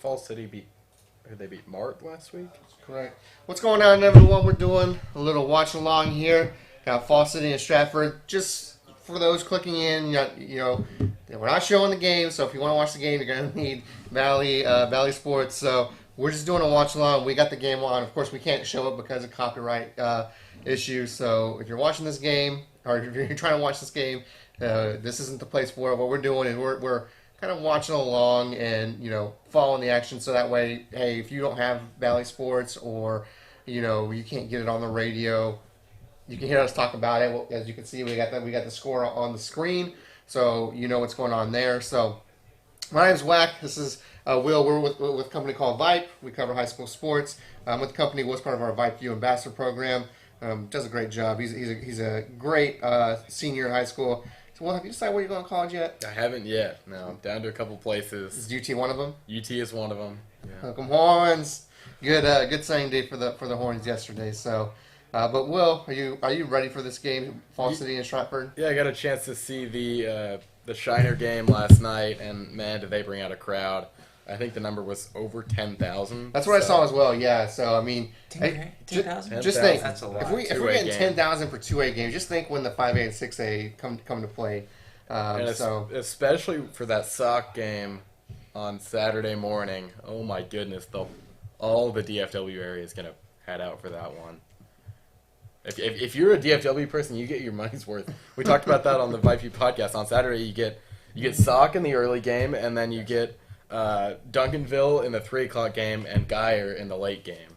Fall City beat... Who they beat? Mart last week? Correct. What's going on, everyone? We're doing a little watch along here. Got Fall City and Stratford. Just for those clicking in, we're not showing the game, so if you want to watch the game, you're going to need Valley Sports. So we're just doing a watch along. We got the game on. Of course, we can't show it because of copyright issues. So if you're watching this game, or if you're trying to watch this game, this isn't the place for it. What we're doing is we're kind of watching along and following the action, so that way, hey, if you don't have Valley Sports or you can't get it on the radio, you can hear us talk about it. Well, as you can see, we got the score on the screen, so you know what's going on there. So my name's Wack. This is Will. We're with a company called VYPE. We cover high school sports. With the company was part of our VYPE ambassador program. Does a great job. He's a great senior in high school. Well, have you decided where you're going to college yet? I haven't yet. No, I'm down to a couple places. Is UT one of them? UT is one of them. Yeah. Welcome Horns. Good signing day for the Horns yesterday. So, but Will, are you ready for this game, Fall City and Stratford? Yeah, I got a chance to see the Shiner game last night, and man, did they bring out a crowd. I think the number was over 10,000. That's what I saw as well. Yeah. So I mean, 10,000. Just think, that's a lot. if we're getting 10,000 for 2A games, just think when the 5A and 6A come to play. Especially for that sock game on Saturday morning. Oh my goodness, all the DFW area is gonna head out for that one. If you're a DFW person, you get your money's worth. We talked about that on the VYPE podcast. On Saturday, you get sock in the early game, and then you get Duncanville in the 3 o'clock game and Geyer in the late game.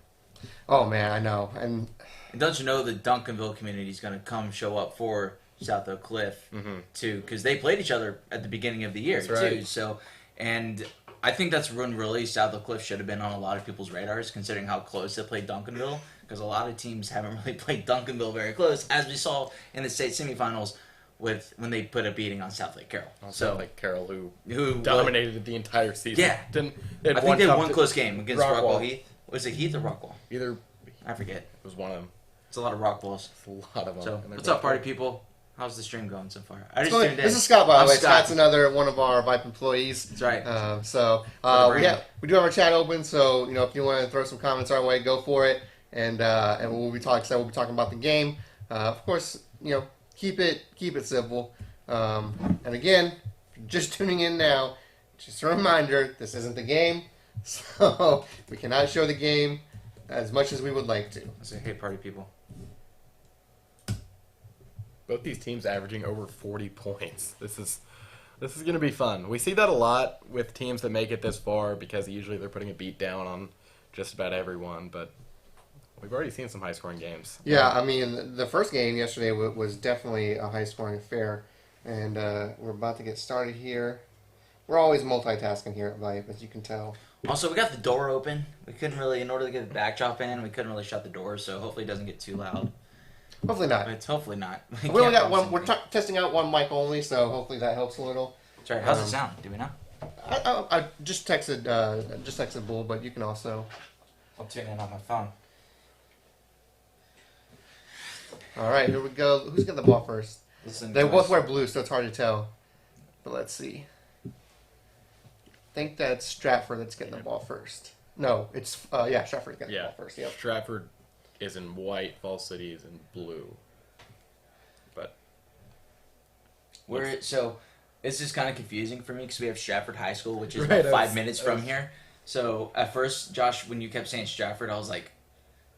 Oh man, I know. And don't you know the Duncanville community is going to come show up for South Oak Cliff too, because they played each other at the beginning of the year too. So, and I think that's when really South Oak Cliff should have been on a lot of people's radars, considering how close they played Duncanville. Because a lot of teams haven't really played Duncanville very close, as we saw in the state semifinals when they put a beating on South Lake Carroll. South Lake Carroll, who dominated the entire season. Yeah, I think they had one close game against Rockwall Heath. Was it Heath or Rockwall? Either. I forget. It was one of them. It's a lot of Rockwalls. It's a lot of them. So, what's up, party people? How's the stream going so far? This is Scott, by the way. Scott's another one of our VYPE employees. That's right. We do have our chat open, so if you want to throw some comments our way, go for it. And we'll be talking about the game. Of course, keep it simple. And again, just tuning in now, just a reminder, this isn't the game, so we cannot show the game as much as we would like to. I say, hey, party people. Both these teams averaging over 40 points. This is going to be fun. We see that a lot with teams that make it this far because usually they're putting a beat down on just about everyone, but we've already seen some high-scoring games. Yeah, I mean, the first game yesterday was definitely a high-scoring affair, and we're about to get started here. We're always multitasking here at VYPE, as you can tell. Also, we got the door open. We couldn't really, in order to get the backdrop in, we couldn't really shut the door, so hopefully it doesn't get too loud. Hopefully not. It's hopefully not. We only got one. We're testing out one mic only, so hopefully that helps a little. That's right. How's it sound? Do we know? I just texted Bull, but you can also. I'll tune in on my phone. All right, here we go. Who's got the ball first? They both wear blue, so it's hard to tell. But let's see. I think that's Stratford that's getting the ball first. No, it's Stratford getting the ball first. Yep. Stratford is in white, Fall City is in blue. But so it's just kind of confusing for me because we have Stratford High School, which is about 5 minutes from here. So at first, Josh, when you kept saying Stratford, I was like,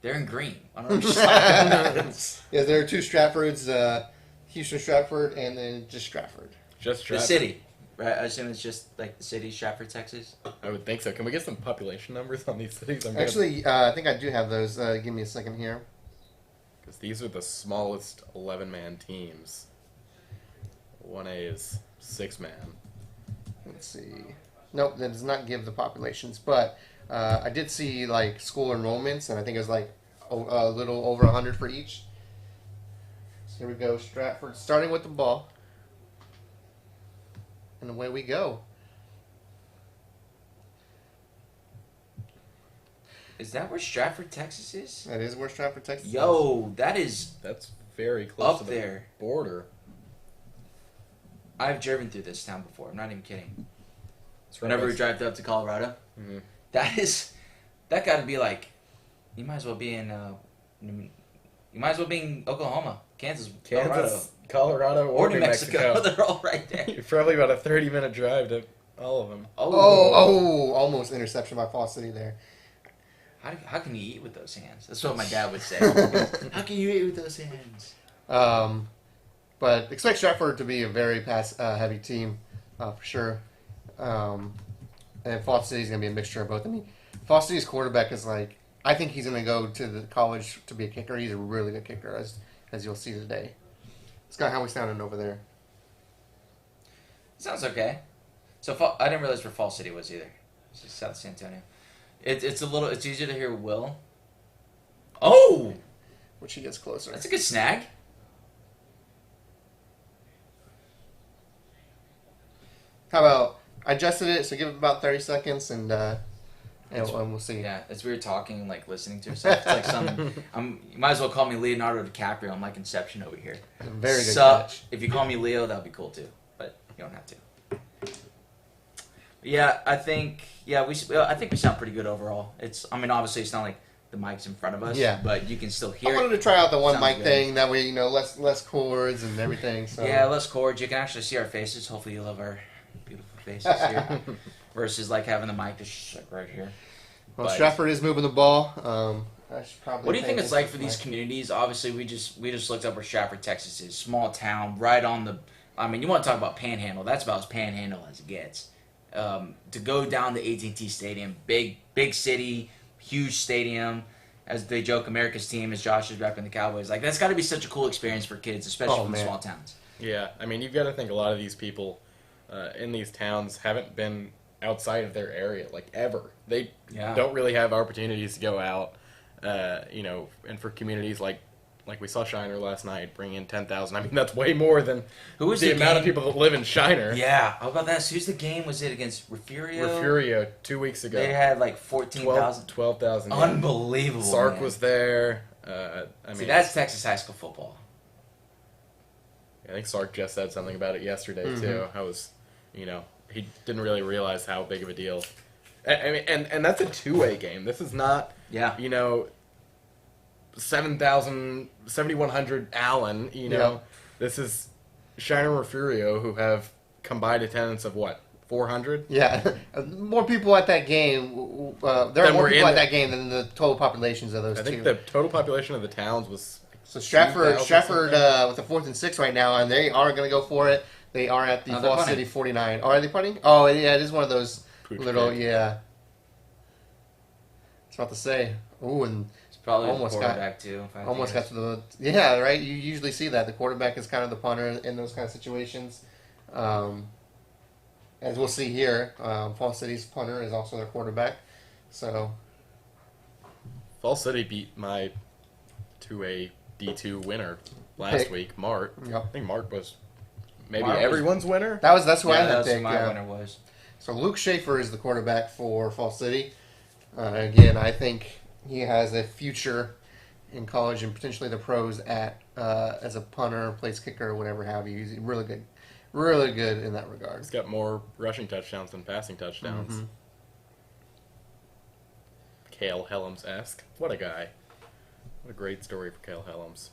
they're in green. I don't understand. Yeah, there are two Stratfords, Houston Stratford, and then just Stratford. Just Stratford. The city, right? I assume it's just like the city, Stratford, Texas. I would think so. Can we get some population numbers on these cities? Actually, I think I do have those. Give me a second here. Because these are the smallest 11-man teams. 1A is 6-man. Let's see. Nope, that does not give the populations, but I did see like school enrollments, and I think it was like a little over 100 for each. So here we go, Stratford starting with the ball, and away we go. Is that where Stratford, Texas is? That is where Stratford, Texas is. Yo, that's very close up to there. The border. I've driven through this town before. I'm not even kidding. Whenever we drive up to Colorado, That got to be like, you might as well be in Oklahoma, Kansas, Colorado, or New Mexico. They're all right there. You're probably about a 30-minute drive to all of them. Almost interception by Fall City there. How can you eat with those hands? That's what my dad would say. How can you eat with those hands? But expect Stratford to be a very pass-heavy team, for sure. And Fall City's going to be a mixture of both. I mean, Fall City's quarterback is like, I think he's going to go to the college to be a kicker. He's a really good kicker, as you'll see today. It's kind of how we sounded over there. Sounds okay. So I didn't realize where Fall City was either. It's just South San Antonio. It's easier to hear Will. Oh! Which he gets closer. That's a good snag. How about, I adjusted it, so give it about 30 seconds, and we'll see. Yeah, as we were talking, like listening to yourself, it's like you might as well call me Leonardo DiCaprio. I'm like Inception over here. Very good catch. If you call me Leo, that'd be cool too, but you don't have to. Yeah, I think we sound pretty good overall. Obviously it's not like the mic's in front of us, but you can still hear. I wanted to try out the one mic thing, that way less cords and everything. So. Yeah, less cords. You can actually see our faces. Hopefully you love our beautiful faces here, versus like having the mic just like right here. Well, Stratford is moving the ball. What do you think it's like for these communities? Obviously, we just looked up where Stratford, Texas is. Small town, right on the. You want to talk about panhandle? That's about as panhandle as it gets. To go down to AT&T Stadium, big city, huge stadium. As they joke, America's team, as Josh is repping the Cowboys. Like, that's got to be such a cool experience for kids, especially from small towns. Yeah, you've got to think a lot of these people in these towns haven't been outside of their area, like, ever. They don't really have opportunities to go out, and for communities like we saw Shiner last night, bring in 10,000. That's way more than the amount of people that live in Shiner. Yeah, how about that? So who's the game? Was it against Refugio? Refugio, 2 weeks ago. They had like 14,000. 12,000. Unbelievable. Sark was there. See, that's Texas high school football. I think Sark just said something about it yesterday, too. He didn't really realize how big of a deal. And that's a two-way game. This is not, 7,100 Allen, This is Shiner and Refugio, who have combined attendance of what, 400? Yeah, more people at that game. There are more people at that game than the total populations of those two. I think the total population of the towns was... So Stratford with the 4th and 6 right now, and they are going to go for it. They are at the Fall City 49. Oh, are they punting? Oh, yeah, it is one of those little, I was about to say. Ooh, and... Probably almost quarterback too. Almost got to the right. You usually see that the quarterback is kind of the punter in those kind of situations. As we'll see here, Fall City's punter is also their quarterback. So Fall City beat my 2A D2 winner last week, Mart. Yep. I think Mart was everyone's winner. That's who I had to pick. My winner was. So Luke Schaefer is the quarterback for Fall City. Again, I think he has a future in college and potentially the pros as a punter, plays kicker, or whatever have you. He's really good in that regard. He's got more rushing touchdowns than passing touchdowns. Mm-hmm. Cale Helms-esque. What a guy. What a great story for Cale Helms.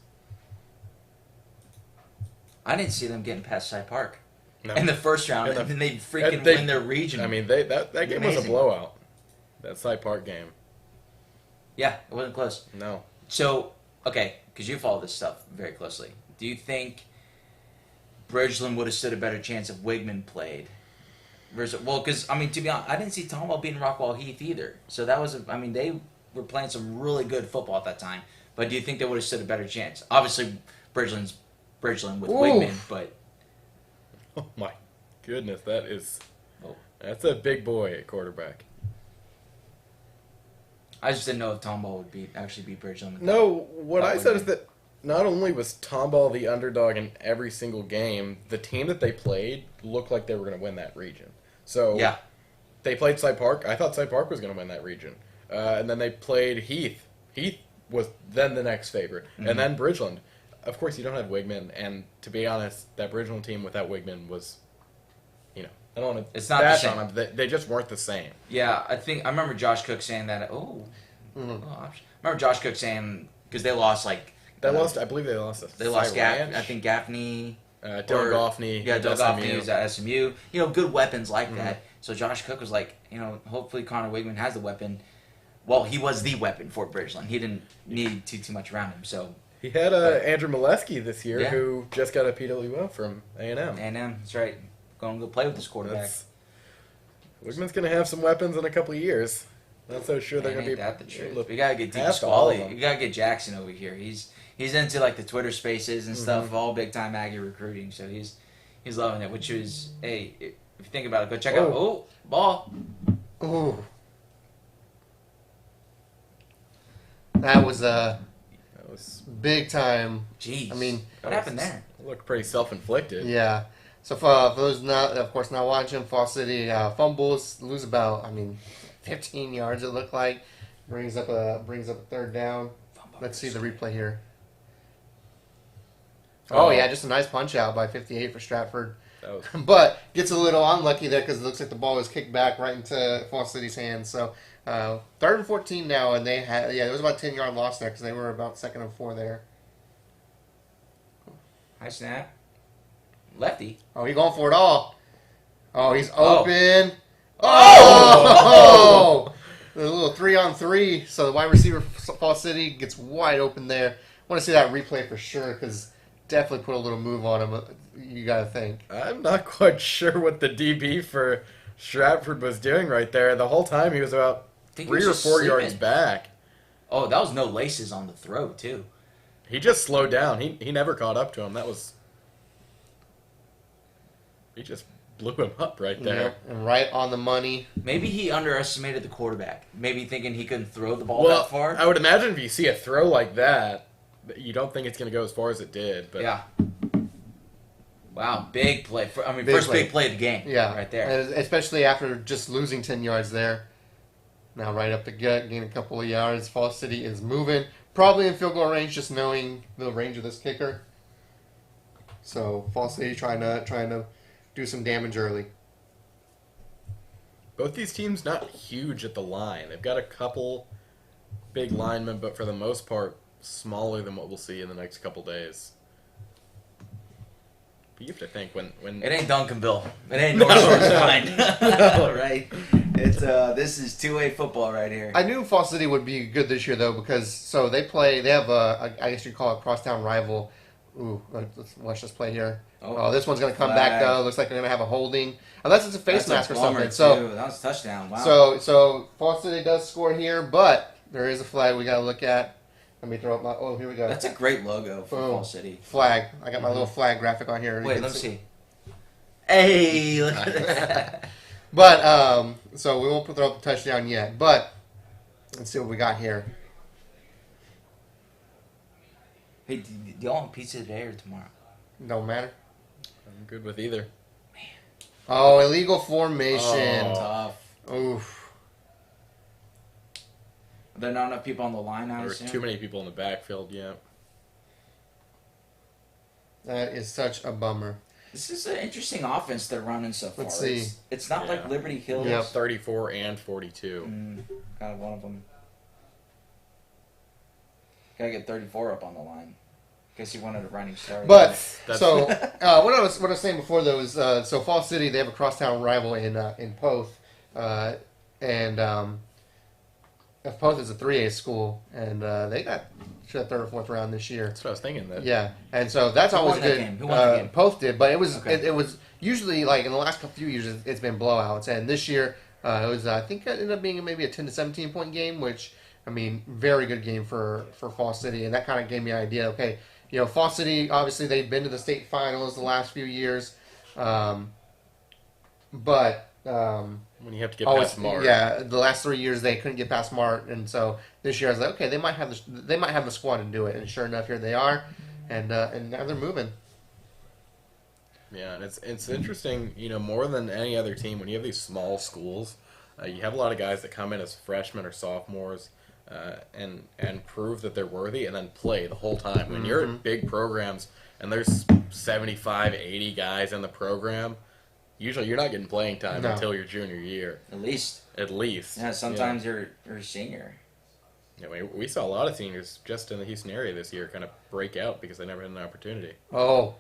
I didn't see them getting past Cy Park in the first round, and then they freaking win their region. That game was a blowout. That Cy Park game. Yeah, it wasn't close. No. So, okay, because you follow this stuff very closely. Do you think Bridgeland would have stood a better chance if Wigman played? Well, because, to be honest, I didn't see Tomball beating Rockwall Heath either. So that was, they were playing some really good football at that time. But do you think they would have stood a better chance? Obviously, Bridgeland's Bridgeland with Wigman, but... Oh, my goodness, that's a big boy at quarterback. I just didn't know if Tomball would actually beat Bridgeland. No, what I said is that not only was Tomball the underdog in every single game, the team that they played looked like they were going to win that region. So they played Cy Park. I thought Cy Park was going to win that region. And then they played Heath. Heath was then the next favorite. Mm-hmm. And then Bridgeland. Of course, you don't have Wigman. And to be honest, that Bridgeland team without Wigman was, I don't want to It's not the bash same. on them. They just weren't the same. Yeah, I remember Josh Cook saying that. I remember Josh Cook saying because they lost like I believe they lost. They lost I think Gaffney. Dylan Goffney. Yeah, Dylan Goffney was at SMU. You know, good weapons like that. So Josh Cook was like, you know, hopefully Connor Wigman has the weapon. Well, he was the weapon for Bridgeland. He didn't need too much around him. So he had Andrew Molesky this year, Yeah. who just got a PWO from A&M. A&M, that's right. Going to go play with this quarterback. Wigman's going to have some weapons in a couple of years. Not so sure they're going to be. That the truth. We gotta get Deep past all of Squally. them. We gotta get Jackson over here. He's into like the Twitter Spaces and stuff, all big time Aggie recruiting. So he's loving it. Which is, hey, if you think about it, go check out. Oh, ball. Ooh. That was big time. Jeez. I mean, what happened there? It looked pretty self-inflicted. Yeah. So for those not watching, Fall City fumbles, lose about 15 yards. It looked like brings up a third down. Let's see the replay here. Oh yeah, just a nice punch out by 58 for Stratford. But gets a little unlucky there because it looks like the ball was kicked back right into Fall City's hands. So 3rd and 14 now, and they had there was about a 10-yard loss there because they were about 2nd and 4 there. High snap. Lefty. Oh, he's going for it all. Oh, he's open. Oh! A little 3-on-3. So the wide receiver for Fall City gets wide open there. I want to see that replay for sure because definitely put a little move on him. You got to think. I'm not quite sure what the DB for Stratford was doing right there. The whole time he was about 3 or 4 yards back. Oh, that was no laces on the throw too. He just slowed down. He never caught up to him. He just blew him up right there. Yeah, and right on the money. Maybe he underestimated the quarterback. Maybe thinking he couldn't throw the ball Well, that far. I would imagine if you see a throw like that, you don't think it's going to go as far as it did. But yeah. Wow, big play. Big first play. big play of the game. Yeah, right there. And especially after just losing 10 yards there. Now right up the gut, gain a couple of yards. Fall City is moving. Probably in field goal range, just knowing the range of this kicker. So Fall City trying to do some damage early. Both these teams not huge at the line. They've got a couple big linemen, but for the most part, smaller than what we'll see in the next couple days. But you have to think when It ain't Duncanville. It ain't North Shore's line. Right? It's this is two-way football right here. I knew Fall City would be good this year though because they have I guess you'd call it crosstown rival. Ooh, let's watch this play here. Oh, this one's gonna come back though. Looks like they're gonna have a holding unless it's a face mask or something. So that was a touchdown. Wow. So Fall City does score here, but there is a flag we gotta look at. Let me throw up my. Oh, here we go. That's a great logo for Fall City. Flag. I got my little flag graphic on here. Wait, let me see. Hey, look at that. But so we won't throw up the touchdown yet. But let's see what we got here. Hey, do y'all want pizza today or tomorrow? Don't matter. I'm good with either. Oh, illegal formation. Tough. Oof. Are there not enough people on the line now? There were too many people in the backfield. Yeah. That is such a bummer. This is an interesting offense they're running so far. Let's see. It's not like Liberty Hills. Yep. 34 and 42. Kind of one of them. Gotta get 34 up on the line. Guess he wanted a running start. But so what I was saying before though is so Fall City, they have a crosstown rival in Poth, and Poth is a 3A school, and they got to the 3rd or 4th round this year. That's what I was thinking. Yeah, and so that's Who always won that good. game? Who won that game? Poth did, but it was Okay. it was usually like in the last few years it's been blowouts, and this year it was I think it ended up being maybe a 10 to 17 point game, which I mean very good game for Fall City, and that kind of gave me an idea. Okay. You know, Fall City, obviously, they've been to the state finals the last few years. But When you have to get past Mart. Yeah, the last 3 years they couldn't get past Mart. And so this year I was like, okay, they might have the squad to do it. And sure enough, here they are. And now they're moving. Yeah, and it's interesting, you know, more than any other team, when you have these small schools, you have a lot of guys that come in as freshmen or sophomores, and prove that they're worthy and then play the whole time. When you're at big programs and there's 75, 80 guys in the program, usually you're not getting playing time until your junior year. At least. Yeah, sometimes you're a senior. Yeah, we saw a lot of seniors just in the Houston area this year kind of break out because they never had an opportunity. Oh!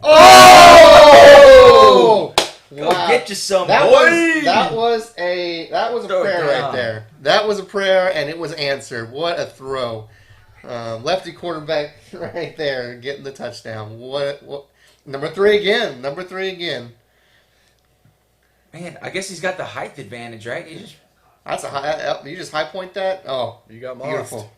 Oh! Go get you some. That boy. was a prayer right there. That was a prayer, and it was answered. What a throw! Lefty quarterback right there, getting the touchdown. What? Number three again. Man, I guess he's got the height advantage, right? That's a high. You just high point that. Oh, you got mossed. Beautiful.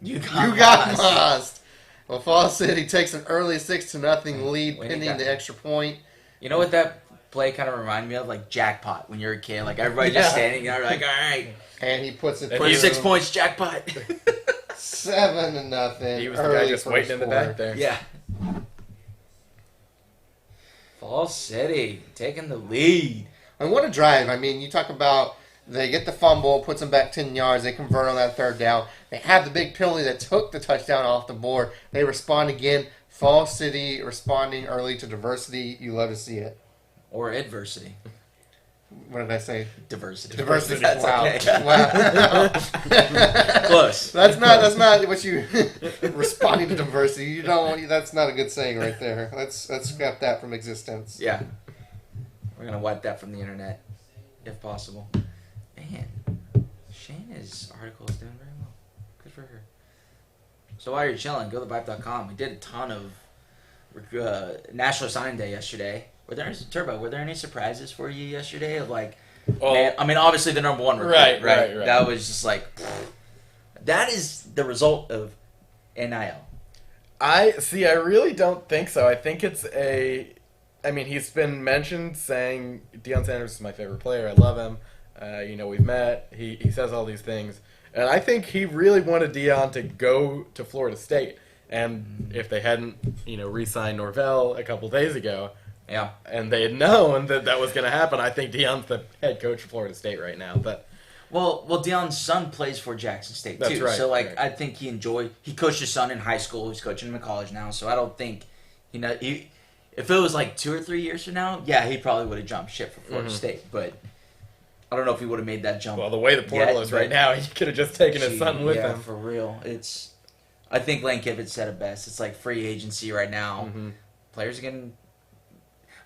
You got mossed. Well, Fall City takes an early 6-0 lead, pending the extra point. You know what that play kind of reminded me of? Like jackpot when you're a kid. Like everybody just standing there, like, all right. And he puts it. 6 points, jackpot. 7-0. He was the guy just waiting in the back there. Yeah. Fall City taking the lead. And what a drive. I mean, you talk about they get the fumble, puts them back 10 yards, they convert on that third down. They have the big penalty that took the touchdown off the board. They respond again. Fall City responding early to diversity. You love to see it. Or adversity. What did I say? Diversity. That's wow. Okay. Wow. Close. That's not what you responding to diversity. You don't. That's not a good saying right there. Let's scrap that from existence. Yeah. We're gonna wipe that from the internet, if possible. Man, Shayna's article is doing very well. Good for her. So while you're chilling, go to VYPE.com. We did a ton of National Signing Day yesterday. Were there any surprises for you yesterday? Of like, man, I mean, obviously the number one recruit, right? That was just like, that is the result of NIL. I really don't think so. I think it's I mean, he's been mentioned saying Deion Sanders is my favorite player. I love him. We've met. He says all these things. And I think he really wanted Deion to go to Florida State. And if they hadn't, re-signed Norvell a couple days ago, yeah, and they had known that was going to happen, I think Deion's the head coach of Florida State right now. But well, Deion's son plays for Jackson State too. Right, so right. I think he coached his son in high school. He's coaching him in college now. So I don't think if it was like 2 or 3 years from now, yeah, he probably would have jumped ship for Florida State. But I don't know if he would have made that jump. Well, the way the portal is right now, he could have just taken his son with him. For real. I think Lane Kiffin said it best. It's like free agency right now. Mm-hmm. Players are getting...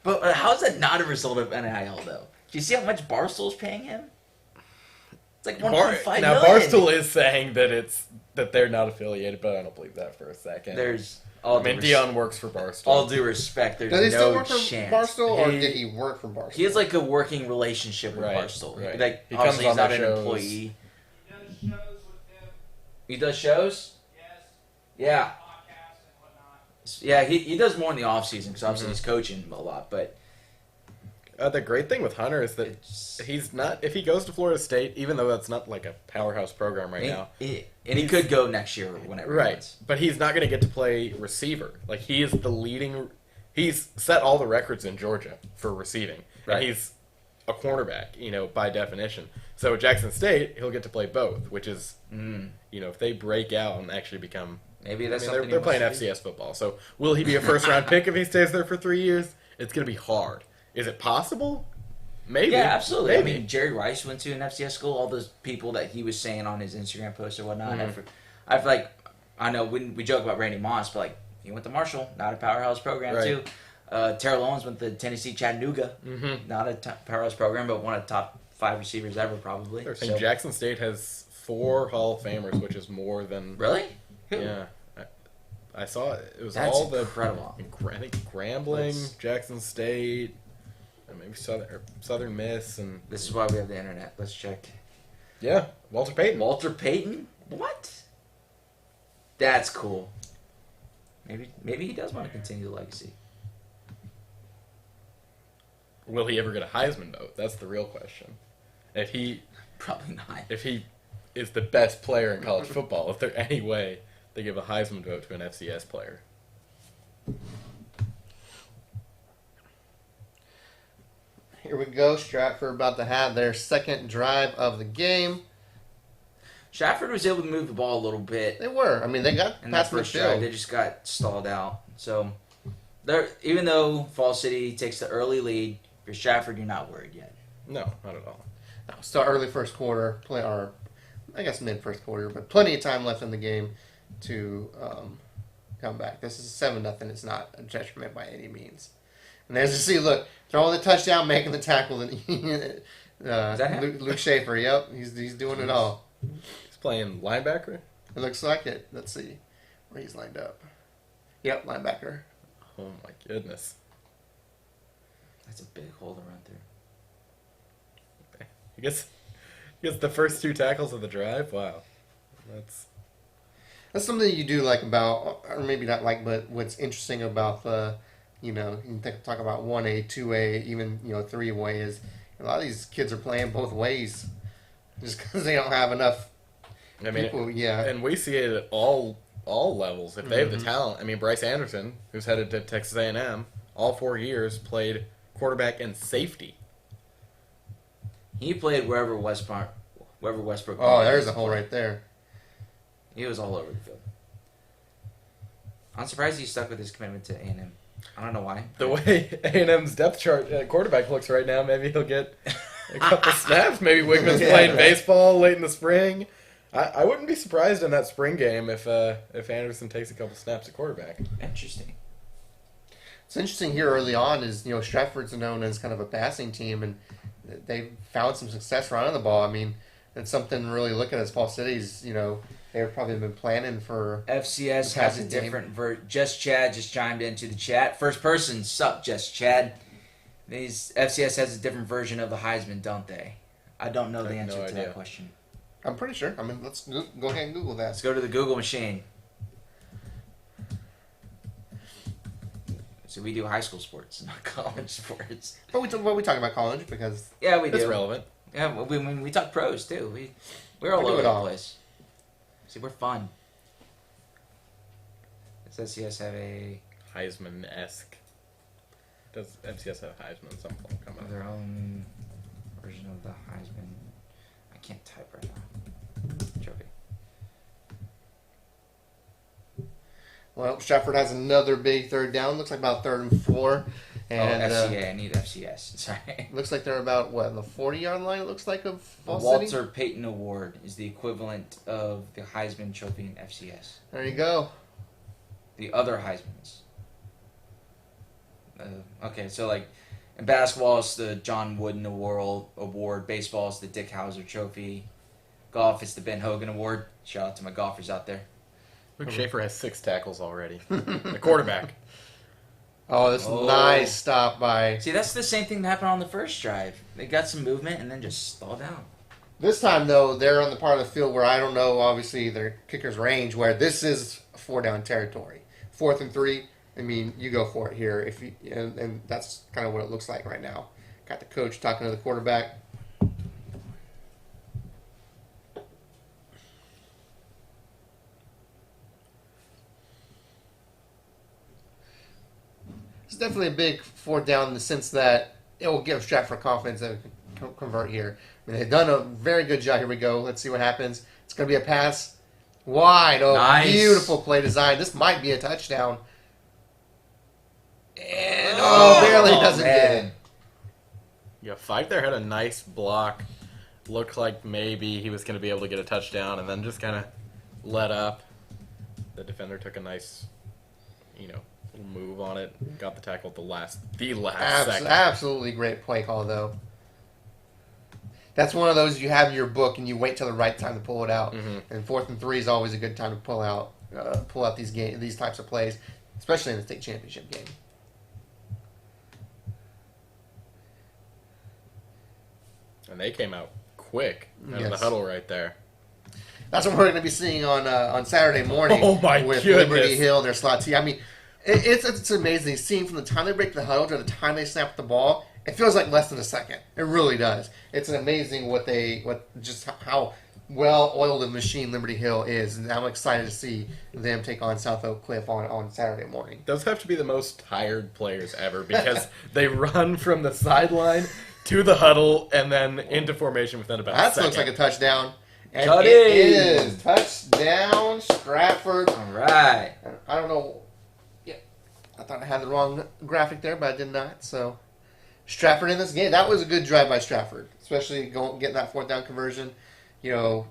But how is that not a result of NIL, though? Do you see how much Barstool's paying him? It's like $1.5 million. Now, Barstool is saying that they're not affiliated, but I don't believe that for a second. Deion works for Barstool. All due respect, there's Does he still work chance. for Barstool, or did he work for Barstool? He has like a working relationship with Barstool. Right. Like, he obviously he's not an employee. He does shows with them. He does shows? Yes. Yeah. Podcasts and whatnot. Yeah, he does more in the off season because obviously he's coaching a lot. But the great thing with Hunter is that he's not. If he goes to Florida State, even though that's not like a powerhouse program right now, and he could go next year or whenever. Right, but he's not going to get to play receiver. Like he is the leading. He's set all the records in Georgia for receiving, and he's a cornerback, by definition. So at Jackson State, he'll get to play both, which is, if they break out and actually become. Maybe that's they're playing FCS football. So will he be a first-round pick if he stays there for 3 years? It's going to be hard. Is it possible? Maybe. Yeah, absolutely. Maybe. I mean, Jerry Rice went to an FCS school. All those people that he was saying on his Instagram post or whatnot. I know we joke about Randy Moss, but like he went to Marshall, not a powerhouse program too. Terrell Owens went to Tennessee Chattanooga, not a powerhouse program, but one of the top 5 receivers ever probably. I think Jackson State has 4 Hall of Famers, which is more than really. Yeah. I saw it. It was That's all incredible. I think Grambling, Jackson State, and maybe Southern Miss, and this is why we have the internet. Let's check. Yeah, Walter Payton. Walter Payton? What? That's cool. Maybe he does want to continue the legacy. Will he ever get a Heisman vote? That's the real question. Probably not. If he is the best player in college football, if there's any way they give a Heisman vote to an FCS player. Here we go. Stratford about to have their second drive of the game. Stratford was able to move the ball a little bit. They were. I mean, they got in past that first midfield. drive. They just got stalled out. So Even though Fall City takes the early lead, for Stratford, you're not worried yet. No, not at all. No, still early first quarter, or I guess mid first quarter, but plenty of time left in the game to come back. This is 7-0. It's not a detriment by any means. And as you see, look, throwing the touchdown, making the tackle, and Luke Schaefer. Yep, he's doing it all. He's playing linebacker. It looks like it. Let's see where he's lined up. Yep, linebacker. Oh my goodness. That's a big hole to run through. I guess the first 2 tackles of the drive. Wow, That's something you do like about, or maybe not like, but what's interesting about the, you can talk about 1A, 2A, even 3-way is a lot of these kids are playing both ways, just because they don't have enough. People, and we see it at all levels. If they have the talent, Bryce Anderson, who's headed to Texas A&M, all 4 years played quarterback and safety. He played wherever Westbrook. Oh, there's a hole right there. He was all over the field. I'm surprised he stuck with his commitment to A&M. I don't know why. The way A&M's depth chart quarterback looks right now, maybe he'll get a couple snaps. Maybe Wigman's playing baseball late in the spring. I wouldn't be surprised in that spring game if Anderson takes a couple snaps at quarterback. Interesting. What's interesting here early on is, Stratford's known as kind of a passing team, and they've found some success running the ball. It's something to really look at as Fall City's, they've probably been planning for... FCS has a different Just Chad just chimed into the chat. First person, sup, Just Chad. FCS has a different version of the Heisman, don't they? I don't know the answer to that question. I'm pretty sure. Let's go ahead and Google that. Let's go to the Google machine. So we do high school sports, not college sports. But we talk about college because... Yeah, we do. It's relevant. Yeah, we talk pros, too. We're all over the place. See, we're fun. Does FCS have a... Heisman-esque. Does FCS have Heisman at some point coming up? Their own version of the Heisman. I can't type right now. Trophy. Well, Stratford has another big third down. Looks like about 3rd and 4. And, FCA. I need FCS. Sorry. Looks like they're about, on the 40-yard line, it looks like, of Fall The City? Walter Payton Award is the equivalent of the Heisman Trophy in FCS. There you go. The other Heismans. Okay, so like in basketball, it's the John Wooden Award. Baseball is the Dick Hauser Trophy. Golf, it's the Ben Hogan Award. Shout out to my golfers out there. Luke Schaefer has 6 tackles already. The quarterback. Oh, this nice stop by... See, that's the same thing that happened on the first drive. They got some movement and then just stalled down. This time, though, they're on the part of the field where I don't know, obviously, their kicker's range, where this is 4-down territory. 4th and 3, you go for it here. And that's kind of what it looks like right now. Got the coach talking to the quarterback. It's definitely a big 4th down in the sense that it will give Stratford confidence that it can convert here. They've done a very good job. Here we go. Let's see what happens. It's going to be a pass. Wide. Oh, nice. Beautiful play design. This might be a touchdown. And, barely doesn't get it. Yeah, Fife there had a nice block. Looked like maybe he was going to be able to get a touchdown and then just kind of let up. The defender took a nice, little move on it. Got the tackle at the last second. Absolutely great play call, though. That's one of those you have in your book and you wait till the right time to pull it out. Mm-hmm. And 4th and 3 is always a good time to pull out these types of plays, especially in the state championship game. And they came out quick out of the huddle right there. That's what we're going to be seeing on Saturday morning. Oh my with goodness. Liberty Hill, their slot team. It's amazing seeing from the time they break the huddle to the time they snap the ball. It feels like less than a second. It really does. It's amazing how well oiled a machine Liberty Hill is, and I'm excited to see them take on South Oak Cliff on Saturday morning. Those have to be the most tired players ever because they run from the sideline to the huddle and then into formation within about a second. That looks like a touchdown. And Cut it is. Touchdown, Stratford. All right. I don't know. Yeah, I thought thought I had the wrong graphic there, but I did not. So Stratford in this game, that was a good drive by Stratford, especially getting that fourth down conversion. You know,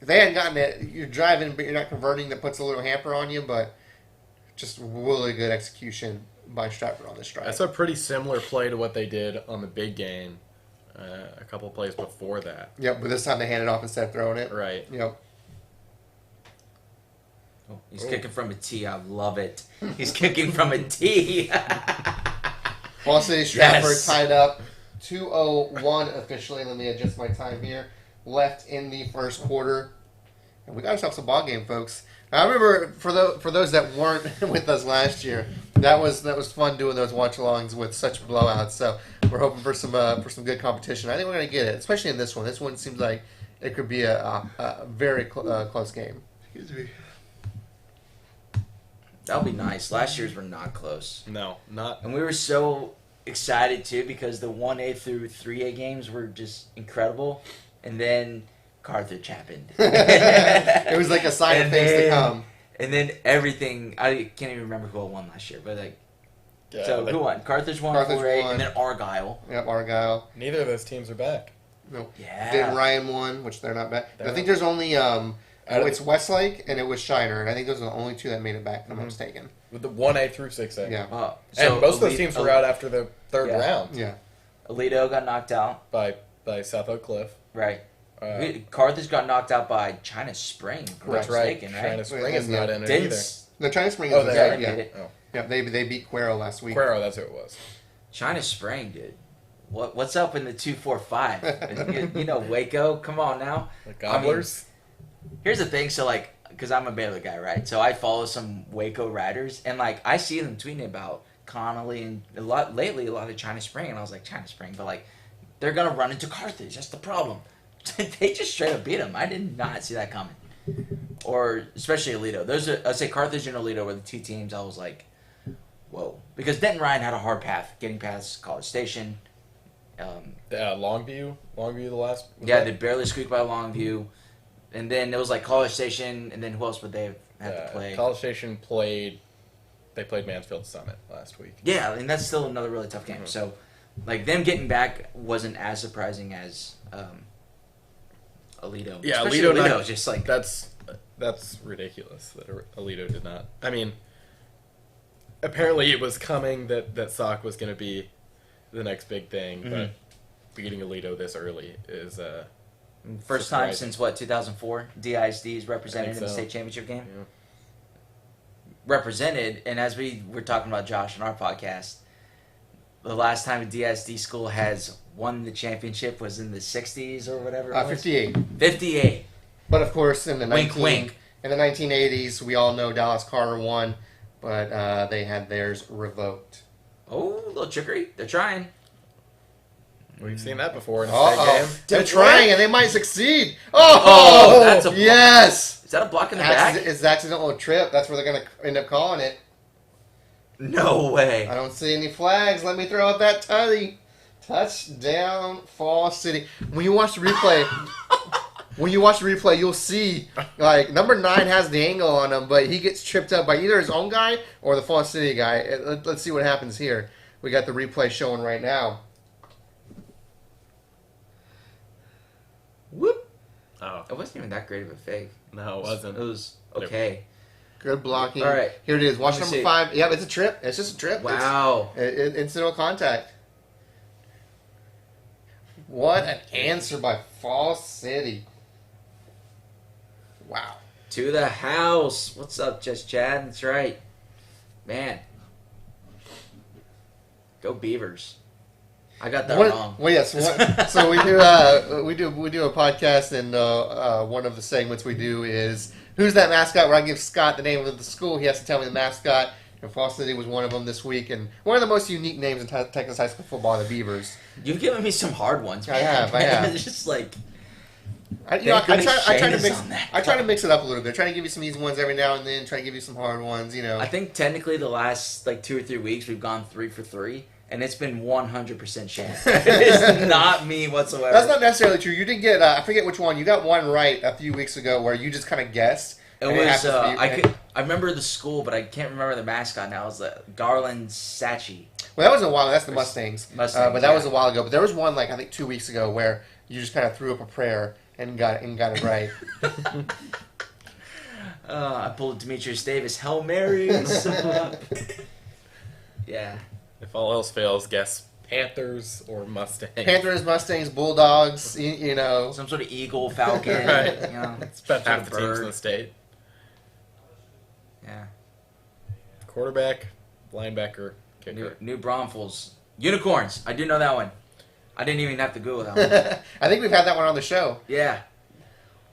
if they hadn't gotten it, you're driving, but you're not converting. That puts a little hamper on you, but just really good execution by Stratford on this drive. That's a pretty similar play to what they did on the big game a couple of plays before that. Yep, but this time they handed off instead of throwing it. Right. Yep. Oh, he's kicking from a tee. I love it. He's kicking from a tee. Fall City Stratford Yes. tied up 2:01 officially. Let me adjust my time here. Left in the first quarter. And we got ourselves a ball game, folks. I remember for those that weren't with us last year, that was fun doing those watch-alongs with such blowouts. So we're hoping for some good competition. I think we're going to get it, especially in this one. This one seems like it could be a very close game. Excuse me. That'll be nice. Last year's were not close. No, not. And we were so excited, too, because the 1A through 3A games were just incredible. And then Carthage happened. It was like a sign of things to come. And then everything, I can't even remember who won last year, but like, Yeah, so who won? Carthage won, Carthage 4A, won. and then Argyle. Yep, Argyle. Neither of those teams are back. No. Yeah. Then Ryan won, which they're not back. I They're think not. there's only it's Westlake and it was Shiner, and I think those are the only two that made it back. If I'm not mistaken. With the 1A through 6A. Yeah. And most of those Alito- teams were out after the third Yeah. round Yeah. Alito got knocked out. by South Oak Cliff. Right. Carthage got knocked out by China Spring. if I'm not That's right. mistaken, China Spring is not in it Didn't either. The China Spring Oh, is they yeah, are? yeah. made it. Oh, Yeah, they beat Cuero last week. Cuero, that's who it was. China Spring, dude. What's up in the 245? you know Waco. Come on now. The Gobblers. Here's the thing. So like, because I'm a Baylor guy, right? So I follow some Waco riders, and like I see them tweeting about Connolly and a lot of China Spring, and I was like, China Spring, but like they're gonna run into Carthage. That's the problem. They just straight up beat them. I did not see that coming. Or especially Alito. I'd say Carthage and Alito were the two teams I was like, whoa. Because Denton Ryan had a hard path getting past College Station. Longview the last. Yeah, they barely squeaked by Longview. And then it was like College Station, and then who else would they have to play? College Station played Mansfield Summit last week. Yeah, and that's still another really tough game. So, like, them getting back wasn't as surprising as Alito. Yeah, Especially Alito Alito not- was just like... That's ridiculous that Alito did not. I mean, apparently it was coming that SOC was going to be the next big thing, but beating Alito this early is First time surprising. since, 2004? DISD is represented in the so. state championship game? Yeah. Represented, and as we were talking about Josh in our podcast, the last time a DSD school has won the championship was in the 60s or whatever it was. 58. 58. But of course, in the Wink, wink. in the 1980s, we all know Dallas Carter won, but they had theirs revoked. Oh, a little trickery. They're trying. We've seen that before in a state game. They're trying, and they might succeed. Oh, that's a block. yes. Is that a block in the back? It's an accidental trip. That's where they're going to end up calling it. No way. I don't see any flags. Let me throw out that tutty. Touchdown, Fall City. When you watch the replay, you'll see like number 9 has the angle on him, but he gets tripped up by either his own guy or the Fall City guy. Let's see what happens here. We got the replay showing right now. Whoop. Oh, It wasn't even that great of a fake. no, it wasn't. It was okay. Good blocking. All right. Here it is. Watch Let me number see. 5. Yeah, it's a trip. It's just a trip. Wow. It's incidental contact. What an answer by Fall City. Wow. To the house. What's up, Just Chad? That's right. Man. Go Beavers. I got that wrong. Well, yes. So we do a podcast, and one of the segments we do is who's that mascot? Where I give Scott the name of the school, he has to tell me the mascot. And Fall City was one of them this week, and one of the most unique names in Texas high school football, the Beavers. You've given me some hard ones. I Man. have. It's just like I try to mix it up a little bit. Try to give you some easy ones every now and then. Try to give you some hard ones. You know. I think technically the last 2 or 3 weeks we've gone 3 for 3, and it's been 100% Shane. It's not me whatsoever. That's not necessarily true. You did get I forget which one. You got one right a few weeks ago where you just kind of guessed. It and was happens to be- I remember the school, but I can't remember the mascot now. It was Garland Sachi. Well, that was a while. That's the Mustangs. But that yeah. was a while ago. But there was one I think 2 weeks ago where you just kind of threw up a prayer and got it right. I pulled Demetrius Davis. Hail Marys. Yeah. If all else fails, guess Panthers or Mustangs. Panthers, Mustangs, Bulldogs. You know, Some sort of eagle, falcon. Right. You know, It's about some half the sort of teams in bird. the state. Yeah. Quarterback, linebacker, kicker. New Braunfels. Unicorns. I do know that one. I didn't even have to Google that one. I think we've had that one on the show. Yeah.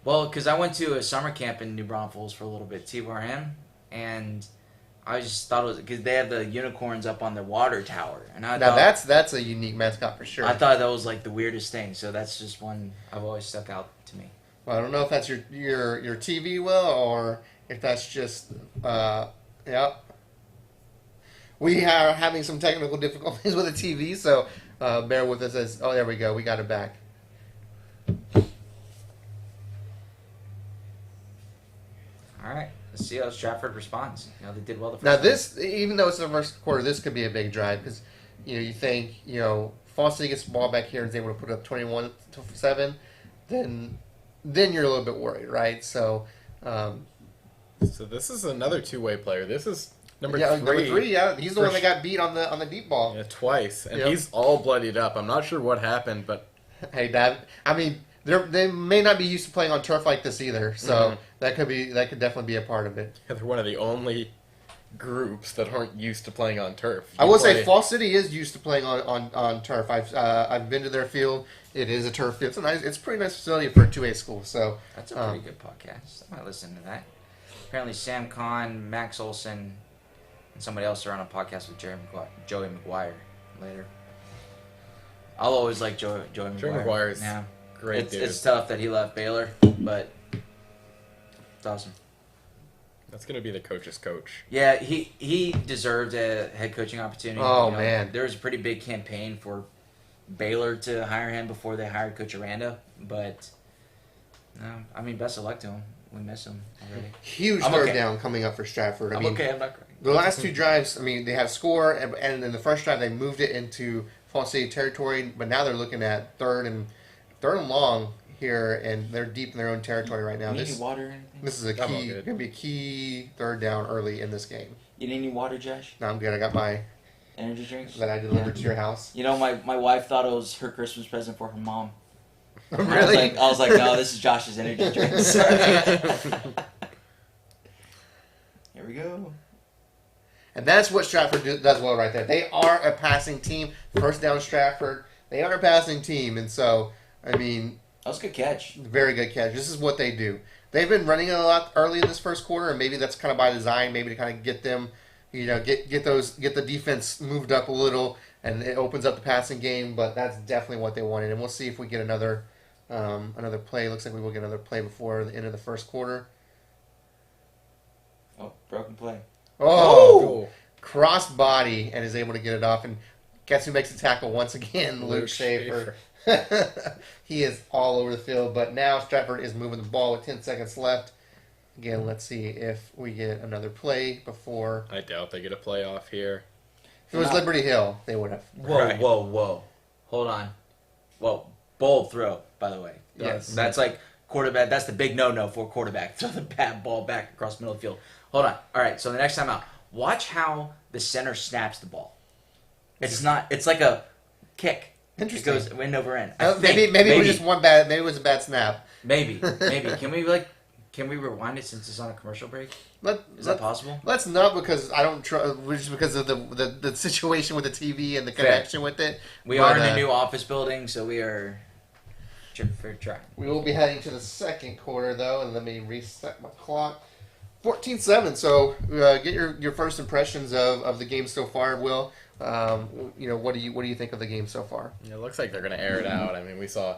Well, because I went to a summer camp in New Braunfels for a little bit, TRM, and I just thought it was because they have the unicorns up on the water tower, and I Now thought that's a unique mascot for sure. I thought that was like the weirdest thing. So that's just one I've always stuck out to me. Well, I don't know if that's your TV, Will, or if that's just yep. We are having some technical difficulties with the TV, so bear with us. Oh, there we go. We got it back. All right, let's see how Stratford responds. You know, they did well the first Now time. this, even though it's the first quarter, this could be a big drive because you think Fall City gets the ball back here and is able to put up 21-7, then you're a little bit worried, right? So. So this is another two-way player. This is number three. Number three, yeah. He's the For one that got beat on the deep ball. Yeah, twice, and Yep. he's all bloodied up. I'm not sure what happened, but Hey, Dad. I mean, they may not be used to playing on turf like this either, so that could definitely be a part of it. they're one of the only groups that aren't used to playing on turf. I You will say play- Fall City is used to playing on turf. I've been to their field. It is a turf field. It's a pretty nice facility for a 2A school. So That's a pretty good podcast. I might listen to that. Apparently, Sam Kahn, Max Olson, and somebody else are on a podcast with Joey McGuire later. I'll always like Joey McGuire. Joey McGuire is yeah. great, dude. It's tough that he left Baylor, but it's awesome. That's going to be the coach's coach. Yeah, he deserved a head coaching opportunity. Oh, man. There was a pretty big campaign for Baylor to hire him before they hired Coach Aranda, but no, I mean, best of luck to him. We miss him already. huge I'm third okay. down coming up for Stratford. I I'm mean, okay. I'm not crying. the last two drives, I mean, they had a score, and in the first drive they moved it into Fall City territory, but now they're looking at third and long here, and they're deep in their own territory right now. You need This any water or anything? this is a I'm all key, good. going to be a key third down early in this game. You need any water, Josh? No, I'm good. I got my Energy drinks? that I delivered to your house. You know, my wife thought it was her Christmas present for her mom. And Really? I was like, no, this is Josh's energy drinks. Here we go. And that's what Stratford does well right there. They are a passing team. First down, Stratford. They are a passing team, and so I mean, That was a good catch. very good catch. This is what they do. They've been running a lot early in this first quarter, and maybe that's kind of by design. Maybe to kind of get them, get the defense moved up a little, and it opens up the passing game. But that's definitely what they wanted, and we'll see if we get another play. Looks like we will get another play before the end of the first quarter. Oh, broken play. Oh, Cool. cross body, and is able to get it off. And guess who makes the tackle once again? Luke Luke Schaefer. He is all over the field, but now Stratford is moving the ball with 10 seconds left. Again, let's see if we get another play before. I doubt they get a playoff here. If it was Liberty Hill, they would have. Whoa, Right. whoa. Hold on. Whoa, bold throw, by the way. Yes. That's like quarterback. That's the big no-no for quarterback. Throw the bad ball back across the middle of the field. Hold on. All right, so the next time out, watch how the center snaps the ball. It's like a kick. Interesting. It goes end over end. Maybe it was just one bad. Maybe it was a bad snap. Maybe. Can we rewind it since it's on a commercial break? Is that possible? Let's not, because I don't trust. Just because of the situation with the TV and the connection with it. We But, are in a new office building, so we are fair try. We will be heading to the second quarter, though, and let me reset my clock. 14-7. So get your first impressions of the game so far, Will. What do you think of the game so far? It looks like they're going to air it out. I mean, we saw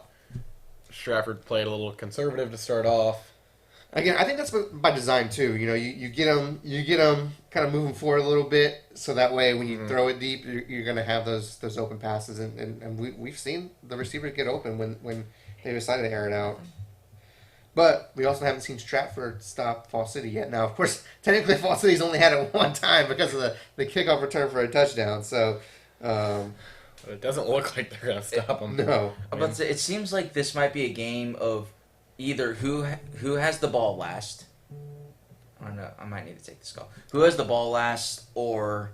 Stratford played a little conservative to start off. Again, I think that's by design too. You get them kind of moving forward a little bit, so that way when you throw it deep, you're going to have those open passes, and we've seen the receivers get open when they decided to air it out. But we also haven't seen Stratford stop Fall City yet. Now, of course, technically Fall City's only had it one time because of the kickoff return for a touchdown. So, But it doesn't look like they're going to stop them. no. But it seems like this might be a game of either who has the ball last. I don't know. I might need to take this call. Who has the ball last, or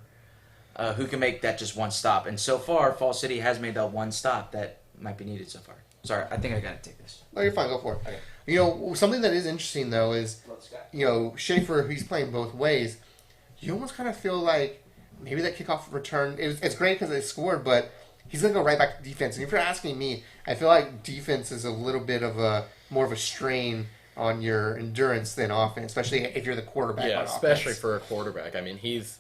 who can make that just one stop? And so far, Fall City has made that one stop that might be needed so far. Sorry, I think I gotta take this. No, you're fine. Go for it. Okay. You know, something that is interesting, though, is, you know, Schaefer, he's playing both ways. You almost kind of feel like maybe that kickoff return, it's great because they scored, but he's going to go right back to defense. And if you're asking me, I feel like defense is a little bit of more of a strain on your endurance than offense, especially if you're the quarterback. Yeah, on especially offense. for a quarterback. I mean, he's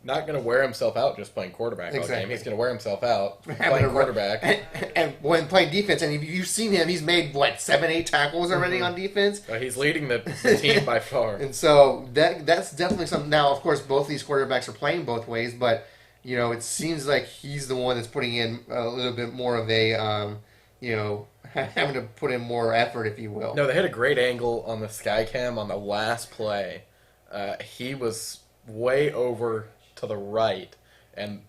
not going to wear himself out just playing quarterback all game. He's going to wear himself out playing quarterback. And when playing defense, and you've seen him, he's made, 7-8 tackles already on defense. He's leading the team by far. And so that's definitely something. Now, of course, both these quarterbacks are playing both ways, but, you know, it seems like he's the one that's putting in a little bit more of a, you know, having to put in more effort, if you will. No, they had a great angle on the sky cam on the last play. He was way over to the right, and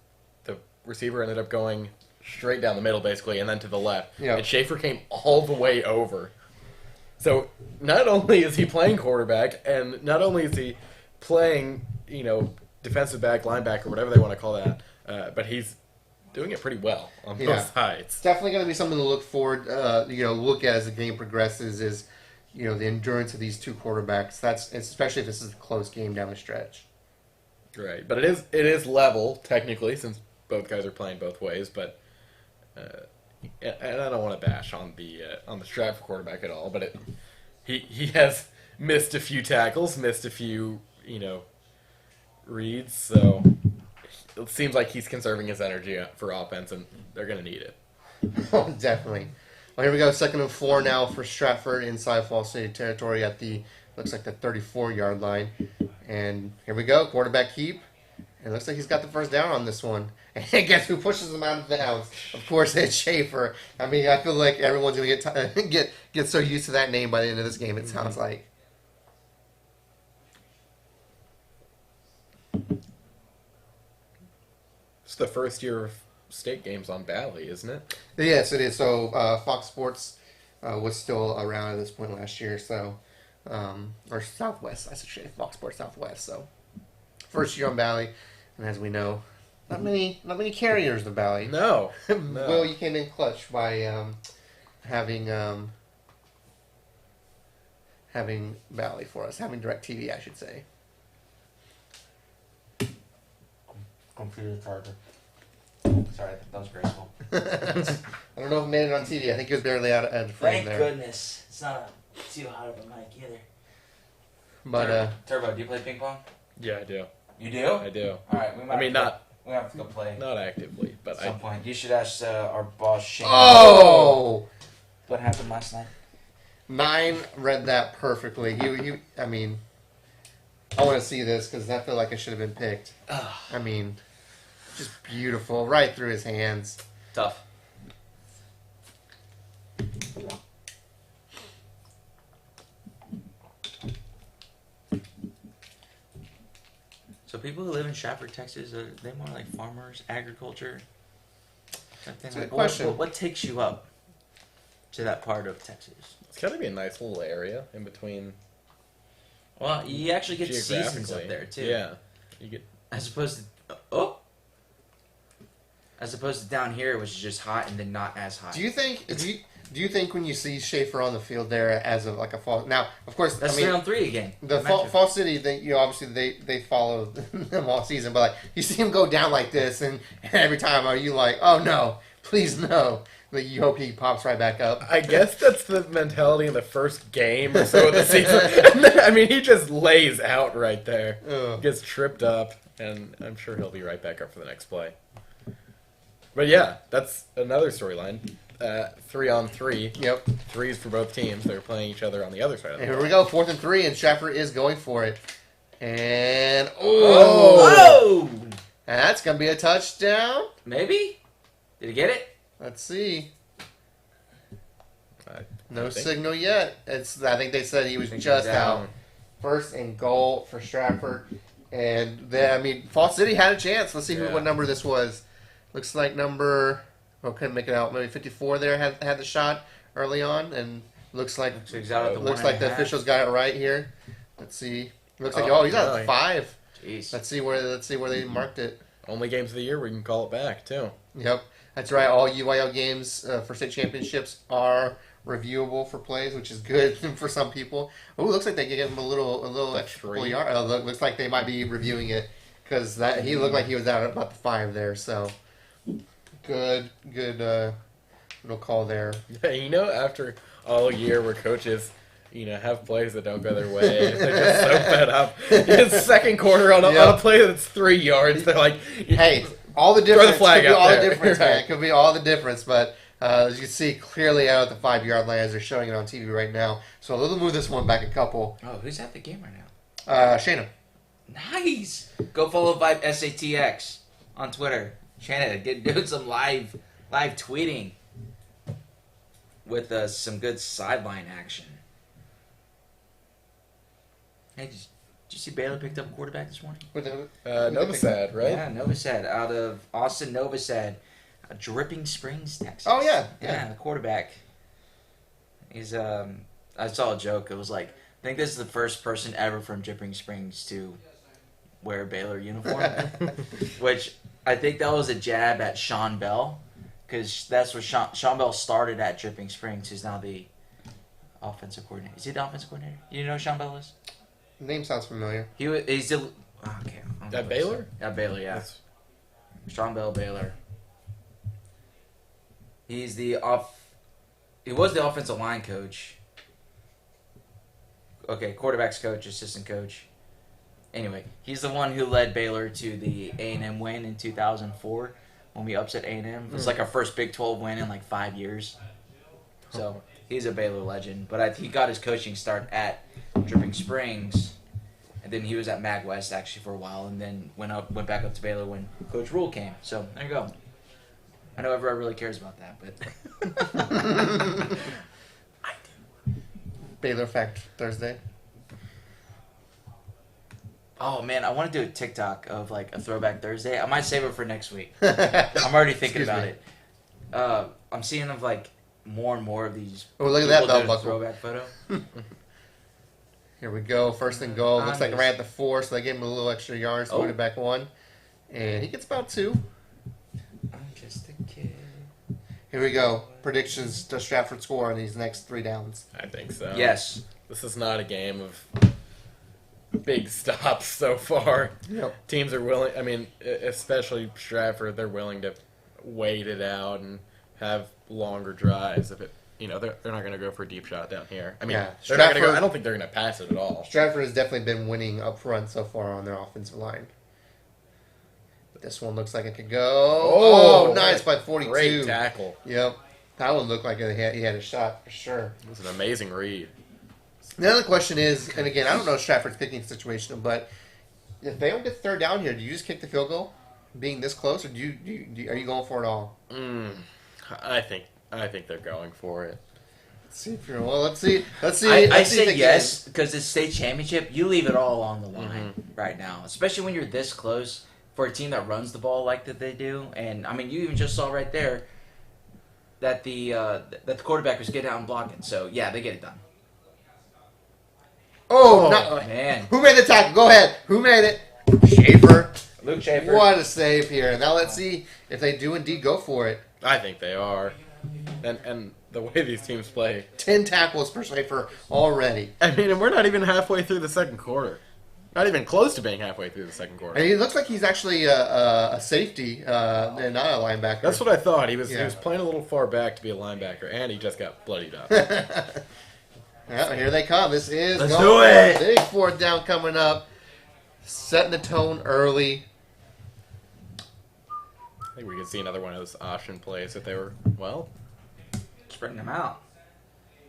the receiver ended up going straight down the middle, basically, and then to the left. Yeah. And Schaefer came all the way over. So not only is he playing quarterback, and not only is he playing, you know, defensive back, linebacker, whatever they want to call that, but he's doing it pretty well on both sides. It's definitely going to be something to look forward, you know, look at as the game progresses. Is, you know, the endurance of these two quarterbacks. That's especially if this is a close game down the stretch. Right, but it is level technically since both guys are playing both ways. But and I don't want to bash on the Stratford quarterback at all, but he has missed a few tackles, missed a few, you know, reads. So it seems like he's conserving his energy for offense, and they're going to need it. Oh, definitely. Well, here we go. 2nd and 4 now for Stratford inside Fall City territory at looks like the 34-yard line. And here we go. Quarterback keep. It looks like he's got the first down on this one. And guess who pushes him out of bounds? Of course, it's Schaefer. I mean, I feel like everyone's going to get so used to that name by the end of this game, it sounds like. It's the first year of state games on Valley, isn't it? Yes, it is. So Fox Sports was still around at this point last year, so or Southwest, I should say, Fox Sports Southwest. So first year on Valley, and as we know, not many carriers of Valley. No. Will, you came in clutch by having Valley for us, having DirecTV, I should say. Computer charger. Sorry, that was graceful. I don't know if it made it on TV. I think it was barely out of frame Thank there. goodness. It's not too hot of a mic either. But Turbo, do you play ping pong? Yeah, I do. You do? I do. All right, we might. I mean, we have to go play not actively, but at some point. You should ask our boss Shane. oh. What happened last night? 9 read that perfectly. I mean, I want to see this because I feel like it should have been picked. I mean, just beautiful, right through his hands. Tough. So people who live in Stratford, Texas, are they more like farmers, agriculture? That's a good question. What takes you up to that part of Texas? it's got to be a nice little area in between. Well, you actually get seasons up geographically. there too. Yeah, you get. As opposed to down here, which is just hot and then not as hot. Do you think when you see Schaefer on the field there as of like a fall? Now, of course, That's I mean, 3-on-3 again. the Fall City, obviously they follow them all season, but like you see him go down like this, and every time are you like, oh no, please no. Like, you hope he pops right back up. I guess that's the mentality in the first game or so of the season. I mean, he just lays out right there. Ugh. Gets tripped up, and I'm sure he'll be right back up for the next play. But yeah, that's another storyline. 3-on-3. Yep. Threes for both teams. They're playing each other on the other side of the And ball. here we go, 4th and 3, and Stratford is going for it. And Oh! and that's gonna be a touchdown. Maybe? Did he get it? Let's see. No I think. signal yet. I think they said he was think just he's out. out. First and goal for Stratford. And then, I mean, Fall City had a chance. Let's see what number this was. Looks like number, couldn't make it out. Maybe 54 there had the shot early on. And looks like So he's out at the looks 1.5. like the officials got it right here. Let's see. Looks like he's out really? at 5. Jeez. Let's see where they marked it. Only games of the year we can call it back too. Yep, that's right. All UIL games for state championships are reviewable for plays, which is good for some people. Oh, looks like they gave him a little extra couple yard. Looks like they might be reviewing it because he looked like he was out at about the 5 there. So good little call there. After all year where coaches, have plays that don't go their way, they're just so fed up. It's second quarter on a play that's 3 yards. They're like, hey, all the difference. Throw the flag could be out all there. the difference, man. Right. It could be all the difference, but as you can see clearly out at the 5-yard line as they're showing it on TV right now. So they'll move this one back a couple. Oh, who's at the game right now? Shayna. Nice. Go follow VYPE SATX on Twitter. Shannon, doing some live tweeting with some good sideline action. Hey, did you see Baylor picked up a quarterback this morning? Novosad, right? Yeah, Novosad out of Austin. Novosad, Dripping Springs, Texas. Oh yeah, Yeah, the quarterback. He's I saw a joke. It was like, I think this is the first person ever from Dripping Springs to wear a Baylor uniform, which I think that was a jab at Sean Bell, because that's where Sean Bell started at Dripping Springs. Who's now the offensive coordinator. Is he the offensive coordinator? You know who Sean Bell is? Name sounds familiar. He's the okay. At Baylor? At Baylor, yeah. Sean Bell, Baylor. He was the offensive line coach. Okay, quarterbacks coach, assistant coach. Anyway, he's the one who led Baylor to the A&M win in 2004 when we upset A&M. It was like our first Big 12 win in like 5 years. So he's a Baylor legend. But he got his coaching start at Dripping Springs, and then he was at Mag West actually for a while, and then went back up to Baylor when Coach Rule came. So there you go. I know everyone really cares about that, but I do. Baylor Fact Thursday. Oh man, I want to do a TikTok of like a Throwback Thursday. I might save it for next week. I'm already thinking about it. I'm seeing of like more and more of these. Oh, look at that people belt doing a buckle. throwback photo. Here we go. First and goal. Looks like Nice. right at the 4, so they gave him a little extra yards. Put it back 1. And he gets about 2. I'm just a kid. Here we go. Predictions to Stratford score on these next 3 downs. I think so. Yes. This is not a game of big stops so far. Yep. Teams are willing, especially Stratford, they're willing to wait it out and have longer drives if it, they're not going to go for a deep shot down here. Yeah. They're not gonna go, Stratford- I don't think they're going to pass it at all. Stratford has definitely been winning up front so far on their offensive line. But this one looks like it could go. Oh, nice by 42. Great tackle. Yep. That one looked like he had a shot for sure. It was an amazing read. The other question is, and again, I don't know Stratford's kicking situation, but if they don't get 3rd down here, do you just kick the field goal, being this close, or are you going for it all? I think they're going for it. Let's see if you're well. Let's see. I Let's see if say they yes because it's state championship. You leave it all on the line right now, especially when you're this close for a team that runs the ball like that they do. And you even just saw right there that the quarterback was getting out and blocking. So yeah, they get it done. Man, Who made the tackle? Go ahead. Who made it? Schaefer. Luke Schaefer. What a save here. Now let's see if they do indeed go for it. I think they are. And the way these teams play. 10 tackles for Schaefer already. And we're not even halfway through the second quarter. Not even close to being halfway through the second quarter. And he looks like he's actually a safety and not a linebacker. That's what I thought. He was playing a little far back to be a linebacker, and he just got bloodied up. Yeah, here they come. This is Let's do it. Big 4th down coming up. Setting the tone early. I think we could see another one of those option plays if they were, spreading them out.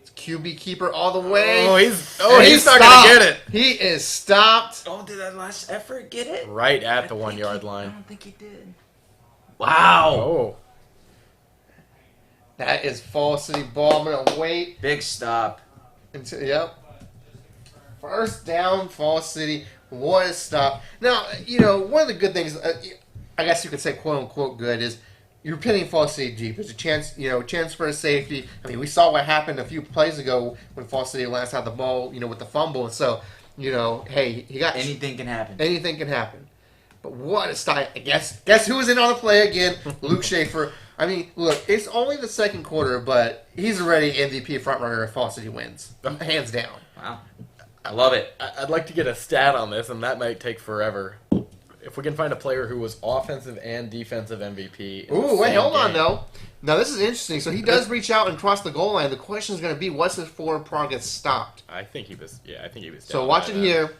It's QB keeper all the way. he's And not stopped. going to get it. He is stopped. Oh, did that last effort get it? Right at the I 1 think yard I line. don't think he did. Wow. Oh. That is Falls City ball. I'm gonna wait Big stop. until first down, Falls City. What a stop! Now one of the good things, I guess you could say, quote unquote, good is you're pinning Falls City deep. There's a chance, chance for a safety. I mean, we saw what happened a few plays ago when Falls City last had the ball, with the fumble. And so, hey, he got Anything can happen. anything can happen. But what a style! Guess who was in on the play again? Luke Schaefer. I mean, look, it's only the second quarter, but he's already MVP frontrunner if Falls City wins, hands down. Wow. I love it. I'd like to get a stat on this, and that might take forever. If we can find a player who was offensive and defensive MVP. Ooh, wait, hold on, though. Now, this is interesting. So he does reach out and cross the goal line. The question is going to be, what's his forward progress stopped? I think he was So down watch by it that. here.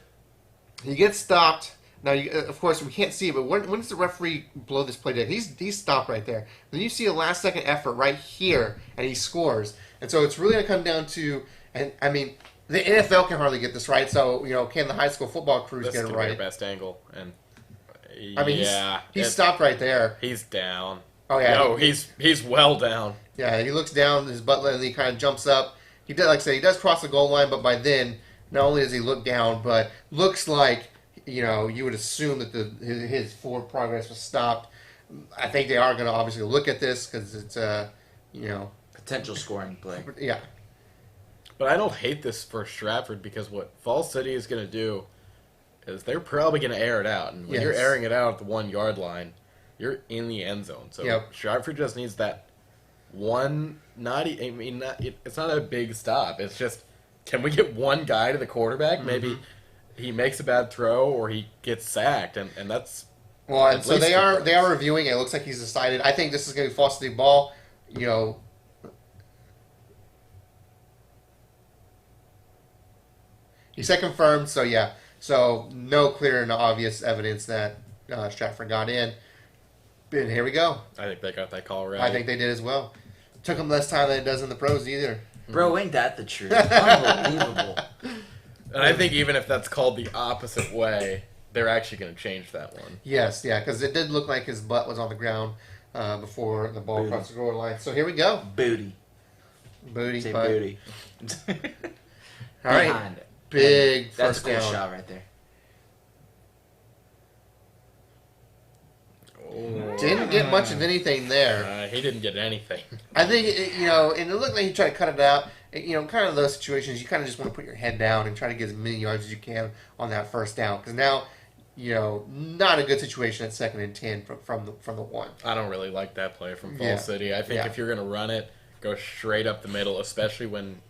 He gets stopped. Now, of course, we can't see it, but when does the referee blow this play down? He's stopped right there. Then you see a last-second effort right here, and he scores. And so it's really going to come down to, and I mean, the NFL can hardly get this right, so, can the high school football crews This get is it gonna be right? your best angle, and I mean, he's stopped right there. He's down. Oh, yeah. No, he's well down. Yeah, he looks down his butt, and he kind of jumps up. He does, like I say, he does cross the goal line, but by then, not only does he look down, but looks like, you would assume that his forward progress was stopped. I think they are going to obviously look at this because it's, Potential scoring play. yeah. But I don't hate this for Stratford because what Falls City is going to do is they're probably going to air it out. And when you're Yes. airing it out at the 1 yard line, you're in the end zone. So Yep. Stratford just needs that one, it's not a big stop. It's just, can we get one guy to the quarterback? Mm-hmm. Maybe he makes a bad throw or he gets sacked. And that's, Well, and At so least they the are reviewing it. It looks like he's decided. I think this is going to be Falls City ball. He said confirmed, so yeah. So no clear and obvious evidence that Stratford got in. And here we go. I think they got that call right. I think they did as well. Took them less time than it does in the pros either. Bro, ain't that the truth? Unbelievable. And I think even if that's called the opposite way, they're actually going to change that one. Yes, yeah, because it did look like his butt was on the ground before the ball crossed the goal line. So here we go. Booty. Booty. Say but- booty. All right. Behind it. Big That's first a cool down. shot right there. Oh. Didn't get much of anything there. He didn't get anything. I think, and it looked like he tried to cut it out. Kind of those situations, you kind of just want to put your head down and try to get as many yards as you can on that first down. Because now, not a good situation at 2nd and 10 from the 1. I don't really like that play from Falls Yeah. City. I think Yeah. if you're going to run it, go straight up the middle, especially when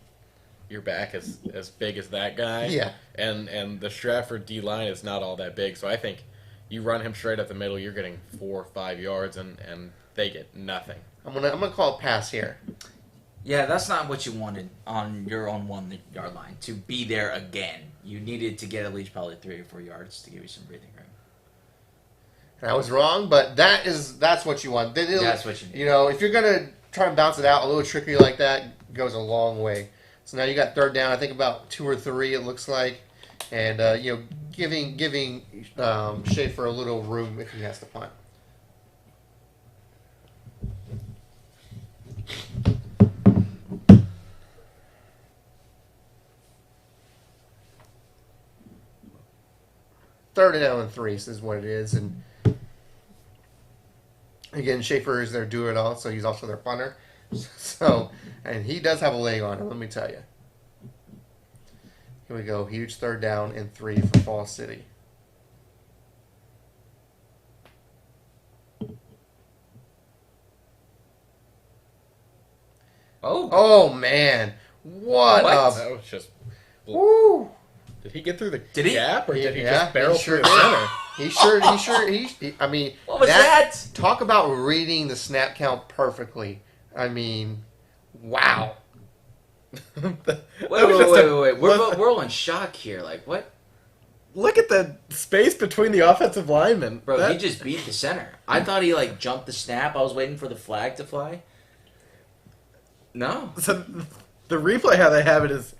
your back is as big as that guy. Yeah. And the Stratford D-line is not all that big, so I think you run him straight up the middle, you're getting 4 or 5 yards, and they get nothing. I'm gonna call it pass here. Yeah, that's not what you wanted on your own 1 yard line. To be there again. You needed to get at least probably 3 or 4 yards to give you some breathing room. And I was wrong, but that's what you want. That's what you need. If you're gonna try and bounce it out a little tricky like that, goes a long way. So now you got 3rd down. I think about 2 or 3. It looks like, and giving Schaefer a little room if he has to punt. Third down and 3 is what it is, and again, Schaefer is their do-it-all, so he's also their punter. So, and he does have a leg on him, let me tell you. Here we go, huge 3rd down and 3 for Falls City. Oh man, what? That was just... Woo! Did he get through the Did he? gap, or did he Yeah, just barrel he sure through the center? I mean, What was that? Talk about reading the snap count perfectly. I mean, wow. Wait. We're all in shock here. Like, what? Look at the space between the offensive linemen. Bro, That- he just beat the center. I thought he, jumped the snap. I was waiting for the flag to fly. No. So the replay, how they have it is,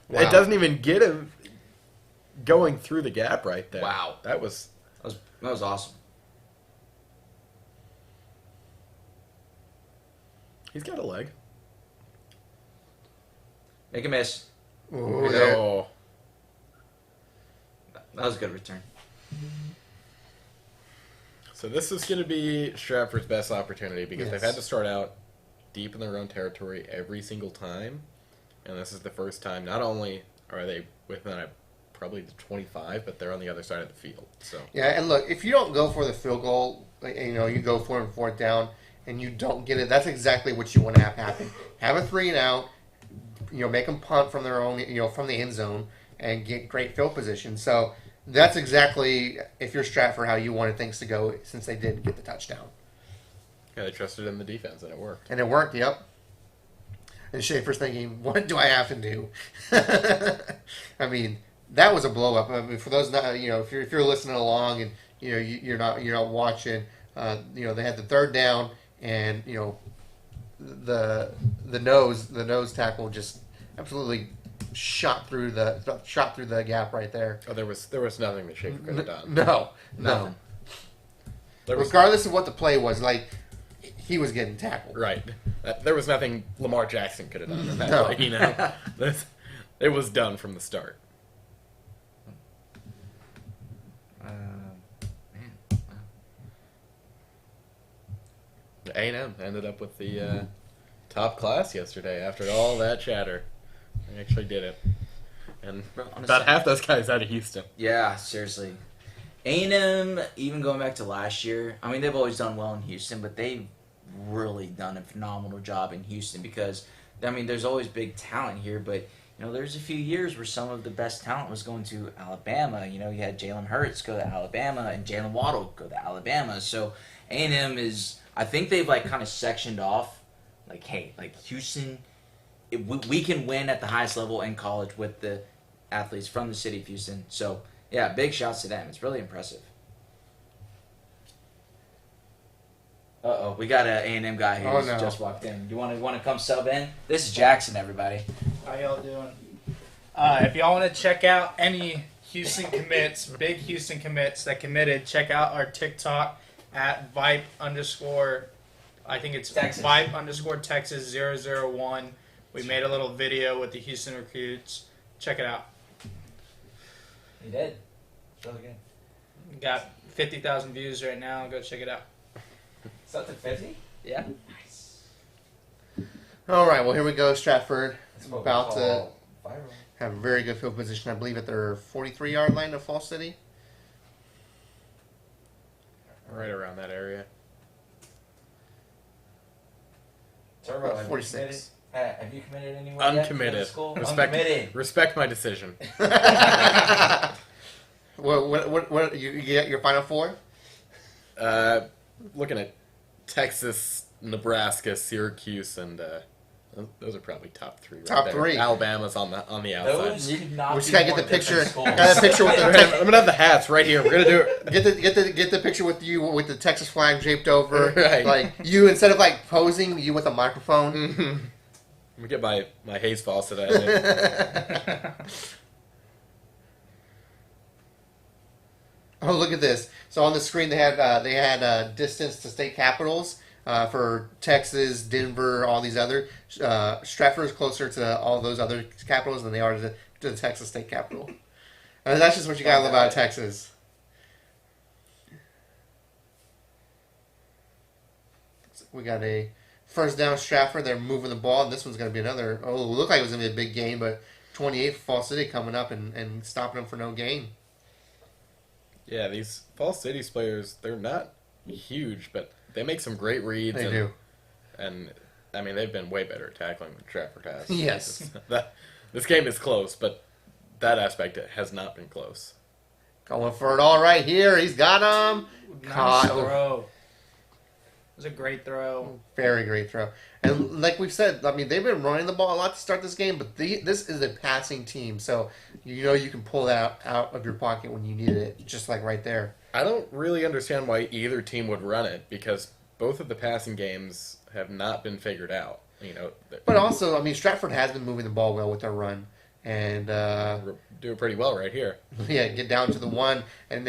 Wow. it doesn't even get him going through the gap right there. Wow. That was... That was awesome. He's got a leg. Make a miss. Ooh, there. Oh. That was a good return. So this is going to be Stratford's best opportunity because Yes. they've had to start out deep in their own territory every single time. And this is the first time, not only are they within probably the 25, but they're on the other side of the field. So Yeah, and look, if you don't go for the field goal, like, you know, you go for it on fourth down, and you don't get it, that's exactly what you want to have happen. Have a 3 and out, you know, make them punt from their own, you know, from the end zone, and get great field position. So that's exactly, if you're Stratford, how you wanted things to go since they did get the touchdown. yeah, they trusted in the defense, and it worked. And it worked, yep. And Schaefer's thinking, what do I have to do? I mean, that was a blow up. I mean, for those not, you know, if you're listening along and you know you're not watching, you know, they had the third down and you know the nose tackle just absolutely shot through the gap right there. Oh, there was nothing that Schaefer could have done. No. Nothing. There was, Regardless of what the play was, like he was getting tackled. right. There was nothing Lamar Jackson could have done in that No. play, you know. It was done from the start. A&M ended up with the top class yesterday after all that chatter. They actually did it. And about half those guys out of Houston. Yeah, seriously. A&M, even going back to last year, I mean, they've always done well in Houston, but they've really done a phenomenal job in Houston because, I mean, there's always big talent here, but, you know, there's a few years where some of the best talent was going to Alabama. You know, you had Jalen Hurts go to Alabama and Jalen Waddle go to Alabama. So A&M is, I think they've, like, kind of sectioned off, like, hey, like, Houston, we can win at the highest level in college with the athletes from the city of Houston. So, yeah, big shouts to them. It's really impressive. Uh-oh, we got an A&M guy who's just walked in. Do you want to come sub in? This is Jackson, everybody. How y'all doing? If y'all want to check out any Houston commits, big Houston commits that committed, check out our TikTok at VYPE_, I think it's Texas. VYPE_Texas001. We made a little video with the Houston recruits. Check it out. You did. Really good. Got 50,000 views right now. Go check it out. It's up to 50? Yeah. Nice. All right, well here we go. Stratford That's what we about to call viral. have a very good field position, I believe, at their 43-yard line of Fall City. Right around that area. Turbo, have 46. You committed? Have you committed anywhere yet? Uncommitted. School? Respect, respect my decision. What you get your final four? Looking at Texas, Nebraska, Syracuse, and those are probably top 3. Right Top there. 3. Alabama's on the outside. Those could not We be just gotta more get the different picture. schools. Got a picture with I'm gonna have the hats right here. We're gonna do it. get the picture with you with the Texas flag draped over, Right. like you instead of like posing, you with a microphone. I'm gonna get my Hayes Fawcett at it. Oh, look at this! So on the screen they had distance to state capitals for Texas, Denver, all these other. Stratford is closer to all those other capitals than they are to the Texas state capital. And that's just what you gotta love about Texas. We got a first down Stratford. They're moving the ball, and this one's going to be another. Oh, it looked like it was going to be a big game, but 28 for Fall City coming up and stopping them for no gain. Yeah, these Fall Cities players, they're not huge, but they make some great reads. They do. And, I mean, they've been way better at tackling than Stratford has. Yes. This game is close, but that aspect has not been close. Going for it all right here. He's got him. Nice Caught. throw. It was a great throw. Very great throw. And like we've said, I mean, they've been running the ball a lot to start this game, but this is a passing team, so you know you can pull that out of your pocket when you need it, just like right there. I don't really understand why either team would run it, because both of the passing games have not been figured out. You know, But also, I mean, Stratford has been moving the ball well with their run, and we're doing pretty well right here. yeah, get down to the one, and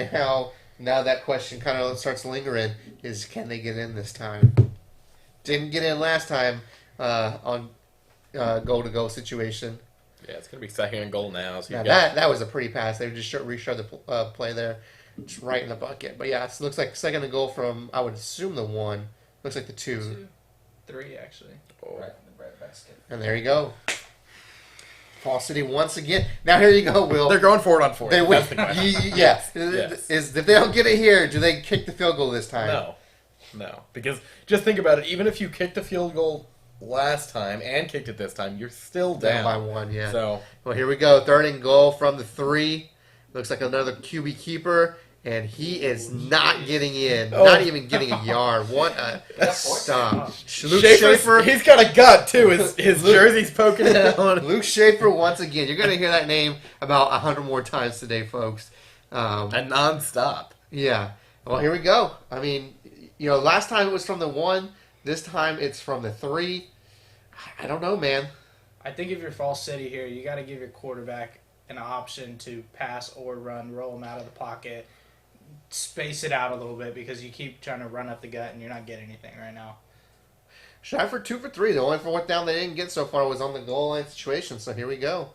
now that question kind of starts lingering: is can they get in this time? Didn't get in last time on goal-to-goal situation. Yeah, it's going to be second and goal now. So Yeah, that was a pretty pass. They just restarted the play there, just right in the bucket. But yeah, it looks like second and goal from, I would assume, the 1. Looks like the 2. 2, 3 actually. Oh. Right in the bread basket. And there you go. Fall City once again. Now here you go, Will. They're going for it on 4. They win. That's the question. Yes. Yes. If they don't get it here, do they kick the field goal this time? No. Because just think about it. Even if you kicked the field goal last time and kicked it this time, you're still down. By 1, yeah. So, well, here we go. Third and goal from the 3. Looks like another QB keeper. And he is not getting in. Oh. Not even getting a yard. What a stop. Luke Schaefer, Schaefer. he's got a gut, too. His jersey's poking out. Luke Schaefer, once again. You're going to hear that name about 100 more times today, folks. And nonstop. Yeah. Well, here we go. I mean, last time it was from the 1. This time it's from the 3. I don't know, man. I think if you're Fall City here, you got to give your quarterback an option to pass or run, roll him out of the pocket, space it out a little bit because you keep trying to run up the gut and you're not getting anything right now. Stratford 2 for 3. The only fourth down they didn't get so far was on the goal line situation. So here we go.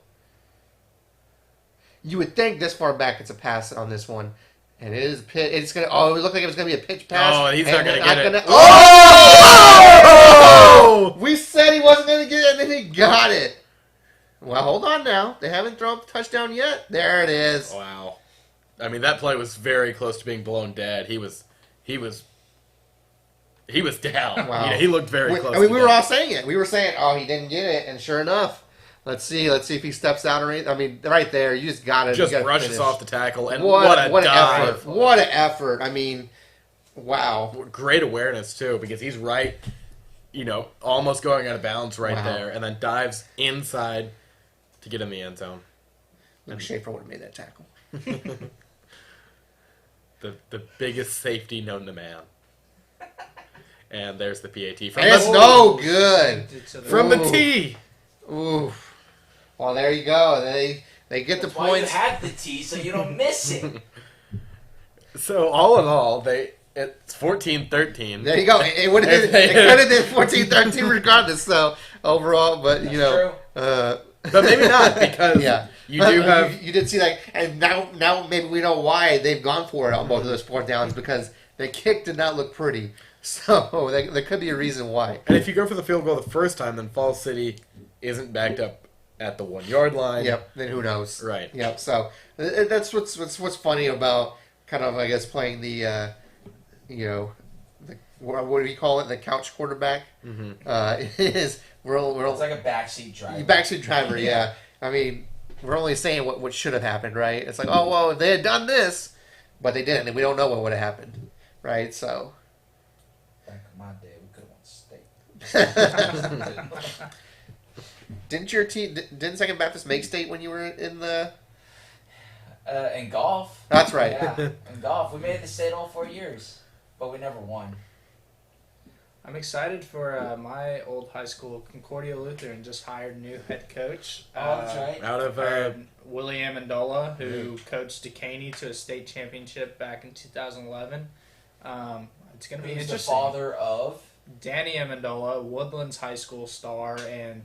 You would think this far back it's a pass on this one. And it is pitch. It's gonna. Oh, it looked like it was gonna be a pitch pass. Oh, he's not gonna get it. Oh! We said he wasn't gonna get it, and then he got it. Well, hold on now. They haven't thrown a touchdown yet. There it is. Wow. I mean, that play was very close to being blown dead. He was down. Wow. He looked very close. We to were death. all saying it. We were saying, oh, he didn't get it, and sure enough. Let's see if he steps out or anything. I mean, right there, you just got to just brushes off the tackle, and what an effort! effort! What an effort! I mean, wow! Great awareness too, because he's right, almost going out of bounds right there, and then dives inside to get in the end zone. Luke Schaefer would have made that tackle. the biggest safety known to man. And there's the PAT from It's no good from the tee. Oof. Well, there you go. They get That's the why points. you have the T so you don't miss it. So all in all, it's 14-13. There you go. It would have been. It could have been 14-13 regardless. So overall, but True. But maybe not because you do have. You did see that, and now maybe we know why they've gone for it on both of those 4th downs because the kick did not look pretty. So there could be a reason why. And if you go for the field goal the first time, then Falls City isn't backed up at the 1-yard line. Yep. Then who knows? Right. Yep. So that's what's funny about kind of playing the what do you call it? The couch quarterback. Mm-hmm. Is we're It's like a backseat driver. Backseat driver. Yeah. I mean, we're only saying what should have happened, right? It's like, oh well, if they had done this, but they didn't, and we don't know what would have happened, right? So. Back in my day, we could have won state. Didn't your team? Didn't Second Baptist make state when you were in the? In golf. That's right. Yeah, in golf, we made the state all 4 years, but we never won. I'm excited for my old high school, Concordia Lutheran, just hired a new head coach. Oh, that's right. Out of Willie Amendola, who coached Decaney to a state championship back in 2011. It's going to be He's interesting. the father of Danny Amendola, Woodlands High School star and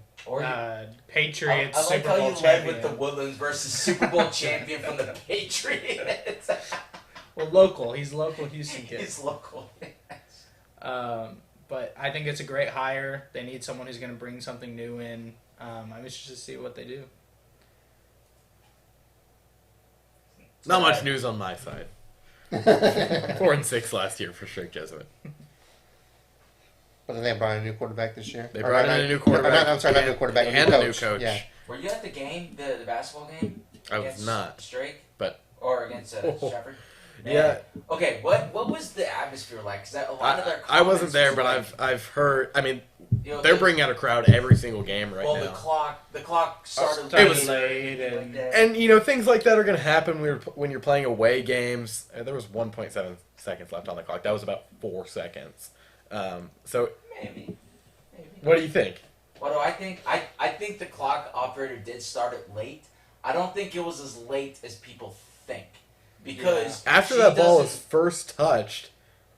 Patriots I like Super how Bowl you champion. led with the Woodlands versus Super Bowl champion from the Patriots. Well, local. He's a local Houston kid. He's local. But I think it's a great hire. They need someone who's going to bring something new in. I'm interested to see what they do. not much news on my side. 4-6 last year for Strict Jesuit. But then they brought in a new quarterback this year. They brought in a new quarterback. I'm sorry, not a new quarterback. And a new coach. Yeah. Were you at the game, the basketball game? I was not. Strake? But Or against Stratford? yeah. Okay, what was the atmosphere like? Because a lot of their I wasn't comments there, was but like, I've heard. I mean, you know, they're bringing out a crowd every single game right well, now. the clock started It was late, And things like that are going to happen when you're playing away games. There was 1.7 seconds left on the clock. That was about 4 seconds. So maybe. what do you think? What do I think? I think the clock operator did start it late. I don't think it was as late as people think. Because After she that ball doesn't- is first touched,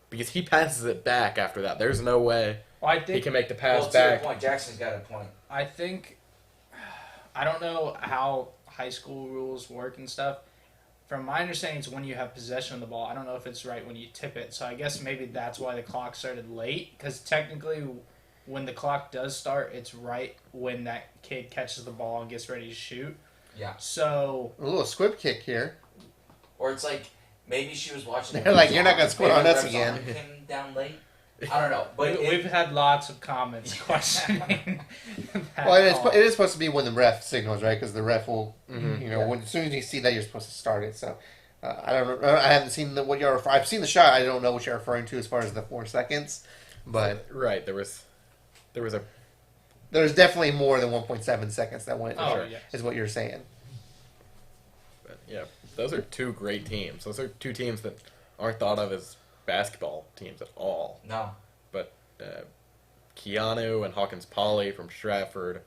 because he passes it back after that. There's no way Well, I he think can make the pass Well, to back. your point, Jackson's got a point. I think I don't know how high school rules work and stuff. From my understanding, it's when you have possession of the ball. I don't know if it's right when you tip it. So I guess maybe that's why the clock started late. Because technically, when the clock does start, it's right when that kid catches the ball and gets ready to shoot. Yeah. So A little squib kick here. Or it's like maybe she was watching. They're like, "You're not gonna score on Maybe us the ref's again." arm came down late. I don't know, but we've had lots of comments questioning. that Well, call. it is supposed to be when the ref signals, right? Because the ref will, Mm-hmm. when as soon as you see that, you're supposed to start it. So I don't know. I haven't seen what you're referring. I've seen the shot. I don't know what you're referring to as far as the 4 seconds, but Right, there was a there's definitely more than 1.7 seconds that went. Oh, Sure, yes. is what you're saying. but yeah. Those are two great teams. Those are two teams that aren't thought of as basketball teams at all. no. But Keanu and Hawkins Poly from Stratford,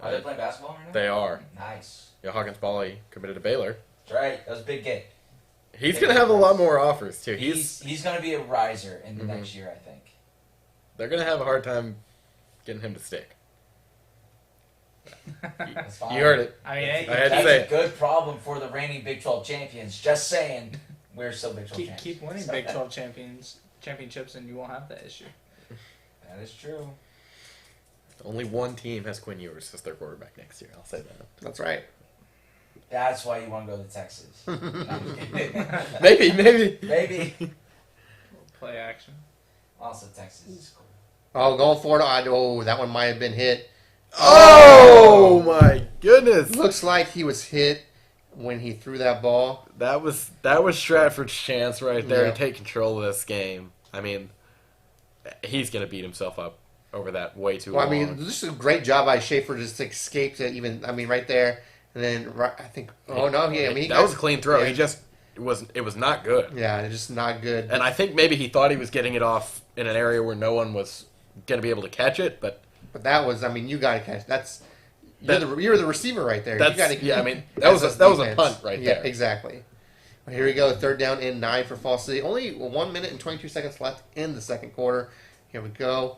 Are they playing basketball right now? they are. Nice. Yeah, Hawkins Poly committed to Baylor. That's right. That was a big game. He's gonna have a lot more offers too. He's going to be a riser in the Mhm. next year, I think. They're gonna have a hard time getting him to stick. That's fine. You heard it. I mean, I had to That's say a it. good problem for the reigning Big 12 champions. Just saying, we're still Big 12 keep, champions. keep winning Big 12 championships, and you won't have that issue. That is true. Only one team has Quinn Ewers as their quarterback next year. I'll say that. That's right. That's why you want to go to Texas. No, I'm kidding. Maybe. Maybe. Play action. Also, Texas is cool. Oh, going for it. Oh, that one might have been hit. Oh my goodness! Looks like he was hit when he threw that ball. That was Stratford's chance right there Yeah. to take control of this game. I mean, he's gonna beat himself up over that way too Well, I long. mean, this is a great job by Schaefer just escaped it. Even right there, and then I think. Oh no, he that was a clean throw. yeah. He just it was not good. Yeah, it's just not good. And I think maybe he thought he was getting it off in an area where no one was gonna be able to catch it, but But that was, you got to catch. You're the receiver right there. You gotta, I mean, that was a punt right yeah, there. exactly. Well, here we go, 3rd down and 9 for Fall City. Only 1 minute and 22 seconds left in the second quarter. Here we go.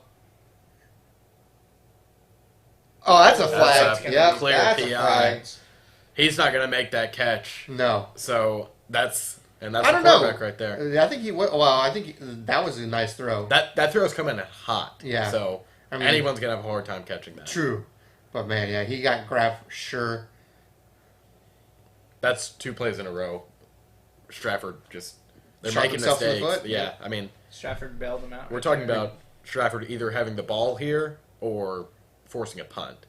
Oh, that's a That's flag. a Yep, clear that's PI. a flag. He's not gonna make that catch. No, So that's I the don't know. quarterback right there. I think he. Well, I think that was a nice throw. That throw's coming in hot. Yeah. So I mean- anyone's gonna have a hard time catching that. True, but man, yeah, he got grabbed for sure. That's 2 plays in a row. Stratford they're Shot making himself in the mistakes. foot? Yeah, Yeah. I mean, Stratford bailed him out. we're right talking there. about Stratford either having the ball here or forcing a punt.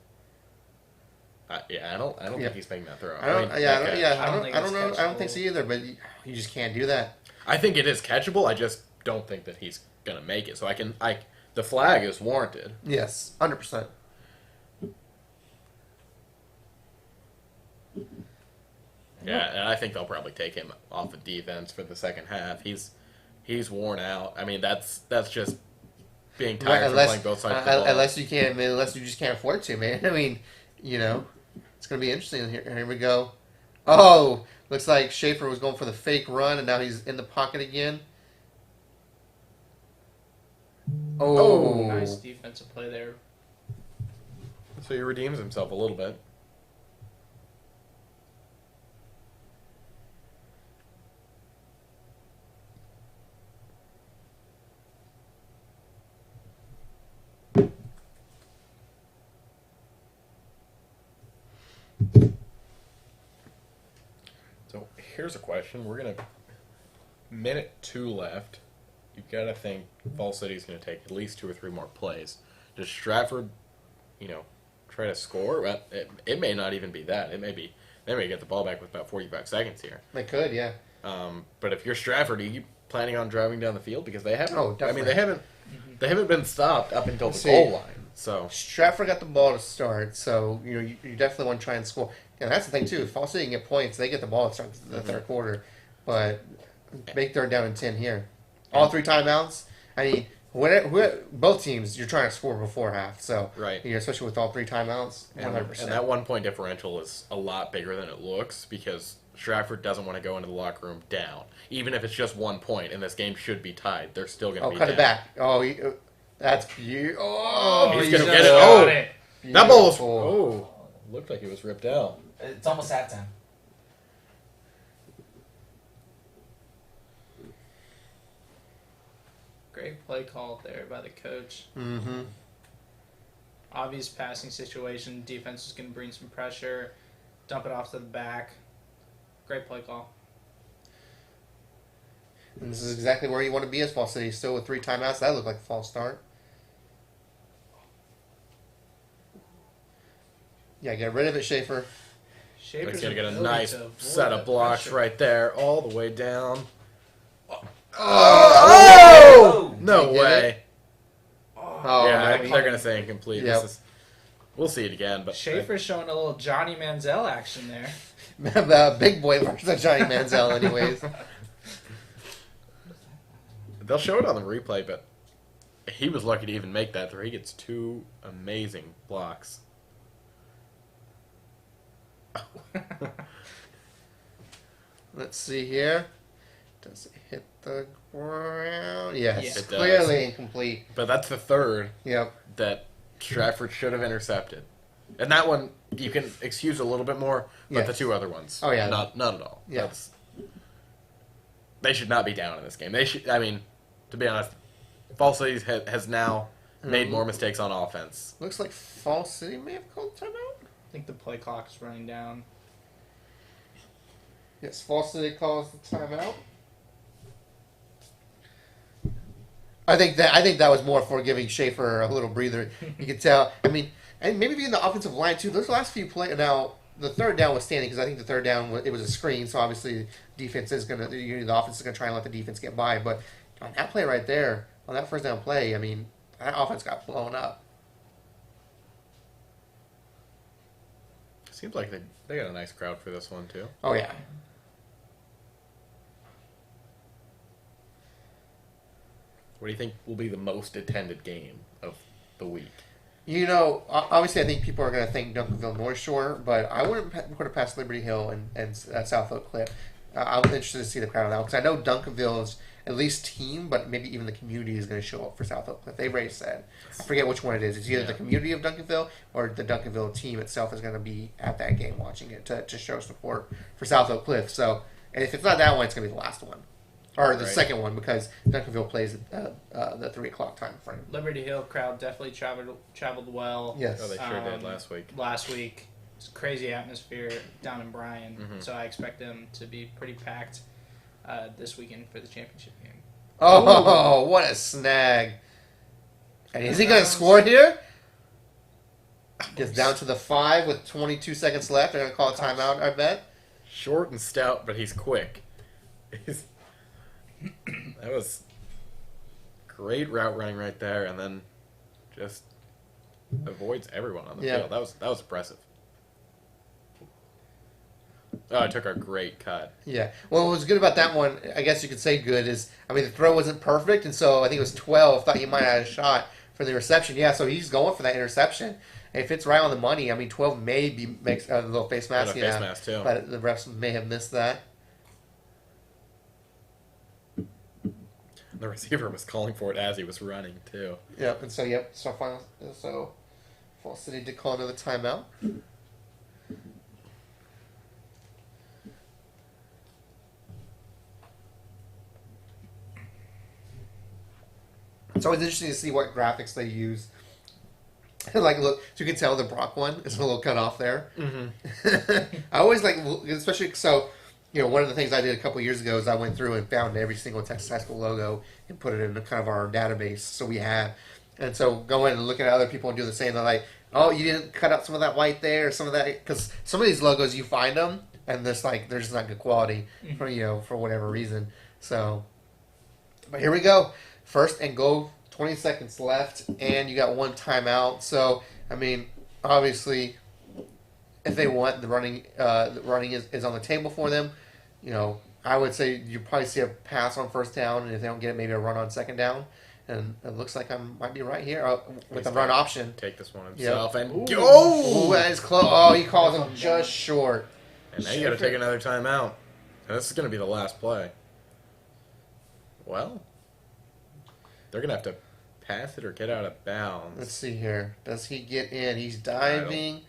I don't Yeah. think he's making that throw. I don't. that yeah, catch. I don't think know. it's I don't think so catchable. either. But you just can't do that. I think it is catchable. I just don't think that he's gonna make it. So the flag is warranted. Yes, 100%. Yeah, and I think they'll probably take him off of defense for the second half. He's worn out. I mean, that's just being tired from playing both sides of the ball. Unless you can't, unless you just can't afford to, man. I mean, it's going to be interesting. Here we go. Oh, looks like Schaefer was going for the fake run, and now he's in the pocket again. Oh, Nice defensive play there. So he redeems himself a little bit. So here's a question. We're gonna minute 2 left. You've got to think Fall City's going to take at least 2 or 3 more plays. Does Stratford, try to score? Well, it may not even be that. They may get the ball back with about 45 seconds here. they could, yeah. But if you're Stratford, are you planning on driving down the field because they haven't? Oh, I mean, definitely. they haven't been stopped up until the See. goal line. So Stratford got the ball to start, so you definitely want to try and score. And that's the thing too. If Fall City can get points, they get the ball to start the third quarter. But make 3rd down and 10 here. All 3 timeouts. I mean, both teams, you're trying to score before half. So Right. Especially with all 3 timeouts, 100%. and that 1 point differential is a lot bigger than it looks because Stratford doesn't want to go into the locker room down. Even if it's just 1 point and this game should be tied, they're still going to be cut down. it back. Oh, that's beautiful. Oh, he's going to beautiful. get it. Oh, that ball was... Beautiful. Oh, looked like it was ripped out. It's almost halftime. Great play call there by the coach. Mm-hmm. Obvious passing situation. Defense is going to bring some pressure. Dump it off to the back. Great play call. And this is exactly where you want to be as Falls City. Still with 3 timeouts. That looked like a false start. Yeah, get rid of it, Schaefer. Schaefer's He's going to get a ability nice to avoid set of the blocks pressure. right there, all the way down. Oh! No He did way. Oh, yeah, no, they're going to say incomplete. Yep. We'll see it again. But Schaefer's showing a little Johnny Manziel action there. the big boy versus Johnny Manziel, anyways. They'll show it on the replay, but he was lucky to even make that 3. He gets 2 amazing blocks. Let's see here. Does it hit the ground? Yes, Yes, it does. clearly incomplete. But that's the 3rd Yep. that Stratford should have intercepted. And that one, you can excuse a little bit more, but Yes. the 2 other ones, Oh, yeah. not at all. Yeah. They should not be down in this game. They should. I mean, to be honest, Falls City has now made more mistakes on offense. Looks like Falls City may have called timeout. I think the play clock is running down. Yes, Falls City calls the timeout. I think that was more for giving Schaefer a little breather. You could tell. I mean, and maybe even the offensive line too. Those last few plays. Now the 3rd down was standing because I think the 3rd down it was a screen. So obviously defense is gonna. The offense is gonna try and let the defense get by. But on that play right there, on that 1st down play, I mean, that offense got blown up. Seems like they got a nice crowd for this one too. Oh yeah. What do you think will be the most attended game of the week? You know, obviously, I think people are going to think Duncanville North Shore, but I wouldn't put it past Liberty Hill and South Oak Cliff. I'm interested to see the crowd now because I know Duncanville is at least team, but maybe even the community is going to show up for South Oak Cliff. They've already said. I forget which one it is. It's either the community of Duncanville or the Duncanville team itself is going to be at that game watching it to show support for South Oak Cliff. So, and if it's not that one, it's going to be the last one. Or the second one because Duncanville plays the 3 o'clock time frame. Liberty Hill crowd definitely traveled well. Yes. Oh, they sure did last week. Last week, it's a crazy atmosphere down in Bryan, so I expect them to be pretty packed this weekend for the championship game. Oh, what a snag! And is he going to score here? Gets down to the 5 with 22 seconds left. They're going to call a timeout, I bet. Short and stout, but he's quick. That was great route running right there, and then just avoids everyone on the field. That was impressive. Oh, it took a great cut. Yeah. Well, what was good about that one, I guess you could say good, is, I mean, the throw wasn't perfect, and so I think it was 12. Thought you might have had a shot for the reception. Yeah, so he's going for that interception. And if it's right on the money, I mean, 12 maybe makes a little face mask. Face mask, too. But the refs may have missed that. The receiver was calling for it as he was running, too. Yep, and so Falls City did call another timeout. It's always interesting to see what graphics they use. Like, look, so you can tell the Brock one is a little cut off there. Mm-hmm. I always like, especially so. You know, one of the things I did a couple years ago is I went through and found every single Texas high school logo and put it in kind of our database. So we have, and so going and looking at other people and do the same. They're like, "Oh, you didn't cut out some of that white there, or some of that," because some of these logos you find them and they're just not good quality for whatever reason. So, but here we go, 1st and goal, 20 seconds left, and you got 1 timeout. So I mean, obviously, if they want the running is on the table for them. You know, I would say you probably see a pass on 1st down, and if they don't get it, maybe a run on 2nd down. And it looks like I might be right here with the run option. Take this one himself and go! go! Ooh, that is close. Oh, he calls him just short. And now you got to take another timeout. And this is going to be the last play. Well, they're going to have to pass it or get out of bounds. Let's see here. Does he get in? He's diving.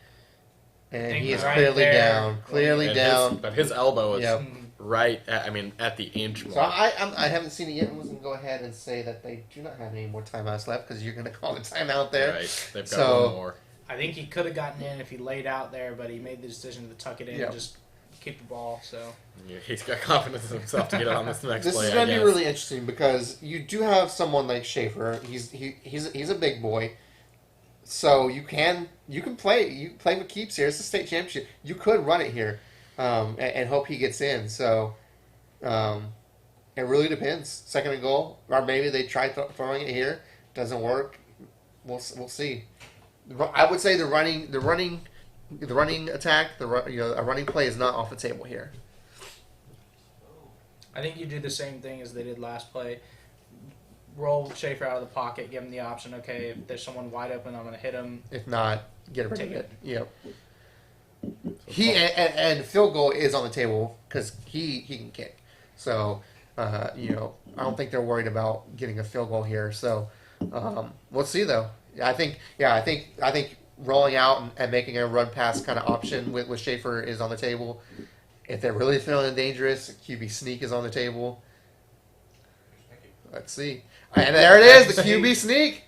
And he is right clearly there. down. Clearly down. But his elbow is Yep. right at the inch mark. So I haven't seen it yet. I'm going to go ahead and say that they do not have any more timeouts left because you're going to call the timeout there. Right. They've got So- one more. I think he could have gotten in if he laid out there, but he made the decision to tuck it in Yep. and just keep the ball. So Yeah, he's got confidence in himself to get on this next This play. is going to be really interesting because you do have someone like Schaefer. He's a big boy, so you can play with keeps here. It's a state championship. You could run it here, and hope he gets in. So it really depends. Second and goal, or maybe they try throwing it here. Doesn't work. We'll see. I would say the running attack, a running play is not off the table here. I think you do the same thing as they did last play. Roll Schaefer out of the pocket, give him the option. Okay, if there's someone wide open, I'm going to hit him. If not, get rid of Take it. it. Yep. And field goal is on the table because he can kick. So I don't think they're worried about getting a field goal here. So we'll see though. I think rolling out and making a run pass kind of option with Schaefer is on the table. If they're really feeling dangerous, QB sneak is on the table. Let's see. And there it is, the QB sneak.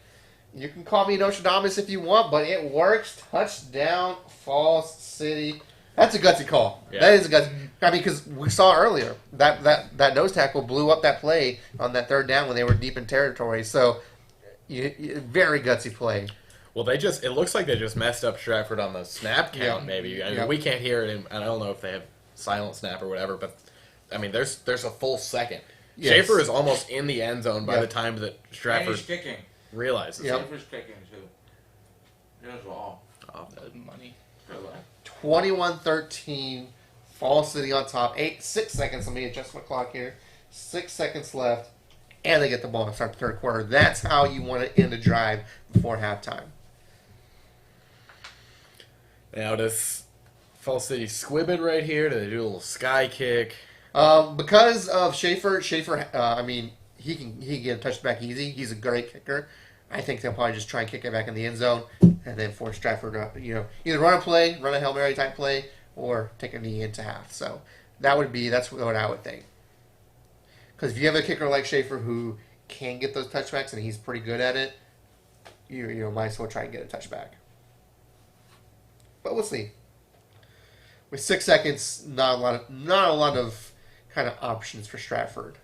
You can call me Nostradamus if you want, but it works. Touchdown, Falls City. That's a gutsy call. Yeah. That is a gutsy. I mean, because we saw earlier that nose tackle blew up that play on that third down when they were deep in territory. So, very gutsy play. Well, it looks like they just messed up Stratford on the snap count, Yeah. maybe. I mean, Yeah. we can't hear it, and I don't know if they have silent snap or whatever, but, I mean, there's a full second. Yes. Schaefer is almost in the end zone by Yeah. the time that And Stratford he's kicking. realizes Yep. it. Schaefer's kicking too. There's all. Oh, Money. 21-13, Falls City on top. 6 seconds. Let me adjust my clock here. 6 seconds left, and they get the ball to start the third quarter. That's how you want to end a drive before halftime. Now, does Falls City squib it right here? Do they do a little sky kick? Because of Schaefer, I mean, he can get a touchback easy. He's a great kicker. I think they'll probably just try and kick it back in the end zone and then force Stratford to, either run a Hail Mary type play, or take a knee into half. So that's what I would think. Because if you have a kicker like Schaefer who can get those touchbacks and he's pretty good at it, you might as well try and get a touchback. But we'll see. With 6 seconds, not a lot of kind of options for Stratford.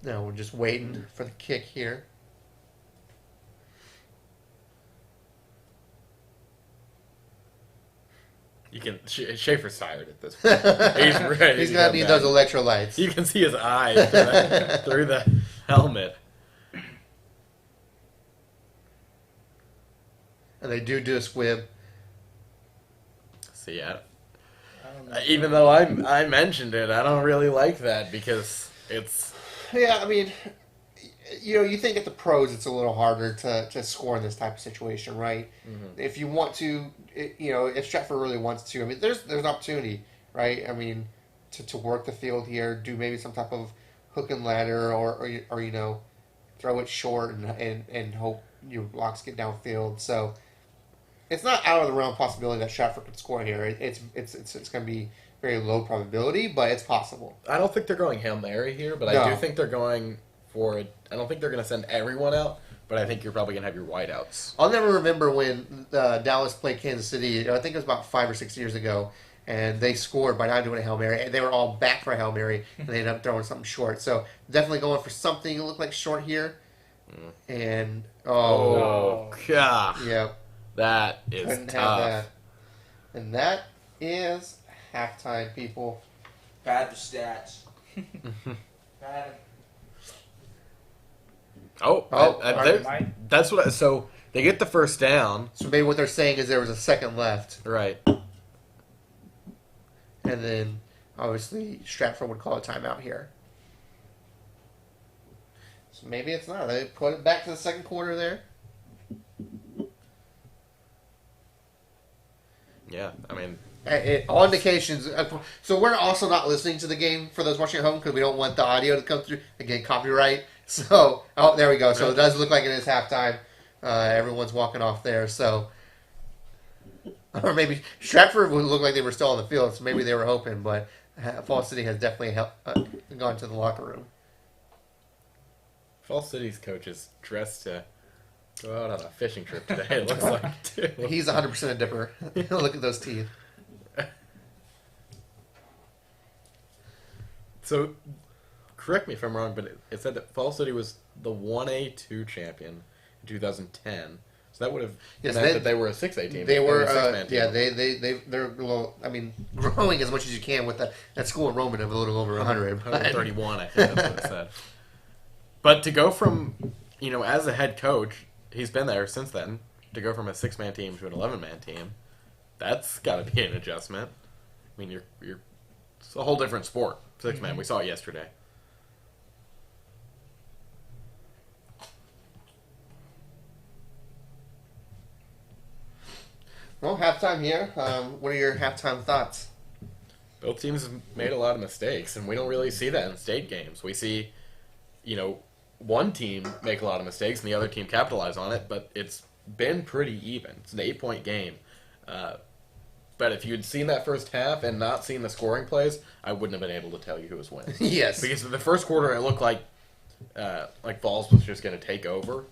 Now we're just waiting for the kick here. Schaefer's tired at this point. He's ready. He's to gonna go need back. those electrolytes. You can see his eyes through the helmet. And they do a squib. So yeah, I don't know. even though I mentioned it, I don't really like that because it's Yeah, I mean, you think at the pros it's a little harder to score in this type of situation, right? Mhm. If you want to, if Stratford really wants to, I mean, there's an opportunity, right? I mean, to work the field here, do maybe some type of hook and ladder, or throw it short and hope your blocks get downfield. So it's not out of the realm of possibility that Stratford could score here. It's going to be very low probability, but it's possible. I don't think they're going Hail Mary here, but No. I do think they're going for it. I don't think they're going to send everyone out, but I think you're probably going to have your wideouts. I'll never remember when Dallas played Kansas City. I think it was about 5 or 6 years ago, and they scored by not doing a Hail Mary. And they were all back for a Hail Mary, and they ended up throwing something short. So definitely going for something that looked like short here. And, Oh, God. yeah, That is couldn't have tough. that. And that is halftime, people. Bad with stats. Bad That's what. So they get the first down. So maybe what they're saying is there was a second left, Right. and then obviously Stratford would call a timeout here. So maybe it's not. They put it back to the second quarter there. Yeah, I mean, All indications. So we're also not listening to the game for those watching at home because we don't want the audio to come through. Again, copyright. So, there we go. So it does look like it is halftime. Everyone's walking off there. So, or maybe Stratford would look like they were still on the field. So maybe they were hoping, but Falls City has definitely gone to the locker room. Falls City's coach is dressed to go out on a fishing trip today. It looks like too. He's 100% a dipper. Look at those teeth. So, correct me if I'm wrong, but it said that Falls City was the 1A2 champion in 2010. So that would have meant that they were a 6A team. They were, a six-man team. yeah. They're a little. I mean, growing as much as you can with that school enrollment of a little over 100. 131, I think that's what it said. But to go from, as a head coach, he's been there since then. To go from a 6-man team to an 11-man team, that's got to be an adjustment. I mean, it's a whole different sport. 6-man, we saw it yesterday. Well, halftime here. What are your halftime thoughts? Both teams have made a lot of mistakes, and we don't really see that in state games. We see, one team make a lot of mistakes and the other team capitalize on it, but it's been pretty even. It's an 8-point game. But if you'd seen that first half and not seen the scoring plays, I wouldn't have been able to tell you who was winning. Yes. Because in the first quarter, it looked like Falls was just going to take over.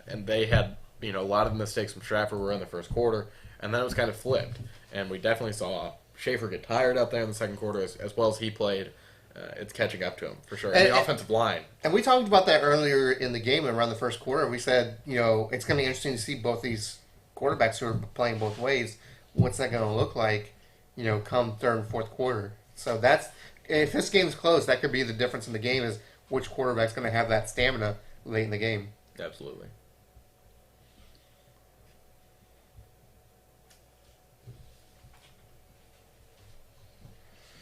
And they had, a lot of the mistakes from Stratford were in the first quarter. And then it was kind of flipped. And we definitely saw Schaefer get tired out there in the second quarter as well as he played. It's catching up to him, for sure. And the offensive line. And we talked about that earlier in the game around the first quarter. We said, it's going to be interesting to see both these quarterbacks who are playing both ways. What's that going to look like, come third and fourth quarter? So if this game's close, that could be the difference in the game is which quarterback's going to have that stamina late in the game. Absolutely.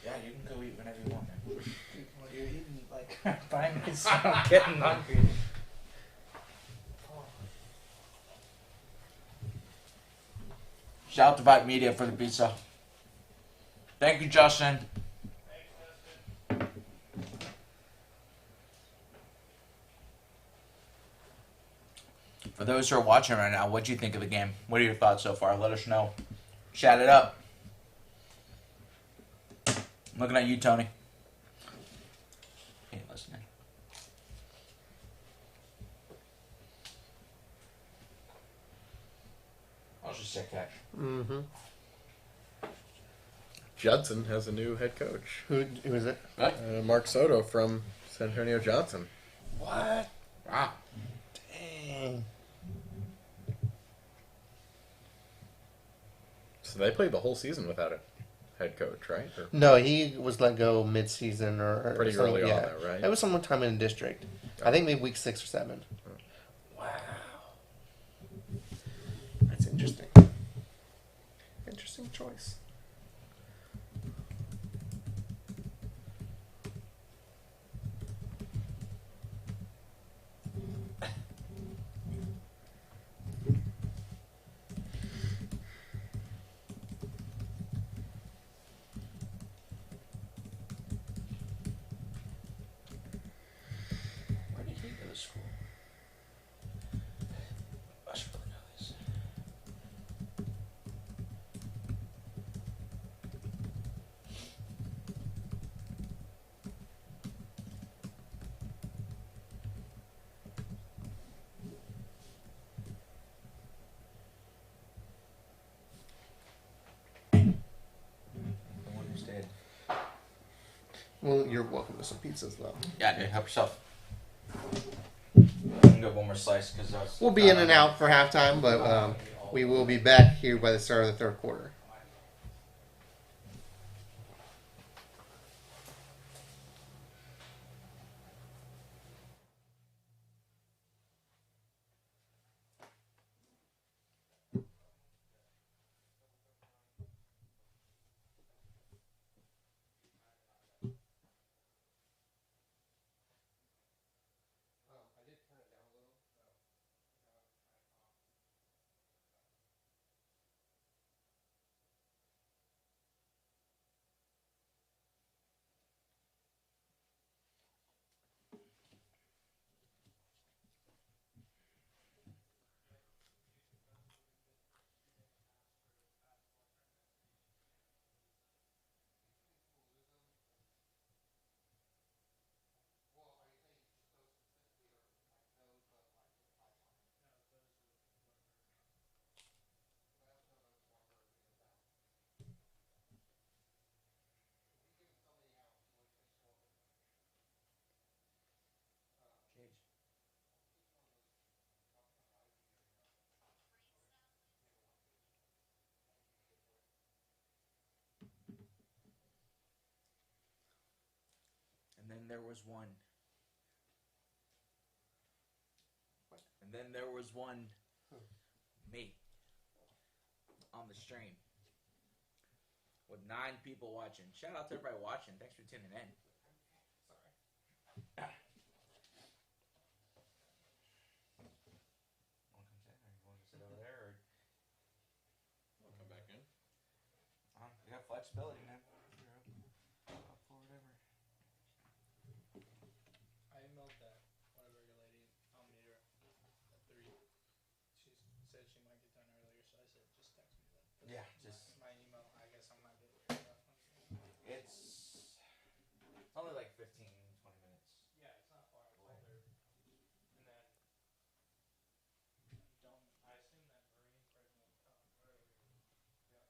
Yeah, you can go eat whenever you want, man. What you're eating, by me, so I'm getting hungry. Shout out to VYPE Media for the pizza. Thank you, Justin. For those who are watching right now, what do you think of the game? What are your thoughts so far? Let us know. Shout it up. I'm looking at you, Tony. He ain't listening. I'll just check catch. Mm-hmm. Judson has a new head coach. Who is it? Mark Soto from San Antonio Johnson. What? Wow. Dang. So they played the whole season without a head coach, right? Or No, he was let go mid-season or pretty something, early on, yeah. though, right? It was sometime in the district. I think maybe week 6 or 7. Wow. That's interesting. Interesting choice. Where did he go to school? I should really know this. The one who stayed. Well, you're welcome to some pizzas, though. Yeah, dude, help yourself. I can go one more slice because We'll be in and out for halftime, but we will be back here by the start of the third quarter. there was one. What? And then there was one. Me. On the stream. With 9 people watching. Shout out to everybody watching. Thanks for tuning in. Sorry. Want to come sit? Or you want to sit over there? Or I'll come back in. you got flexibility, man. You're up for whatever. I emailed that whatever your lady. I'll meet her at 3. She said she might get done earlier, so I said just text me that. Yeah, just my email. I guess I might be able to get stuff. it's only like 15, 20 minutes. Yeah, it's not far. I told her. And then don't. I assume that Marine person will come earlier. Yeah.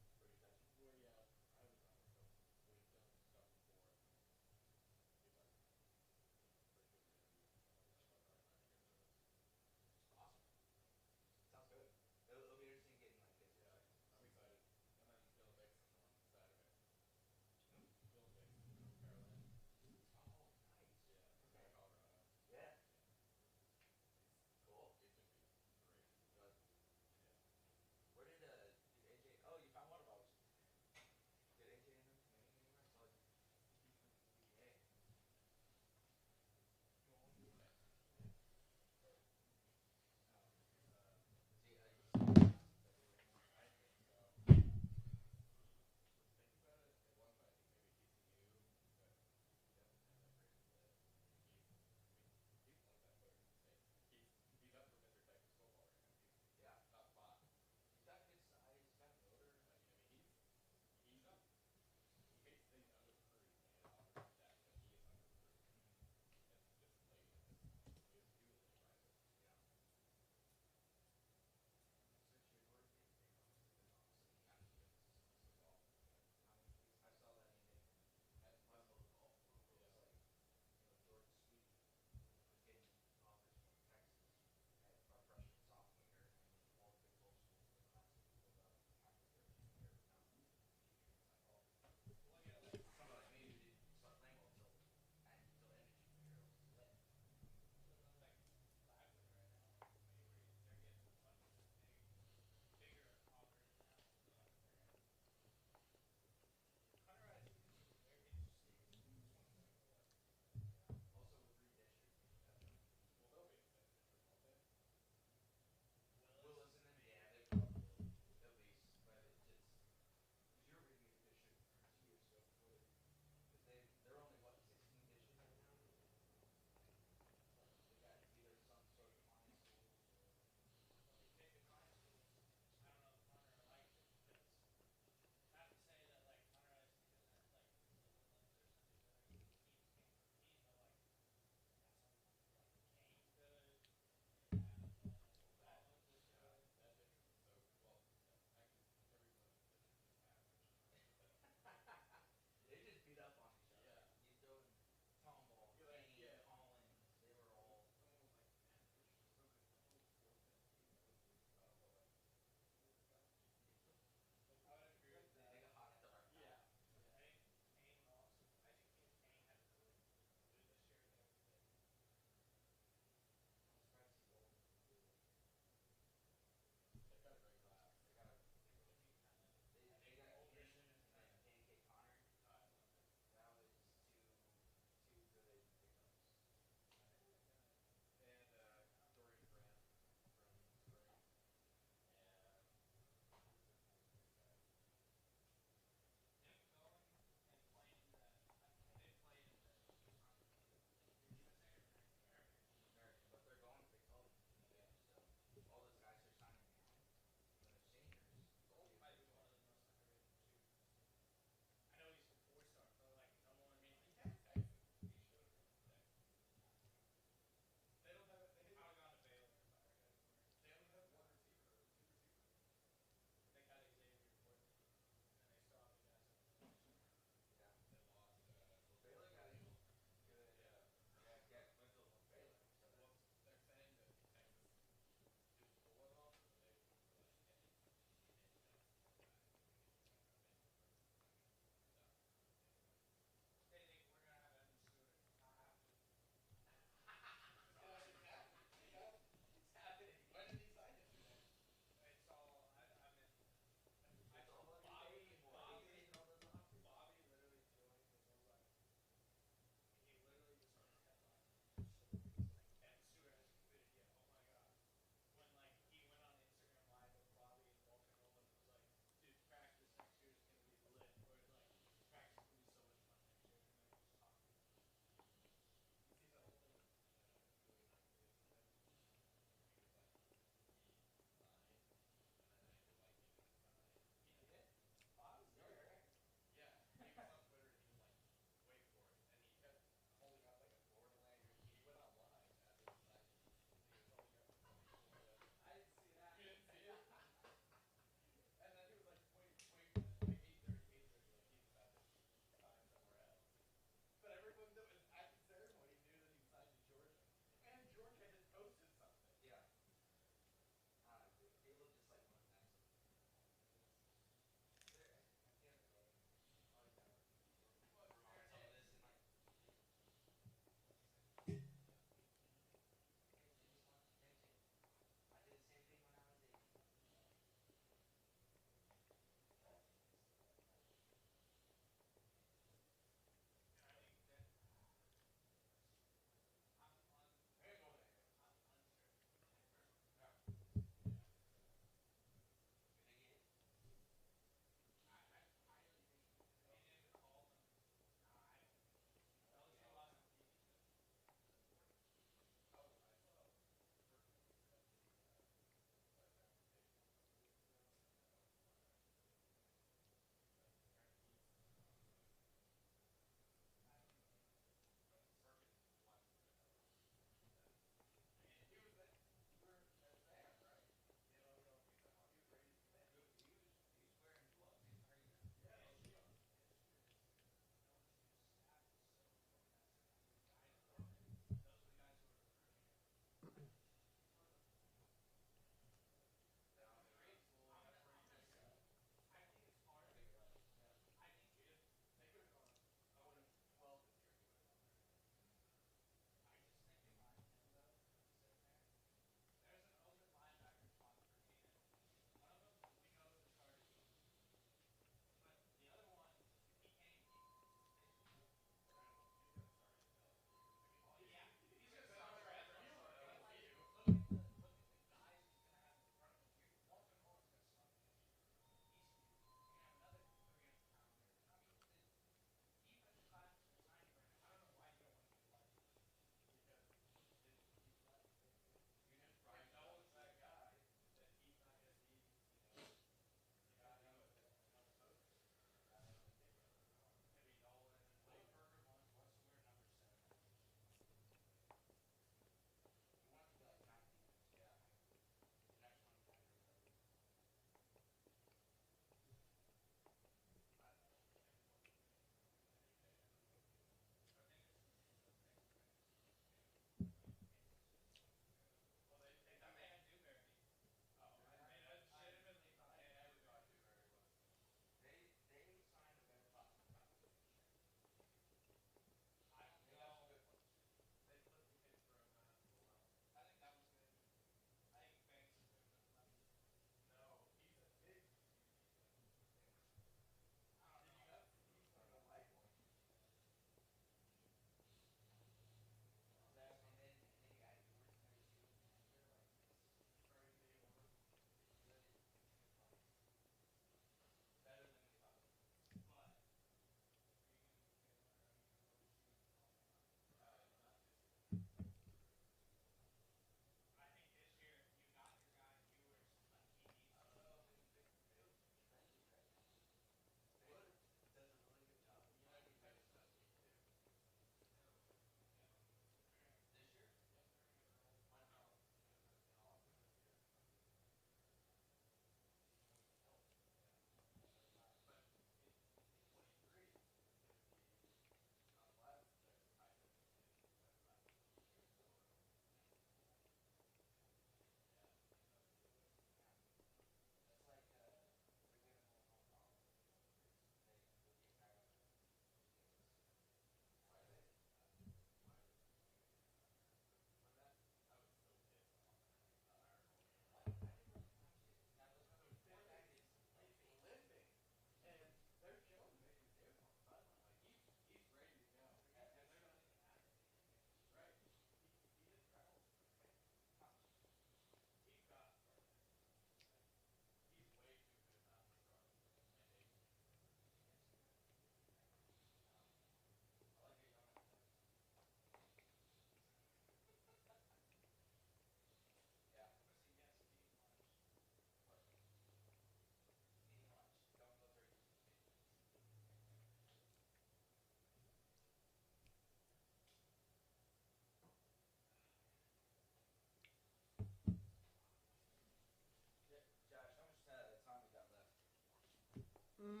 Here's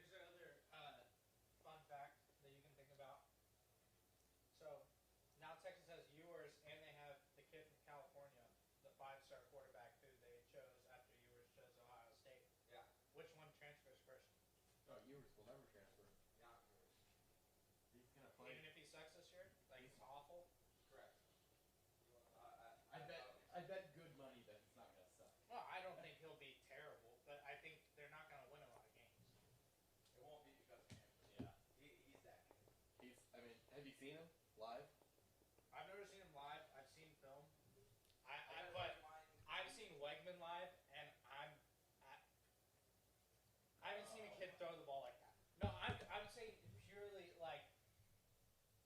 another fun fact that you can think about. So now Texas has Ewers, and they have the kid from California, the 5-star quarterback who they chose after Ewers chose Ohio State. Yeah. Which one transfers first? Oh, Ewers will never transfer. Not yours. He's gonna play. Even if he sucks this year, like he's awful. Correct. I bet good money that he's not gonna suck. Well, I don't think he'll be terrible, but I think they're not going to win a lot of games. It won't be because of him. Yeah. He's that good. I mean, have you seen him live? I've never seen him live. I've seen film. I've seen Wegman live, and I haven't seen a kid throw the ball like that. No, I'm saying purely like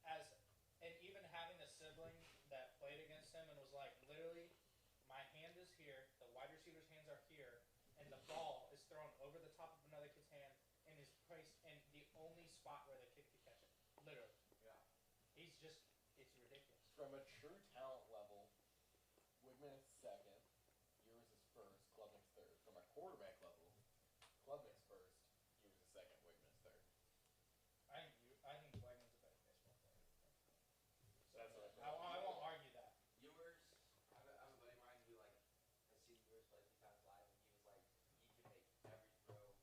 and even having a sibling that played against him and was like, literally, my hand is here, the wide receiver's hands are here, and the ball is thrown over the top of another kid's hand and is placed in the only spot where the kid could catch it. Literally. Yeah. It's ridiculous. From a true talent level, Wigman is second, Ewers is first, Klubnik's third. From a quarterback level, Klubnik's first, Ewers is second, Wigman is third. I think Wegman's a better baseball player. So That's what I won't argue that. Ewers, I have a buddy of mine who has seen Ewers play a few times live, and he was like, he can make every throw that an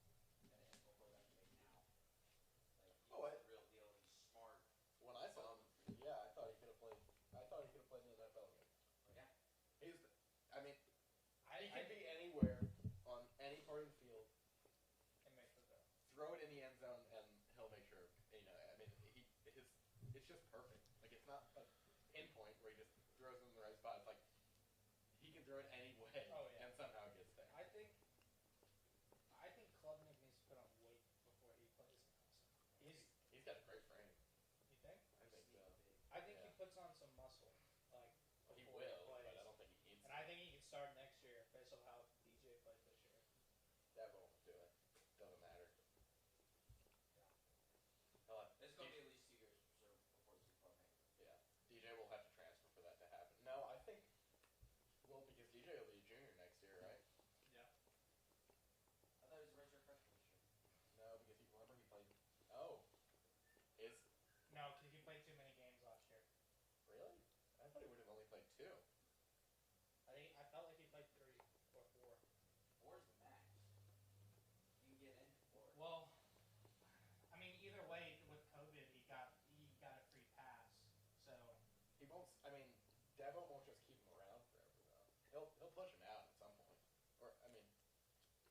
NFL quarterback can make now. Like he's the real deal. He's smart. When I saw him, yeah, I thought he could have played. I thought he could have played in the NFL game. Yeah. He can I be anywhere on any part of the field. and make the throw. Throw it in the end zone, and he'll make sure. It's just perfect. Like it's not a pinpoint where he just throws it in the right spot. It's like he can throw it any way, and somehow it gets there. I think Klubnik needs to put on weight before he plays now. He's got a great frame. You think? I think so. I think he puts on some muscle, like He before will, plays. but I don't think he needs. And I think he can start next year based on how DJ played this year. That won't do it. Doesn't matter. It's going to be at least 2 years before the Super Bowl, maybe. Yeah. DJ will have to transfer for that to happen. No, I think. Well, because DJ will be a junior next year, right? Yeah. I thought he was a redshirt freshman this year. No, because he played. Oh, No, because he played too many games last year. really? I thought he would have only played 2. I felt like he played 3 or 4. 4 is the max. You can get in for 4. Well, I mean, either way, with COVID, he got a free pass. So He won't. I mean, Dabo won't just keep him around forever though. He'll push him out at some point, or I mean,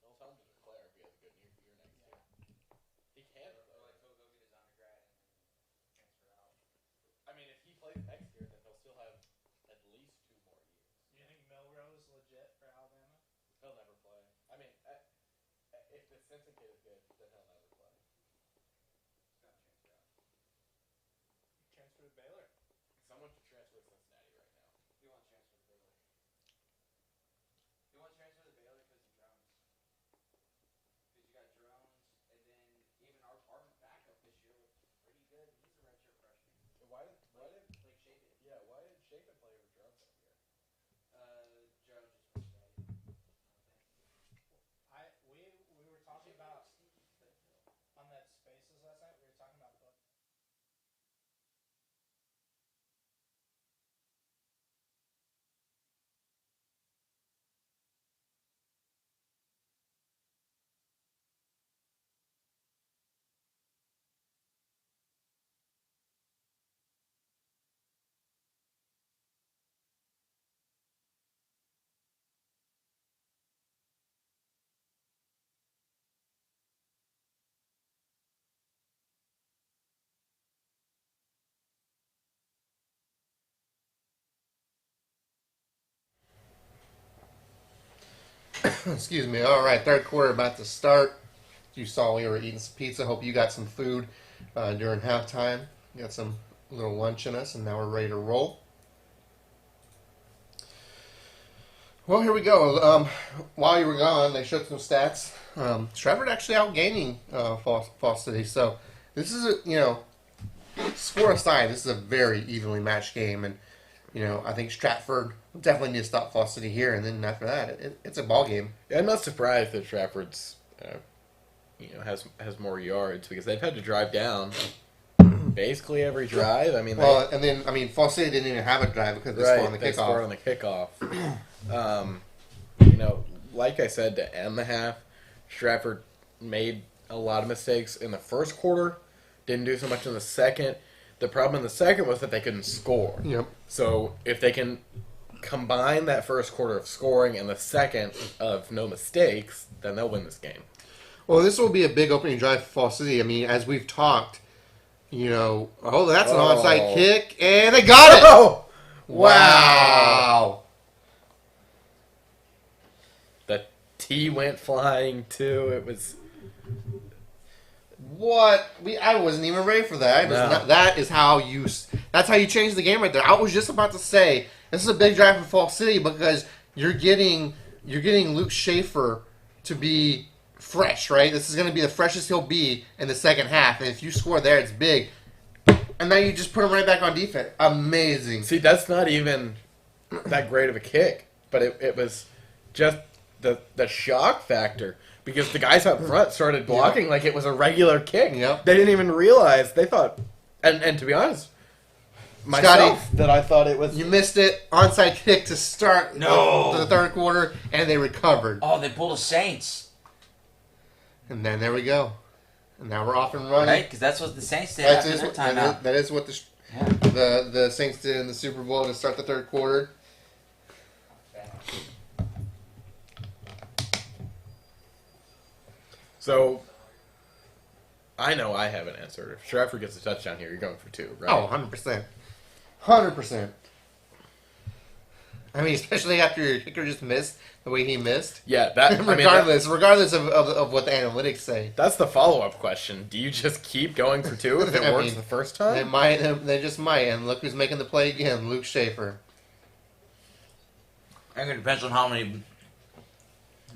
he'll tell him to declare if he has a good year next year. He can. Or like he'll go get his undergrad and then transfer out. I mean, if he plays next year, then he'll still have at least 2 more years. do you think Milrose legit for Alabama? He'll never play. I mean, if the Simpson kid is good, then he'll never play. He's going to transfer out. Transfer to Baylor. Someone should transfer to Cincinnati right now. He wants to transfer to Baylor. He wants to transfer to Baylor because of Jones. Because you got Jones, and then even our backup this year was pretty good. He's a redshirt freshman. Why did Like Shapen. yeah? Why did Shapen play over Jones that year? Jones just was ready. We were talking about on that Spaces last night. We were talking about book. Excuse me. All right, third quarter about to start. You saw we were eating some pizza. Hope you got some food during halftime. Got some little lunch in us, and now we're ready to roll. Well, here we go. While you were gone, they showed some stats. Stratford actually outgaining Fall City. So this is score aside, this is a very evenly matched game, and I think Stratford definitely need to stop Fall City here, and then after that, it's a ball game. Yeah, I'm not surprised that Stratford's has more yards because they've had to drive down basically every drive. I mean, Fall City didn't even have a drive because they scored on the kickoff. Like I said, to end the half, Stratford made a lot of mistakes in the first quarter. Didn't do so much in the second. The problem in the second was that they couldn't score. Yep. So if they can combine that first quarter of scoring and the second of no mistakes, then they'll win this game. Well, this will be a big opening drive for Fall City. I mean, as we've talked, that's an onside kick, and they got it! Oh! Wow! The T went flying, too. It was... What? I wasn't even ready for that. That's how you change the game right there. I was just about to say, this is a big drive for Fall City because you're getting Luke Schaefer to be fresh, right? This is going to be the freshest he'll be in the second half, and if you score there, it's big. And now you just put him right back on defense. Amazing. See, that's not even that great of a kick, but it was just the shock factor because the guys up front started blocking like it was a regular kick. Yep. They didn't even realize. They thought, and to be honest, myself, Scotty, that I thought it was... You missed it. Onside kick to start the third quarter, and they recovered. Oh, they pulled a Saints. And then there we go. And now we're off and running. Right, because that's what the Saints did after their timeout. That is what the Saints did in the Super Bowl to start the third quarter. So, I know I have an answer. If Stratford gets a touchdown here, you're going for 2, right? Oh, 100%. 100%. I mean, especially after your kicker just missed the way he missed. Yeah, regardless of what the analytics say. That's the follow-up question. Do you just keep going for 2 if it works the first time? They just might. And look who's making the play again, Luke Schaefer. I think it depends on how many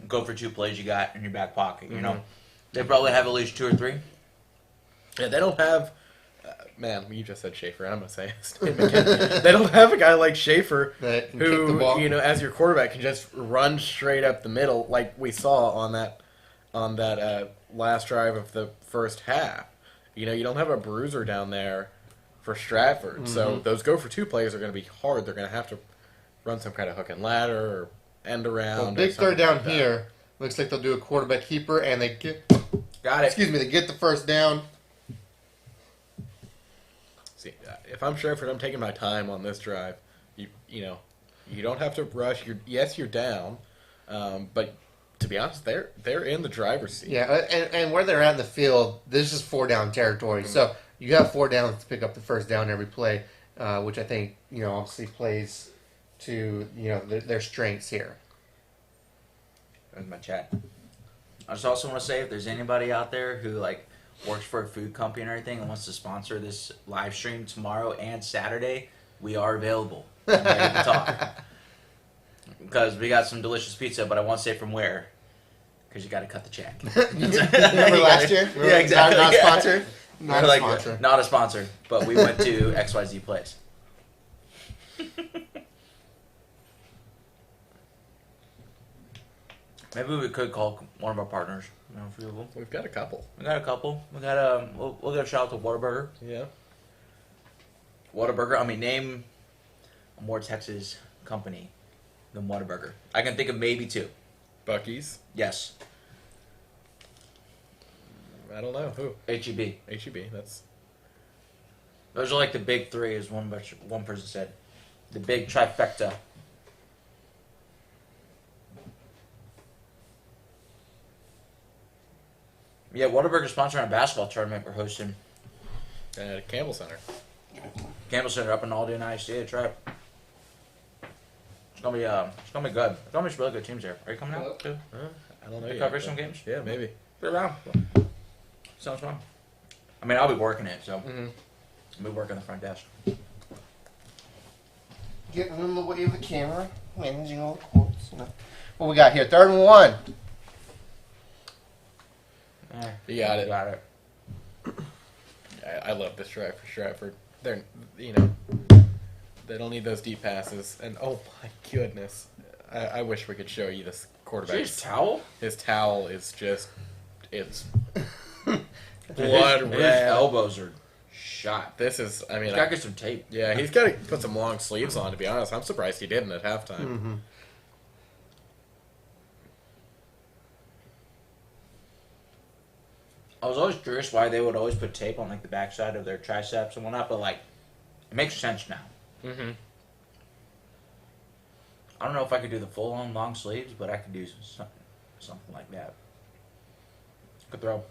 go for 2 plays you got in your back pocket. They probably have at least 2 or 3. Yeah, they don't have... man, you just said Schaefer, and I'm going to say his name again. They don't have a guy like Schaefer who, as your quarterback, can just run straight up the middle like we saw on that last drive of the first half. You don't have a bruiser down there for Stratford. Mm-hmm. So those go for 2 plays are going to be hard. They're going to have to run some kind of hook and ladder or end around. Well, big third down here. Looks like they'll do a quarterback keeper, and they get... Got it. Excuse me, they get the first down. See, if I'm Stratford, I'm taking my time on this drive. You don't have to rush. You're down, but to be honest, they're in the driver's seat. Yeah, and where they're at in the field, this is 4-down territory. Mm-hmm. So you have 4 downs to pick up the first down every play, which I think obviously plays to their strengths here. There's my chat. I just also want to say if there's anybody out there who works for a food company and everything and wants to sponsor this live stream tomorrow and Saturday, we are available. I'm ready to talk. Because we got some delicious pizza, but I won't say from where. Because you got to cut the check. Remember last year? Yeah, exactly. Not sponsored? Not a sponsor. Not a sponsor, but we went to XYZ Place. Maybe we could call one of our partners. We've got a couple. We got a couple. We got we'll get a shout out to Whataburger. Yeah. Whataburger. I mean, name a more Texas company than Whataburger. I can think of maybe 2. Buc-ee's. Yes. I don't know who. H-E-B. H-E-B. That's. Those are the big 3, as one person said. The big trifecta. Yeah, Whataburger sponsoring a basketball tournament we're hosting. At Campbell Center. Campbell Center up in Aldi, nice. Yeah, try it. It's gonna be good. It's gonna be some really good teams there. Are you coming out too? I don't know. To cover some games? Yeah, maybe. Be around. Sounds fun. I mean, I'll be working it, so I'll be working the front desk. Getting in the way of the camera, managing all the quotes. What we got here? 3rd and 1. You got it. Got it. I love this drive for Stratford. They're, they don't need those deep passes. And oh my goodness, I wish we could show you this quarterback. His towel? His towel is just, it's blood His red. elbows are shot. This is, I mean, He's got to get some tape. yeah, he's got to put some long sleeves on, to be honest. I'm surprised he didn't at halftime. Mm-hmm. I was always curious why they would always put tape on like the backside of their triceps and whatnot, but like it makes sense now. Mm-hmm. I don't know if I could do the full on long sleeves, but I could do something like that. Good throw.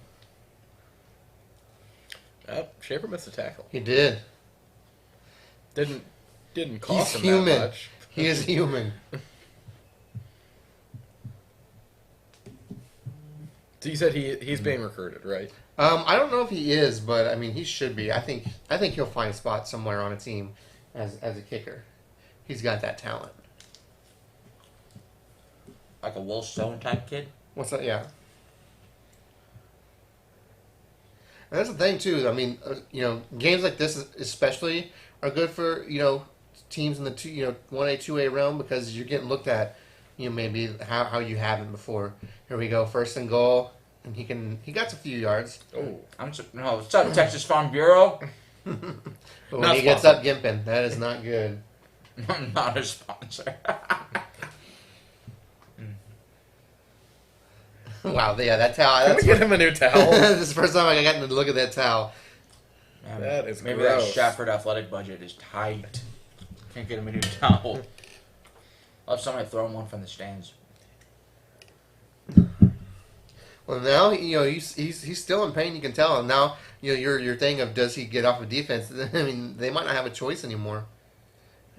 Schaefer missed a tackle. He did. Didn't cost He's him human. that much. He is human. So you said he's being recruited, right? I don't know if he is, but I mean he should be. I think he'll find a spot somewhere on a team as a kicker. He's got that talent. Like a Will Stone type kid? What's that? Yeah. And that's the thing too. I mean, games like this especially are good for teams in the 1A, 2A realm because you're getting looked at. Maybe how you haven't before. Here we go, 1st and goal, and he got a few yards. Oh, What's up, Texas Farm Bureau? But when Not he gets sponsored. up gimping, that is not good. I'm not a sponsor. Wow, yeah, that towel. can we That's get him a new towel? this is the first time I got to look at that towel. That is Maybe gross. that Stratford athletic budget is tight. Can't get him a new towel. I'll have somebody throw him one from the stands. Well, now he's still in pain. You can tell. And now your thing of does he get off of defense? I mean, they might not have a choice anymore.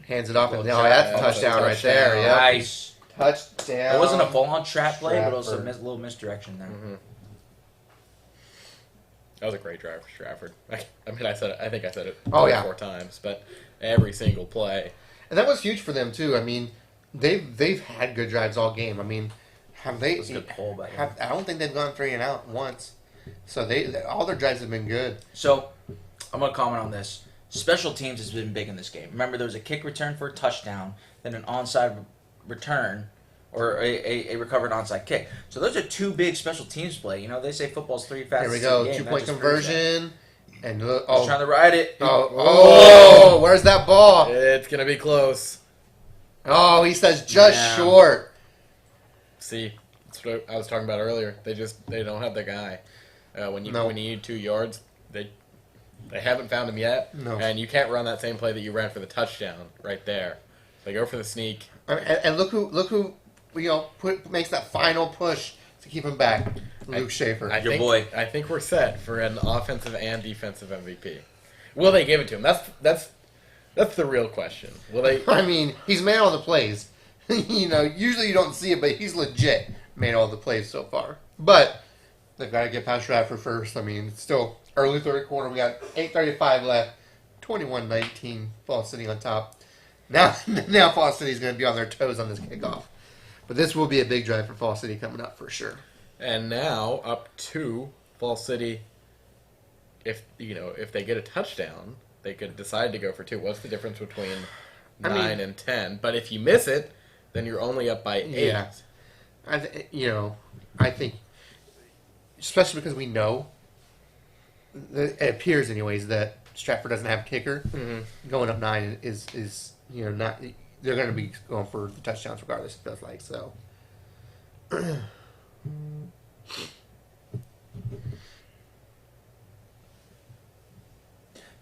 Hands it off, and Well, that's a that's a touchdown right there. touchdown. Yeah, Nice. touchdown. It wasn't a full-on trap play, but it was a Stratford. little misdirection there. Mm-hmm. That was a great drive for Stratford. I mean, I think I said it Oh, yeah. 4 times, but every single play. And that was huge for them too. I mean, they've had good drives all game. I mean, have they? It was a good pull by them. I don't think they've gone 3 and out once. So all their drives have been good. So, I'm going to comment on this. Special teams has been big in this game. Remember, there was a kick return for a touchdown, then an onside return, or a recovered onside kick. So those are 2 big special teams play. They say football's 3 Here fastest we go, in the game. 2-point That just proves that. conversion, and look, He's trying to ride it. oh, where's that ball? It's gonna be close. Oh, he says just Yeah. short. See, that's what I was talking about earlier. They don't have the guy. When you No. need 2 yards, they haven't found him yet. No. And you can't run that same play that you ran for the touchdown right there. They go for the sneak. And look who makes that final push to keep him back. Luke Schaefer. I Your think, boy. I think we're set for an offensive and defensive MVP. Will they give it to him? That's the real question. Will they? I mean, he's made all the plays. Usually you don't see it, but he's legit made all the plays so far. But they've got to get past Stratford first. I mean, it's still early 3rd quarter. We got 8:35 left. 21-19. Falls City on top. Now Falls City's going to be on their toes on this kickoff. But this will be a big drive for Falls City coming up for sure. And now up to Falls City. If they get a touchdown, they could decide to go for 2. What's the difference between 9 and 10? But if you miss it, then you're only up by 8. Yeah. I think, especially because we know, it appears anyways, that Stratford doesn't have a kicker. Mm-hmm. Going up 9 is not. They're going to be going for the touchdowns regardless. It feels like so.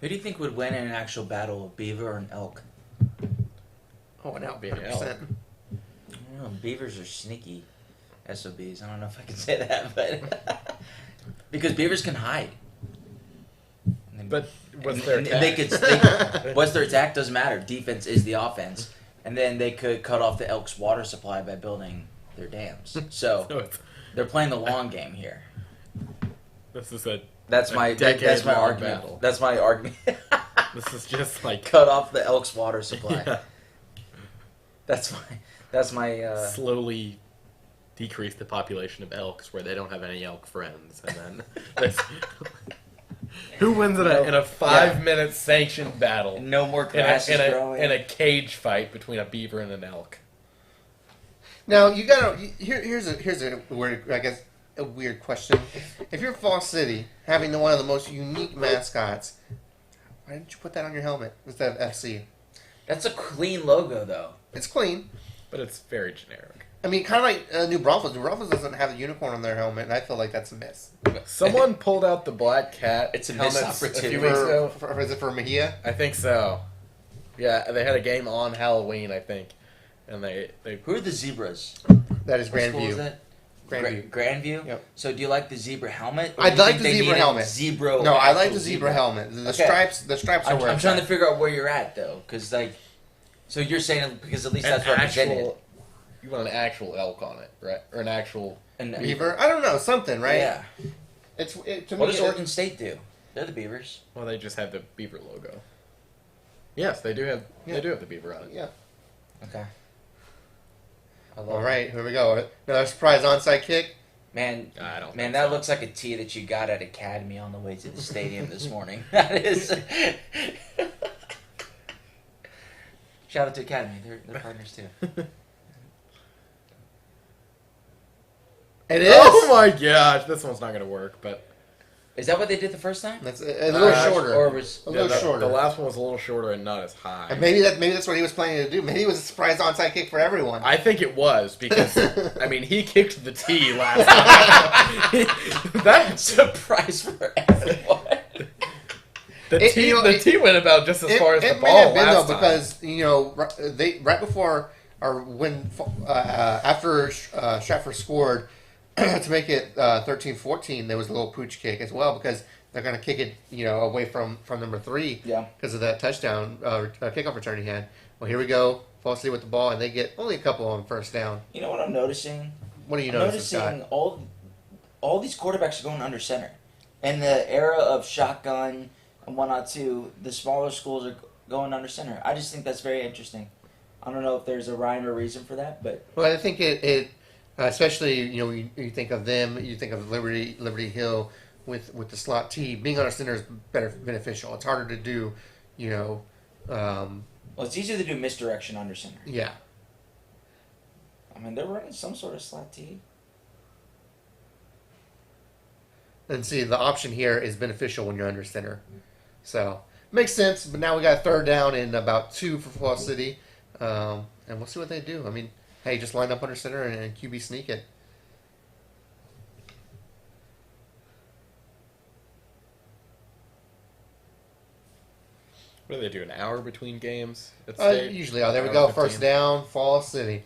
Who do you think would win in an actual battle, a beaver or an elk? Oh, now Being 100%. I don't know. Beavers are sneaky SOBs. I don't know if I can say that, but because beavers can hide. But what's their and attack? what's their attack doesn't matter. Defense is the offense, and then they could cut off the elk's water supply by building their dams. So No, it's- they're playing the long game here. this is a That's A my decade-long argument. battle. That's my argument. This is just like Cut off the elk's water supply. yeah, That's my. slowly decrease the population of elks where they don't have any elk friends, and then Who wins in a 5-minute sanctioned battle? No more grass is growing. In a cage fight between a beaver and an elk. Now you gotta. Here's a weird, I guess, a weird question. If you're Falls City, having one of the most unique mascots, why didn't you put that on your helmet instead of FC? That's a clean logo, though. It's clean, but it's very generic. I mean, kind of like New Braunfels. New Braunfels doesn't have a unicorn on their helmet, and I feel like that's a miss. Someone pulled out the black cat. It's a missed opportunity. A few weeks ago. Is it for Mejia? I think so. Yeah, they had a game on Halloween, I think, and they. Who are the zebras? That is What school Grandview. is that? Grandview. Grandview? Yep. So do you like the zebra helmet? Or I do you like think the they zebra needed helmet. Zebra. No, I like actual the zebra helmet. The Okay. stripes are where I'm it's trying at. to figure out where you're at, though, because like, so you're saying because at least that's represented. You want an actual elk on it, right? Or an actual Beaver? I don't know, something, right? Yeah. To What me, does Oregon State do? They're the Beavers. Well, they just have the beaver logo. Yes, they do have. Yeah. They do have the beaver on it. Yeah. Okay. All right, here we go. Another surprise onside kick. Man, I don't. man, think that so. looks like a tee that you got at Academy on the way to the stadium this morning. That is. Shout out to Academy. They're partners too. It is. Oh my gosh, this one's not gonna work. But Is that what they did the first time? That's a little shorter. Or was a little shorter. The last one was a little shorter and not as high. And maybe that's what he was planning to do. Maybe it was a surprise onside kick for everyone. I think it was because I mean he kicked the tee last time. That surprise for everyone. the tee went about just as far as the It may ball have been last though time. because they right before or when after Stratford scored to make it 13-14, there was a little pooch kick as well because they're going to kick it away from number 3 because of that touchdown kickoff return he had. Well, here we go. Falls City with the ball and they get only a couple on first down. You know what I'm noticing? What are you I'm noticing, noticing all these quarterbacks are going under center. In the era of shotgun and whatnot too, the smaller schools are going under center. I just think that's very interesting. I don't know if there's a rhyme or reason for that, but well, I think it especially you think of them, you think of Liberty Hill with the slot T being on a center is beneficial. It's harder to do, well, it's easier to do misdirection under center. Yeah. I mean, they're running some sort of slot T. And see, the option here is beneficial when you're under center. So, makes sense, but now we got a third down and about 2 for Falls City. And we'll see what they do. I mean, hey, just line up under center and QB sneak it. What do they do? An hour between games? At state? Usually, there we Hour go. 15? First down, Falls City.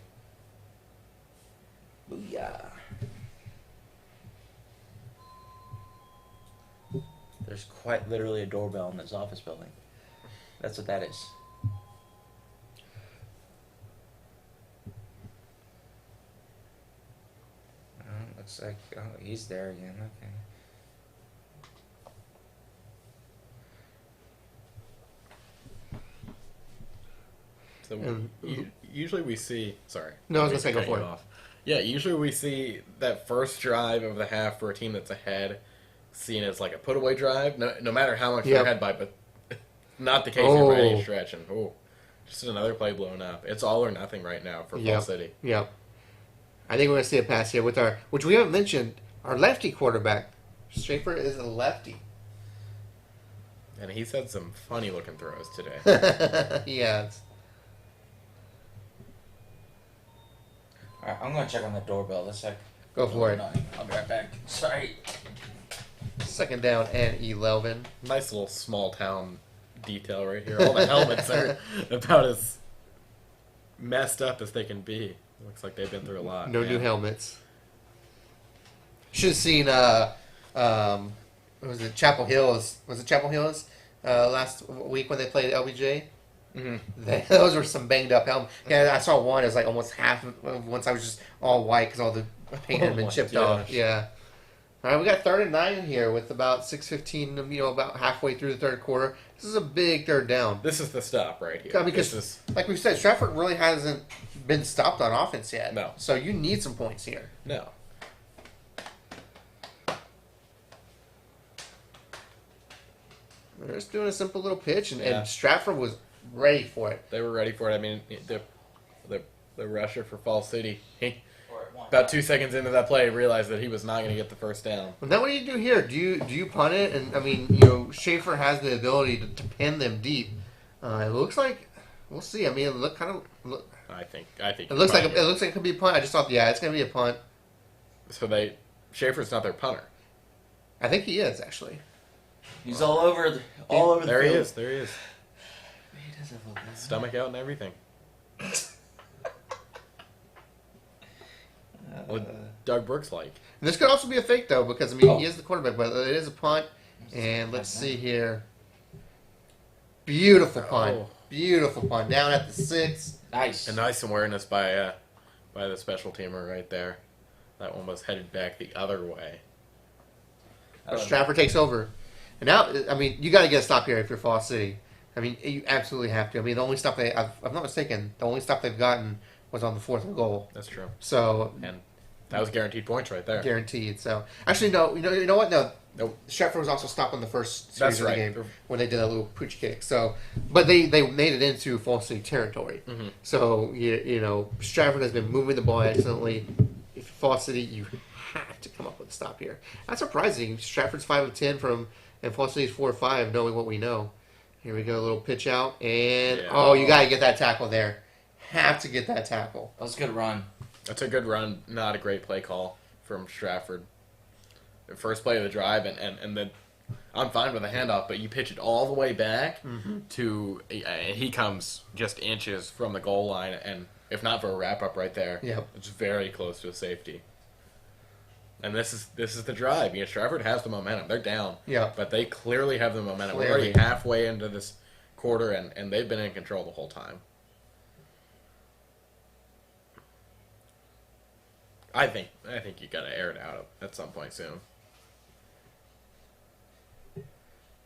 Booyah. There's quite literally a doorbell in this office building. That's what that is. Looks like he's there again. Okay. So usually we see. Sorry. No, I was gonna say go cut for you it. off. Yeah, usually we see that first drive of the half for a team that's ahead, seen as like a put-away drive. No matter how much they're ahead by, but not the case here by any stretch. And just another play blown up. It's all or nothing right now for Falls City. Yep. I think we're gonna see a pass here with which we haven't mentioned, our lefty quarterback. Schaefer is a lefty. And he's had some funny-looking throws today. Yeah. All right, I'm gonna check on the doorbell. Let's check. Go for it. I'll be right back. Sorry. Second down and 11. Nice little small-town detail right here. All the helmets are about as messed up as they can be. Looks like they've been through a lot. No man. new helmets. Should have seen, what was it, Chapel Hills? Was it Chapel Hills last week when they played LBJ? Mm-hmm. Those were some banged up helmets. Yeah, I saw one. It was like almost half. Once I was just all white because all the paint had been chipped off. Yeah. All right, we got 3rd and 9 here with about 6:15. About halfway through the third quarter. This is a big third down. This is the stop right here. Because, like we said, Stratford really hasn't been stopped on offense yet. No. So you need some points here. No. They're just doing a simple little pitch, and, Yeah. and Stratford was ready for it. They were ready for it. I mean, the rusher for Fall City, about 2 seconds into that play, realized that he was not going to get the first down. Well, now what do you do here? Do you punt it? And I mean, Schaefer has the ability to pin them deep. It looks like we'll see. I mean, it look kind of. I think It looks like it could be a punt. I just thought, it's going to be a punt. So Schaefer's not their punter. I think he is actually. He's all over the There he field. is. There he is. He does have a bad- Stomach out and everything. What Doug Brooks like? And this could also be a fake though, because he is the quarterback, but it is a punt. And let's see here. Beautiful punt. Oh. Beautiful punt. Down at the 6. Nice. A nice awareness by the special teamer right there. That one was headed back the other way. Stratford takes over. And now, I mean, you got to get a stop here if you're Fall City. I mean, you absolutely have to. I mean, the only stop if I'm not mistaken, the only stop they've gotten was on the 4th and goal. That's true. So And that was guaranteed points right there. guaranteed. So actually, no. You know what? No. Nope. Stratford was also stopped on the first series That's of the right. game when they did that little pooch kick. So, but they made it into Fall City territory. Mm-hmm. So Stratford has been moving the ball excellently. If Fall City, you have to come up with a stop here. That's surprising. Stratford's 5 of 10 and Fall City's 4 of 5, knowing what we know. Here we go, a little pitch out, and you got to get that tackle there. Have to get that tackle. That was a good run. That's a good run. Not a great play call from Stratford. The first play of the drive, and then I'm fine with a handoff, but you pitch it all the way back to he comes just inches from the goal line, and if not for a wrap up right there, it's very close to a safety. And this is the drive. Stratford has the momentum. They're down, but they clearly have the momentum. We're already halfway into this quarter, and they've been in control the whole time. I think you got to air it out at some point soon.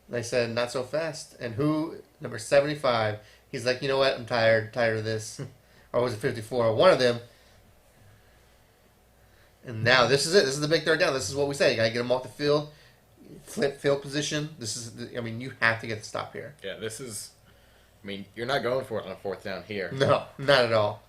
They said, not so fast. And number 75, he's like, you know what, I'm tired of this. Or was it 54? One of them. And now this is it. This is the big third down. This is what we say. You got to get them off the field, flip field position. You have to get the stop here. Yeah, you're not going for it on a 4th down here. No, not at all.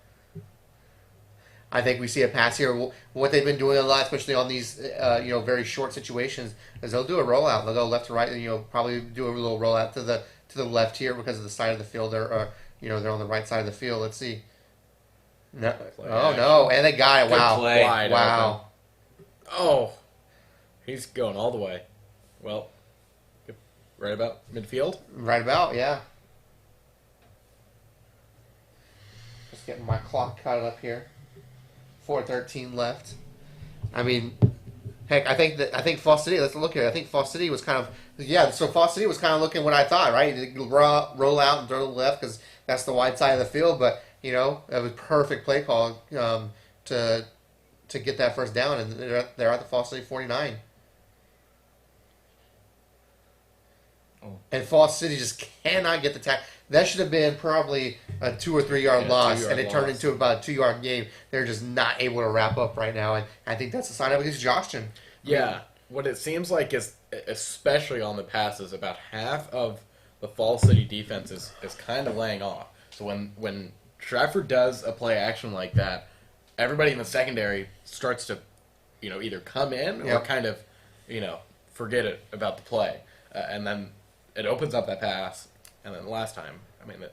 I think we see a pass here. What they've been doing a lot, especially on these very short situations, is they'll do a rollout. They'll go left to right, and probably do a little rollout to the left here because of the side of the field. They're on the right side of the field. Let's see. No, no, and they got it. Good Wow, play. wow. Oh, he's going all the way. Well, right about midfield. Right about, yeah. Just getting my clock caught up here. 4:13 left. I mean, heck, I think Fall City. Let's look here. I think Fall City was kind of So Fall City was kind of looking what I thought, right? Roll out and throw to the left because that's the wide side of the field. But it was perfect play call to get that first down, and they're at the Fall City 49. And Fall City just cannot get the tackle. That should have been probably a 2 or 3 yard loss, 2 yard and it turned loss. into about a 2 yard game. They're just not able to wrap up right now, and I think that's a sign of exhaustion. Yeah, what it seems like is, especially on the passes, about half of the Fall City defense is kind of laying off. So when Stratford does a play action like that, everybody in the secondary starts to, either come in or kind of, forget it about the play, and then it opens up that pass. And then last time,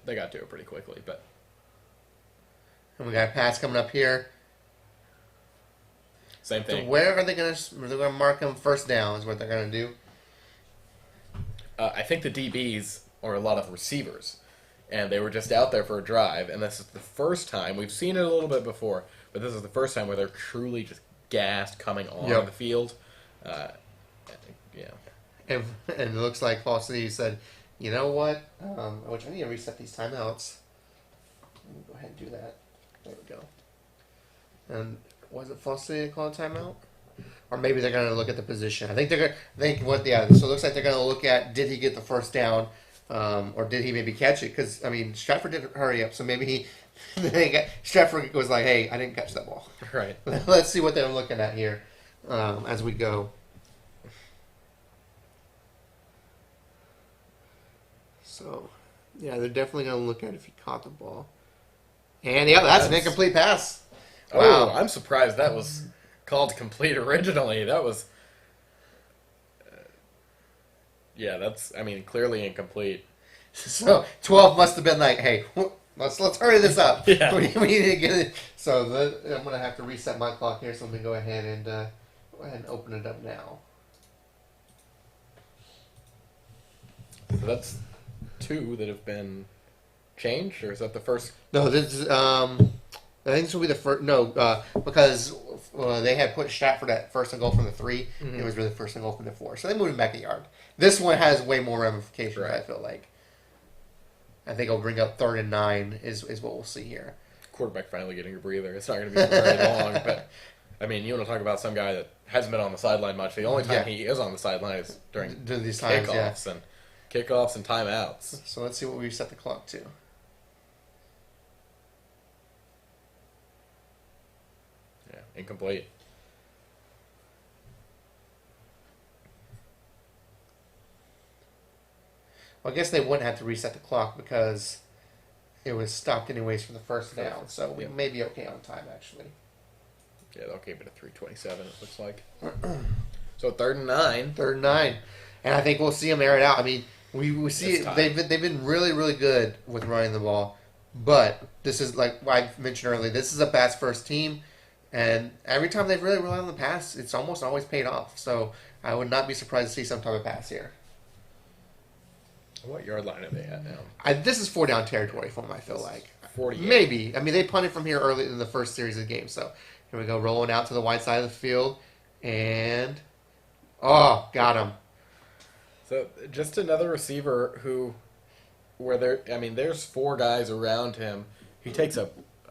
they got to it pretty quickly, but And we got a pass coming up here. same So thing. where are they going to? They're going to mark them first down. Is what they're going to do. I think the DBs are a lot of receivers, and they were just out there for a drive, and this is the first time, we've seen it a little bit before, but this is the first time where they're truly just gassed coming on the field. And it looks like Fall City said, you know what? Which I need to reset these timeouts. Let me go ahead and do that. There we go. And was it Fall City that called a timeout? Or maybe they're going to look at the position. I think they're going to So it looks like they're going to look at, did he get the first down, or did he maybe catch it? Because Stratford didn't hurry up, so maybe Stratford was like, hey, I didn't catch that ball. Right. Let's see what they're looking at here as we go. So, yeah, they're definitely going to look at if he caught the ball. And, yeah, that's an incomplete pass. Wow. Oh, I'm surprised that was called complete originally. That was... yeah, that's, I mean, clearly incomplete. So, 12 must have been like, hey, let's hurry this up. Yeah. We need to get it. So, I'm going to have to reset my clock here, so let me go ahead and open it up now. So that's 2 that have been changed, or is that the first? No, this is, I think this will be the first, no, because they had put Stratford at first and goal from the 3. Mm-hmm. It was really first and goal from the 4. So they moved him back a yard. This one has way more ramifications, Right. I feel like. I think it'll bring up 3rd and 9 is what we'll see here. Quarterback finally getting a breather. It's not going to be for very long, but I mean, you want to talk about some guy that hasn't been on the sideline much. The only time he is on the sideline is during these times, kickoffs and timeouts. So let's see what we set the clock to. Yeah, incomplete. Well, I guess they wouldn't have to reset the clock because it was stopped anyways for the first down. So we may be okay on time, actually. Yeah, they'll keep it at 3:27. It looks like. So 3rd and 9. 3rd and 9, and I think we'll see them air it out. I mean, we see they've been really really good with running the ball, but this is like I mentioned earlier. This is a pass first team, and every time they've really relied on the pass, it's almost always paid off. So I would not be surprised to see some type of pass here. What yard line are they at now? This is 4-down territory for them. I feel like 48. maybe. I mean, they punted from here early in the first series of games. So here we go, rolling out to the wide side of the field, and got him. So just another receiver there's 4 guys around him. He takes a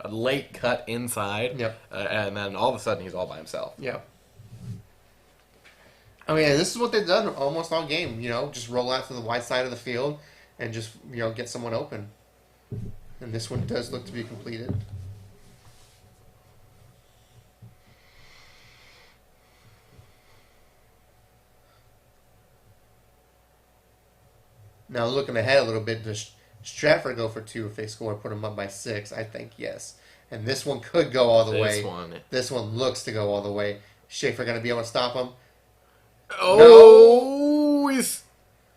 late cut inside, and then all of a sudden he's all by himself. Yeah. I mean, this is what they've done almost all game. Just roll out to the wide side of the field and just get someone open. And this one does look to be completed. Now looking ahead a little bit, does Stratford go for 2 if they score? Put them up by 6. I think yes. And this one could go all the way. This one looks to go all the way. Schaefer going to be able to stop him? Oh, no.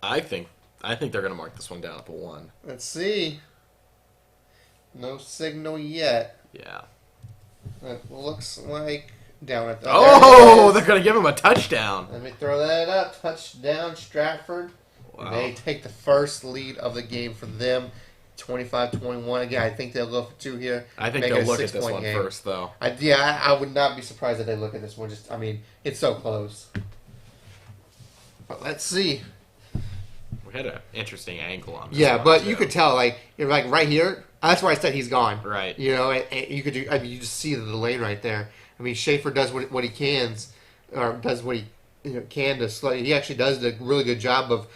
I think they're going to mark this one down at the 1. Let's see. No signal yet. Yeah. It looks like down at the... they're going to give him a touchdown. Let me throw that up. Touchdown, Stratford. Wow. They take the first lead of the game for them. 25-21. Again, I think they'll go for 2 here. I think they'll look at this one first, though. I would not be surprised if they look at this one. It's so close. But let's see. We had an interesting angle on this. Yeah, but you could tell, right here, that's where I said he's gone. Right. And you could do. You just see the lane right there. I mean, Schaefer does what he can, or does what he can to slow. He actually does a really good job of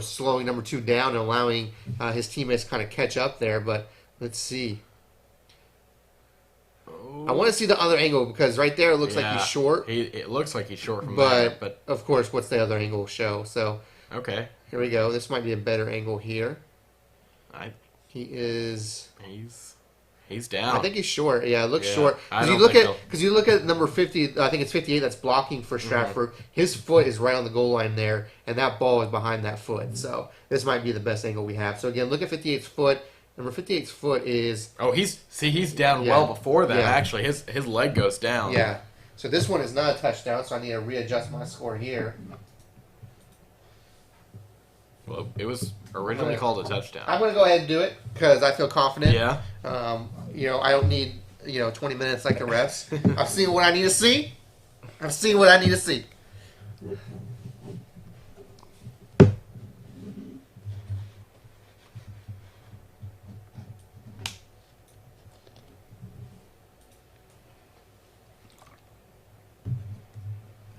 slowing number 2 down and allowing his teammates kind of catch up there. But let's see. I want to see the other angle because right there it looks like he's short. It looks like he's short from there. But of course, what's the other angle show? So okay, here we go. This might be a better angle here. He's down. I think he's short. Yeah, it looks short. Because you look at number 50. I think it's 58. That's blocking for Stratford. Mm-hmm. His foot is right on the goal line there, and that ball is behind that foot. So this might be the best angle we have. So again, look at 58's foot. Number 58's foot is... he's down well before that, actually. His leg goes down. Yeah. So this one is not a touchdown, so I need to readjust my score here. Well, it was originally called a touchdown. I'm going to go ahead and do it because I feel confident. Yeah. I don't need, 20 minutes like the refs. I've seen what I need to see. I've seen what I need to see.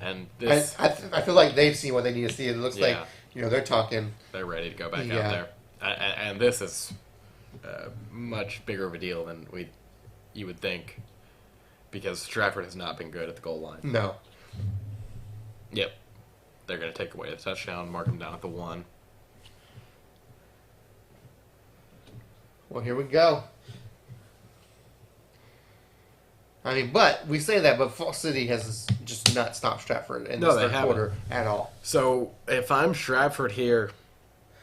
And this, I feel like they've seen what they need to see. It looks like they're talking. They're ready to go back out there, and this is much bigger of a deal than you would think, because Stratford has not been good at the goal line. No. Yep, they're going to take away the touchdown, mark them down at the 1. Well, here we go. I mean, but we say that, but Falls City has just not stopped Stratford in this third quarter at all. So if I'm Stratford here,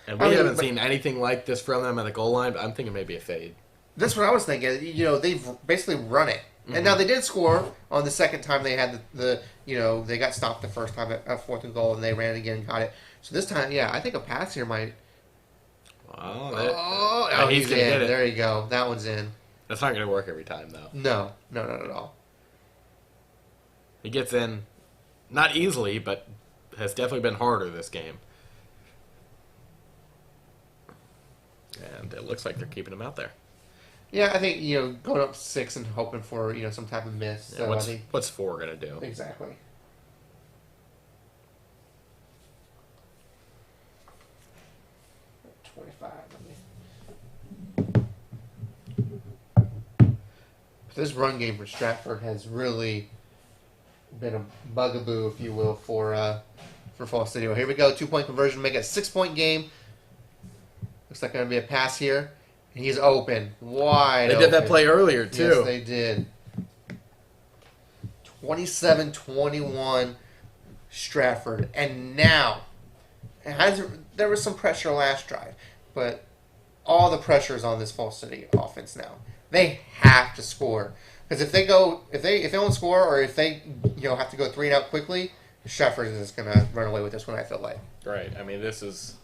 and we haven't seen anything like this from them at the goal line, I'm thinking maybe a fade. That's what I was thinking. You know, they've basically run it. And now they did score on the second time they had they got stopped the first time at fourth and goal, and they ran it again and got it. So this time, yeah, I think a pass here might. He's going to get it. There you go. That one's in. That's not going to work every time, though. No, not at all. He gets in, not easily, but has definitely been harder this game. And it looks like they're keeping him out there. Yeah, I think, going up 6 and hoping for, some type of miss. Yeah, So I think, what's 4 going to do? exactly. This run game for Stratford has really been a bugaboo, if you will, for Falls City. Well, here we go. 2-point conversion, make it a 6-point game. Looks like going to be a pass here. He's open, wide open. They did that play earlier, too. Yes, they did. 27-21 Stratford. And now, there was some pressure last drive, but all the pressure is on this Falls City offense now. They have to score, because if they don't score, or if they have to go 3 and out quickly, Stratford is going to run away with this one. I feel like. Right. I mean, this is,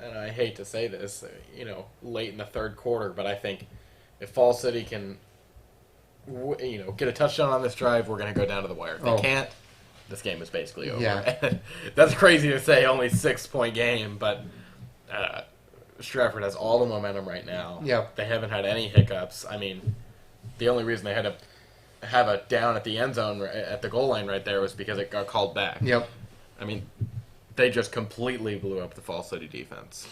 and I hate to say this, late in the third quarter, but I think if Falls City can, get a touchdown on this drive, we're going to go down to the wire. If they can't, this game is basically over. Yeah. That's crazy to say, only 6-point game, but. Stratford has all the momentum right now. Yep. They haven't had any hiccups. I mean, the only reason they had to have a down at the end zone at the goal line right there was because it got called back. Yep. I mean, they just completely blew up the Falls City defense.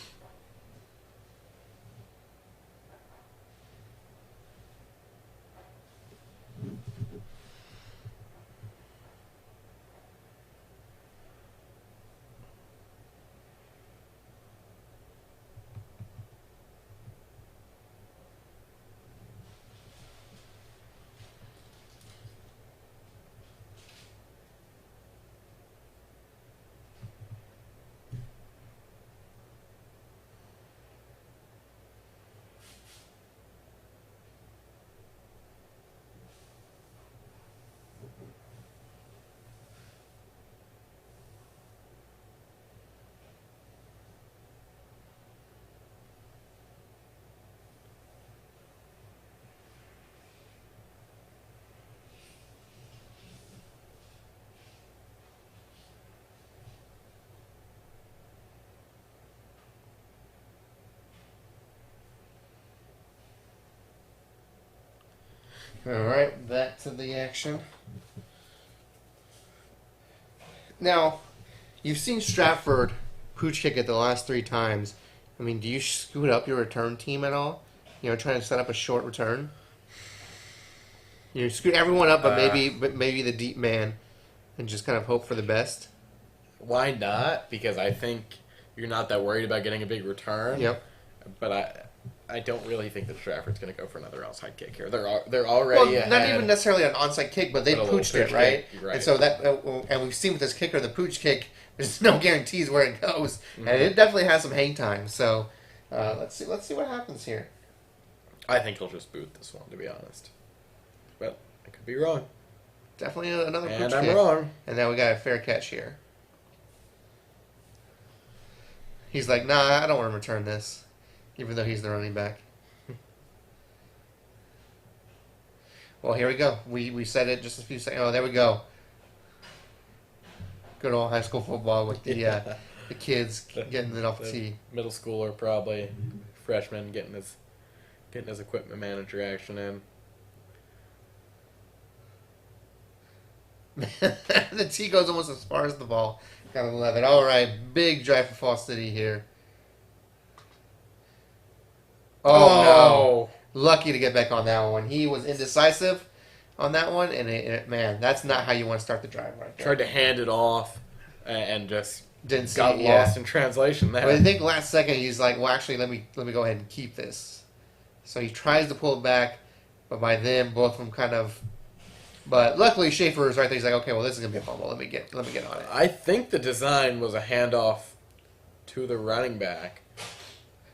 All right, back to the action. Now, you've seen Stratford pooch kick it the last 3 times. I mean, do you scoot up your return team at all? Trying to set up a short return. You scoot everyone up, but maybe the deep man, and just kind of hope for the best. Why not? Because I think you're not that worried about getting a big return. Yep. But I don't really think that Stratford's going to go for another onside kick here. They're already ahead. Not even necessarily an onside kick, but they pooched it, right? Right? And so and we've seen with this kicker, the pooch kick, there's no guarantees where it goes, and it definitely has some hang time. So let's see what happens here. I think he'll just boot this one, to be honest. But I could be wrong. Definitely another pooch And kick. I'm wrong. And now we got a fair catch here. He's like, nah, I don't want to return this, even though he's the running back. Well, here we go. We said it just a few seconds. Oh, there we go. Good old high school football with the kids getting it off the tee. Middle schooler, probably freshman, getting his equipment manager action in. The tee goes almost as far as the ball. Gotta love it. All right, big drive for Falls City here. Oh, no. Lucky to get back on that one. He was indecisive on that one, and man, that's not how you want to start the drive right there. Tried to hand it off. and just Didn't see. got Yeah. lost in translation there. But I think last second he's like, well, actually, let me go ahead and keep this. So he tries to pull it back, but by then both of them kind of. But luckily Schaefer is right there. He's like, okay, well, this is gonna be a fumble. Let me get on it. I think the design was a handoff to the running back.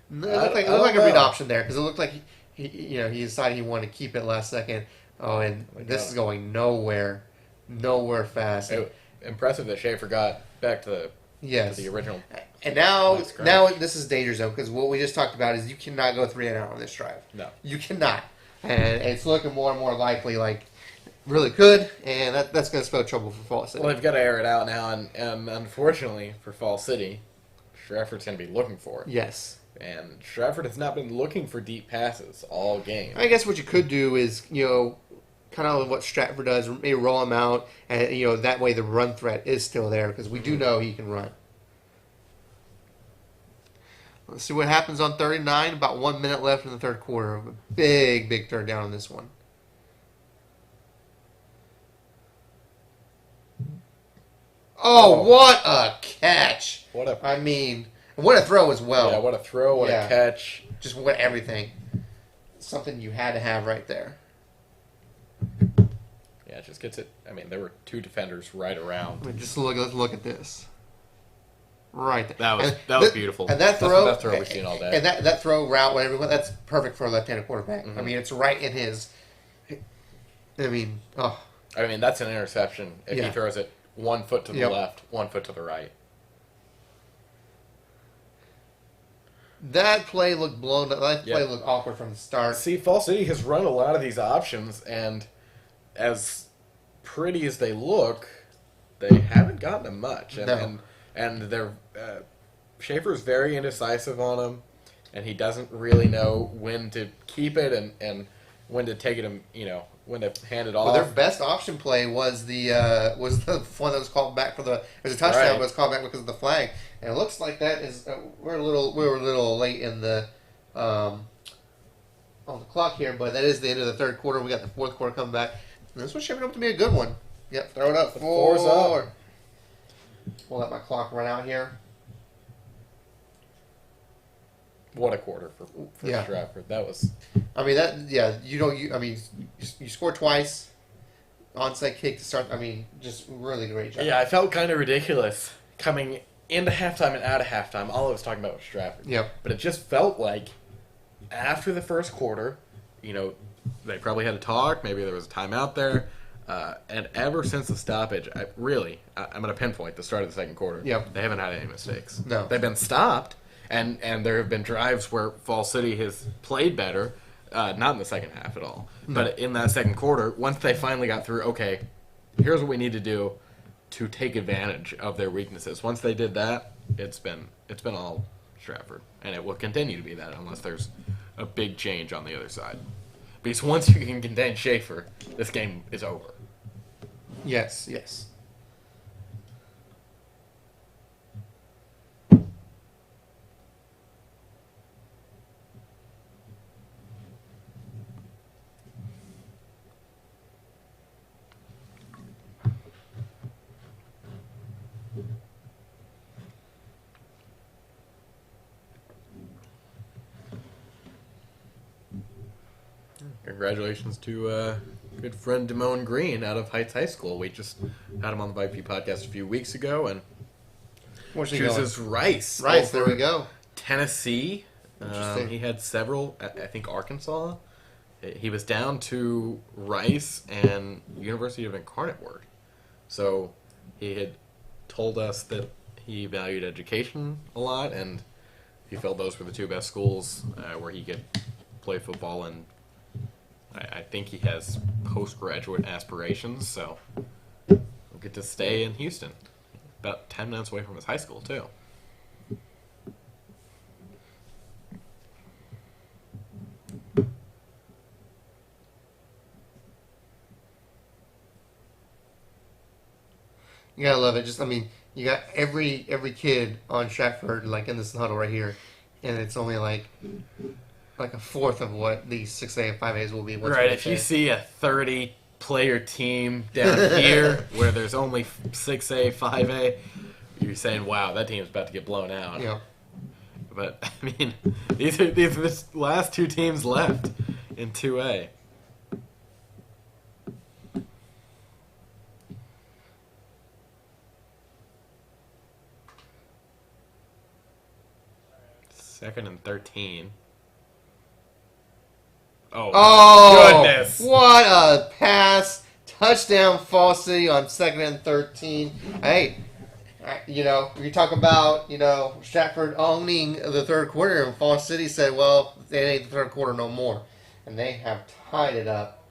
No, it looked like a read option there because it looked like he decided he wanted to keep it last second. Oh, and this is going nowhere fast. Impressive that Schaefer got back to the original. And now this is danger zone because what we just talked about is you cannot go 3 and out on this drive. No, you cannot, and it's looking more and more likely like really could, and that's going to spell trouble for Fall City. Well, they've got to air it out now, and unfortunately for Fall City, Stratford's going to be looking for it. Yes. And Stratford has not been looking for deep passes all game. I guess what you could do is, kind of what Stratford does, maybe roll him out, and, that way the run threat is still there, because we do know he can run. Let's see what happens on 39, about 1 minute left in the third quarter. A big, big third down on this one. Oh, what a catch! What a throw as well. Yeah, what a throw, what a catch. Just what everything. Something you had to have right there. Yeah, it just gets it. I mean, there were 2 defenders right around. Let's look at this. Right there. That was beautiful. And that throw, that's the best throw we've seen all day. And that throw route, whatever, that's perfect for a left-handed quarterback. Mm-hmm. I mean, it's right in his. I mean, that's an interception if he throws it 1 foot to the left, 1 foot to the right. That play looked blown up. That play looked awkward from the start. See, Fall City has run a lot of these options, and as pretty as they look, they haven't gotten them much. And they're Schaefer's very indecisive on them, and he doesn't really know when to keep it and when to take it, when to hand it off. Well, their best option play was the one that was called back for the. There's a touchdown, but it was called back because of the flag. And it looks like that is we were a little late in the on the clock here, but that is the end of the third quarter. We got the fourth quarter coming back. And this one's shaping up to be a good one. Yep, throw it up. 4's up. We'll let my clock run out here. What a quarter for Stratford. That was. I mean, you scored twice. Onside kick to start. I mean, just really great job. Yeah, I felt kind of ridiculous coming into halftime and out of halftime. All I was talking about was Stratford. Yep. But it just felt like after the first quarter, they probably had a talk. Maybe there was a timeout there. And ever since the stoppage, I'm going to pinpoint the start of the second quarter. Yep. They haven't had any mistakes. No. They've been stopped, and there have been drives where Fall City has played better, not in the second half at all. No. But in that second quarter, once they finally got through, okay, here's what we need to do to take advantage of their weaknesses. Once they did that, it's been all Stratford, and it will continue to be that unless there's a big change on the other side. Because once you can contain Schaefer, this game is over. Yes. Congratulations to good friend Damone Green out of Heights High School. We just had him on the VYPE podcast a few weeks ago, and chooses Rice. Rice, there we go. Tennessee. He had several. I think Arkansas. He was down to Rice and University of Incarnate Word. So he had told us that he valued education a lot, and he felt those were the 2 best schools where he could play football, and I think he has postgraduate aspirations, so we'll get to stay in Houston. About 10 minutes away from his high school, too. You gotta love it. You got every kid on Stratford, like in this huddle right here, and it's only like a fourth of what these 6A and 5As will be. Right, if you see a 30-player team down here where there's only 6A, 5A, you're saying, wow, that team's about to get blown out. Yeah. But, I mean, these are the last two teams left in 2A. Second and 13. Oh, goodness. What a pass. Touchdown, Falls City on 2nd and 13. Hey, you talk about, Stratford owning the third quarter, and Falls City said, well, it ain't the third quarter no more. And they have tied it up.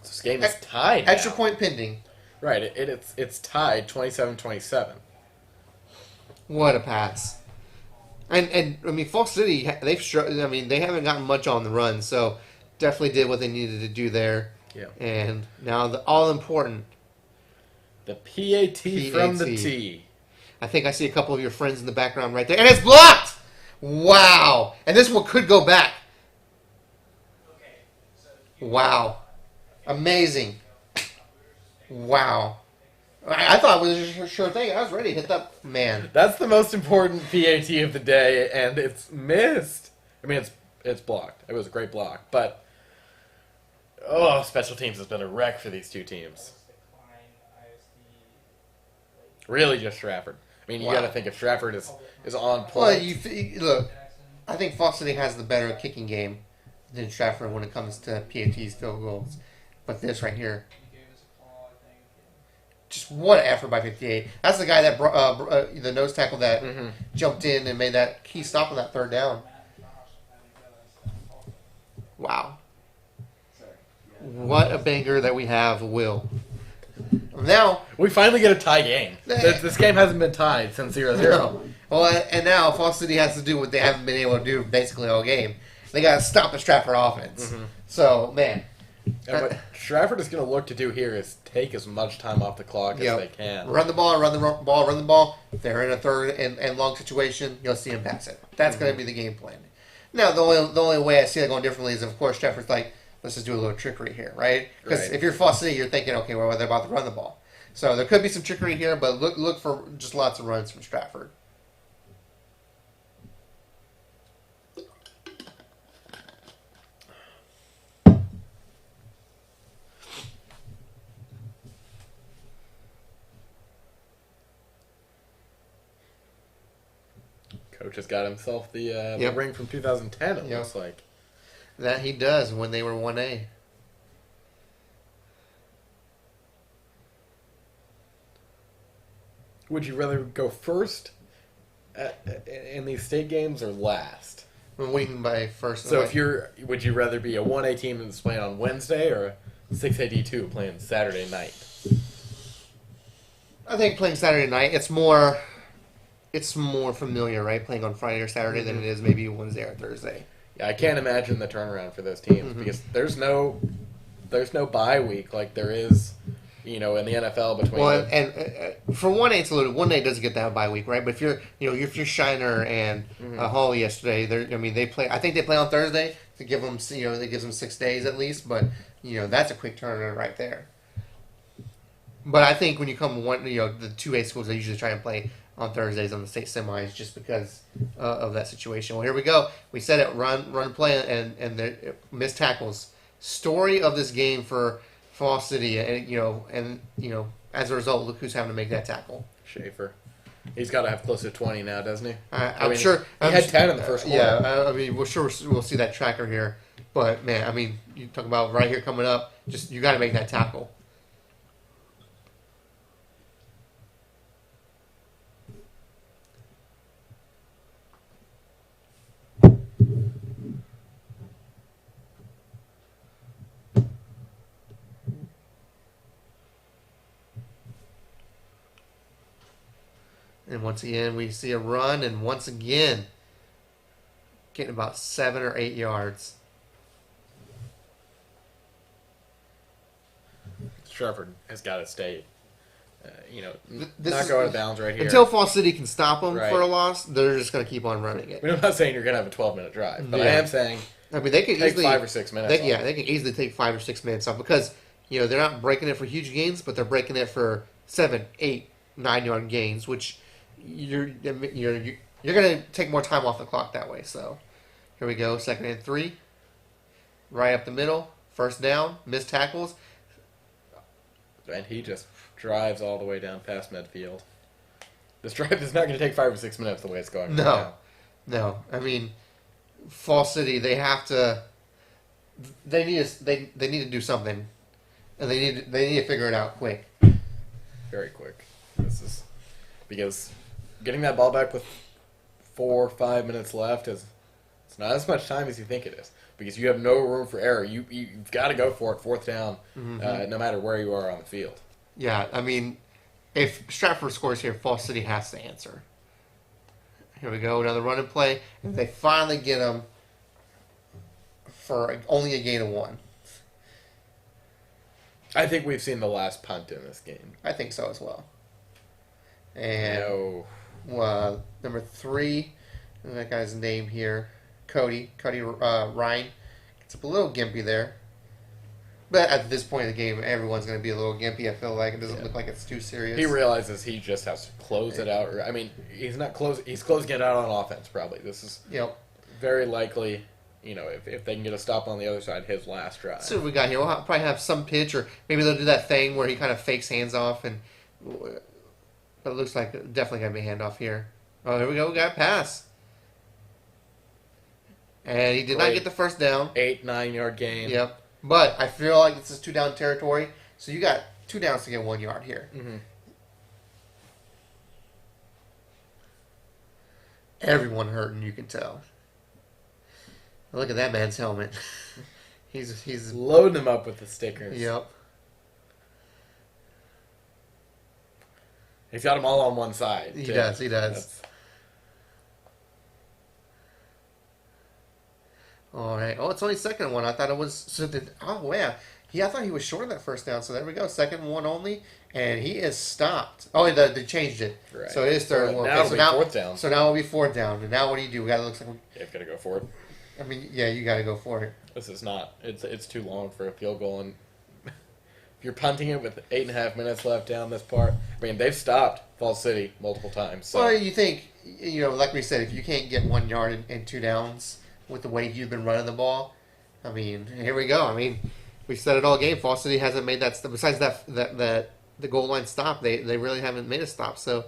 This game is tied Extra now. point pending. Right, it's tied 27-27. What a pass. And I mean, Falls City, they haven't gotten much on the run, so definitely did what they needed to do there. Yeah. And now the all-important The PAT from the T. I think I see a couple of your friends in the background right there. And it's blocked! Wow. And this one could go back. Wow. Amazing. Wow. I thought it was a sure thing. I was ready to hit that man. That's the most important PAT of the day, and it's missed. I mean, it's blocked. It was a great block, but special teams has been a wreck for these two teams. Really, just Stratford. I mean, you got to think if Stratford is on point. Well, look, I think Falls City has the better kicking game than Stratford when it comes to PATs, field goals. But this right here, just what an effort by 58. That's the guy that the nose tackle that jumped in and made that key stop on that third down. Wow. What a banger that we have, Will. Now we finally get a tie game. This game hasn't been tied since 0-0. No. Well, and now Falls City has to do what they haven't been able to do basically all game. They got to stop the Stratford offense. So, man. And what Stratford is going to look to do here is take as much time off the clock as they can. Run the ball, run the ball, run the ball. If they're in a third and long situation, you'll see them pass it. That's going to be the game plan. Now, the only way I see that going differently is, of course, Stratford's like, let's just do a little trickery here, right? Because if you're Falls City, you're thinking, okay, well, they're about to run the ball. So there could be some trickery here, but look for just lots of runs from Stratford. Coach has got himself the ring from 2010, it looks like. That he does when they were 1A. Would you rather go first in these state games or last? What do you mean by first? So would you rather be a 1A team that's playing on Wednesday or a 6A D2 playing Saturday night? I think playing Saturday night, it's more familiar, right? Playing on Friday or Saturday than it is maybe Wednesday or Thursday. Yeah, I can't imagine the turnaround for those teams because there's no bye week like there is, in the NFL between. Well, and for 1A, it's a little. 1A doesn't get that bye week, right? But if you're Shiner and Hawley yesterday, they play. I think they play on Thursday to give them, it gives them 6 days at least. But that's a quick turnaround right there. But I think when you come the 2A schools, they usually try and play on Thursdays on the state semis just because of that situation. Well, here we go. We said it, run play, and the missed tackles. Story of this game for Falls City, and as a result, look who's having to make that tackle. Schaefer. He's got to have close to 20 now, doesn't he? I'm sure. He had 10 in the first quarter. Yeah, we're sure we'll see that tracker here. But, man, you talk about right here coming up, just you got to make that tackle. And once again, we see a run, and once again, getting about 7 or 8 yards. Stratford has got to stay, This not is- go out of bounds right here. Until Falls City can stop them Right. for a loss, they're just going to keep on running it. I'm not saying you're going to have a 12-minute drive, but I Yeah. am saying They can take easily 5 or 6 minutes. They can easily take 5 or 6 minutes off because they're not breaking it for huge gains, but they're breaking it for 7, 8, 9-yard gains, which you're going to take more time off the clock that way. So here we go, 2nd and 3, right up the middle, first down, missed tackles, And he just drives all the way down past midfield. This drive is not going to take 5 or 6 minutes the way it's going. No. Right now. No, I mean, Fall City. They have to. They need to do something, and they need to figure it out quick. Very quick. This is because getting that ball back with 4 or 5 minutes left is it's not as much time as you think it is because you have no room for error. You've got to go for it 4th down, no matter where you are on the field. Yeah, I mean, if Stratford scores here, Fall City has to answer. Here we go, another run and play. And they finally get them for only a gain of 1. I think we've seen the last punt in this game. I think so as well. And No. number 3, that guy's name here, Cody Ryan. It's a little gimpy there. But at this point in the game, everyone's going to be a little gimpy. I feel like it doesn't look like it's too serious. He realizes he just has to close it out. I mean, he's not close. He's closing it out on offense. Probably this is very likely. You know, if they can get a stop on the other side, his last drive. So we got here. We'll probably have some pitch, or maybe they'll do that thing where he kind of fakes hands off, but it looks like definitely going to be a handoff here. Oh, here we go. We got a pass. And he did not get the first down. 8-9 yard gain. Yep. But I feel like this is 2-down territory, so you got 2 downs to get 1 yard here. Mm-hmm. Everyone hurting, you can tell. Look at that man's helmet. he's Loading him up with the stickers. Yep. He's got them all on one side. He too. does. That's- All right. Oh, it's only 2nd one. I thought it was. So yeah. I thought he was short of that first down. So there we go. 2nd one only, and he is stopped. Oh, they changed it. Right. So it is 3rd one. Now Okay, it'll be 4th down. So now it'll be 4th down. And now what do you do? We got to look like. You've got to go for it. I mean, yeah, you got to go for it. This is not. It's too long for a field goal, and if you're punting it with 8.5 minutes left down this part, I mean they've stopped Fall City multiple times. So. Well, you think like we said, if you can't get 1 yard and 2 downs with the way you've been running the ball, I mean, here we go. I mean, we said it all game. Fall City hasn't made that. Besides that the goal line stop, they really haven't made a stop. So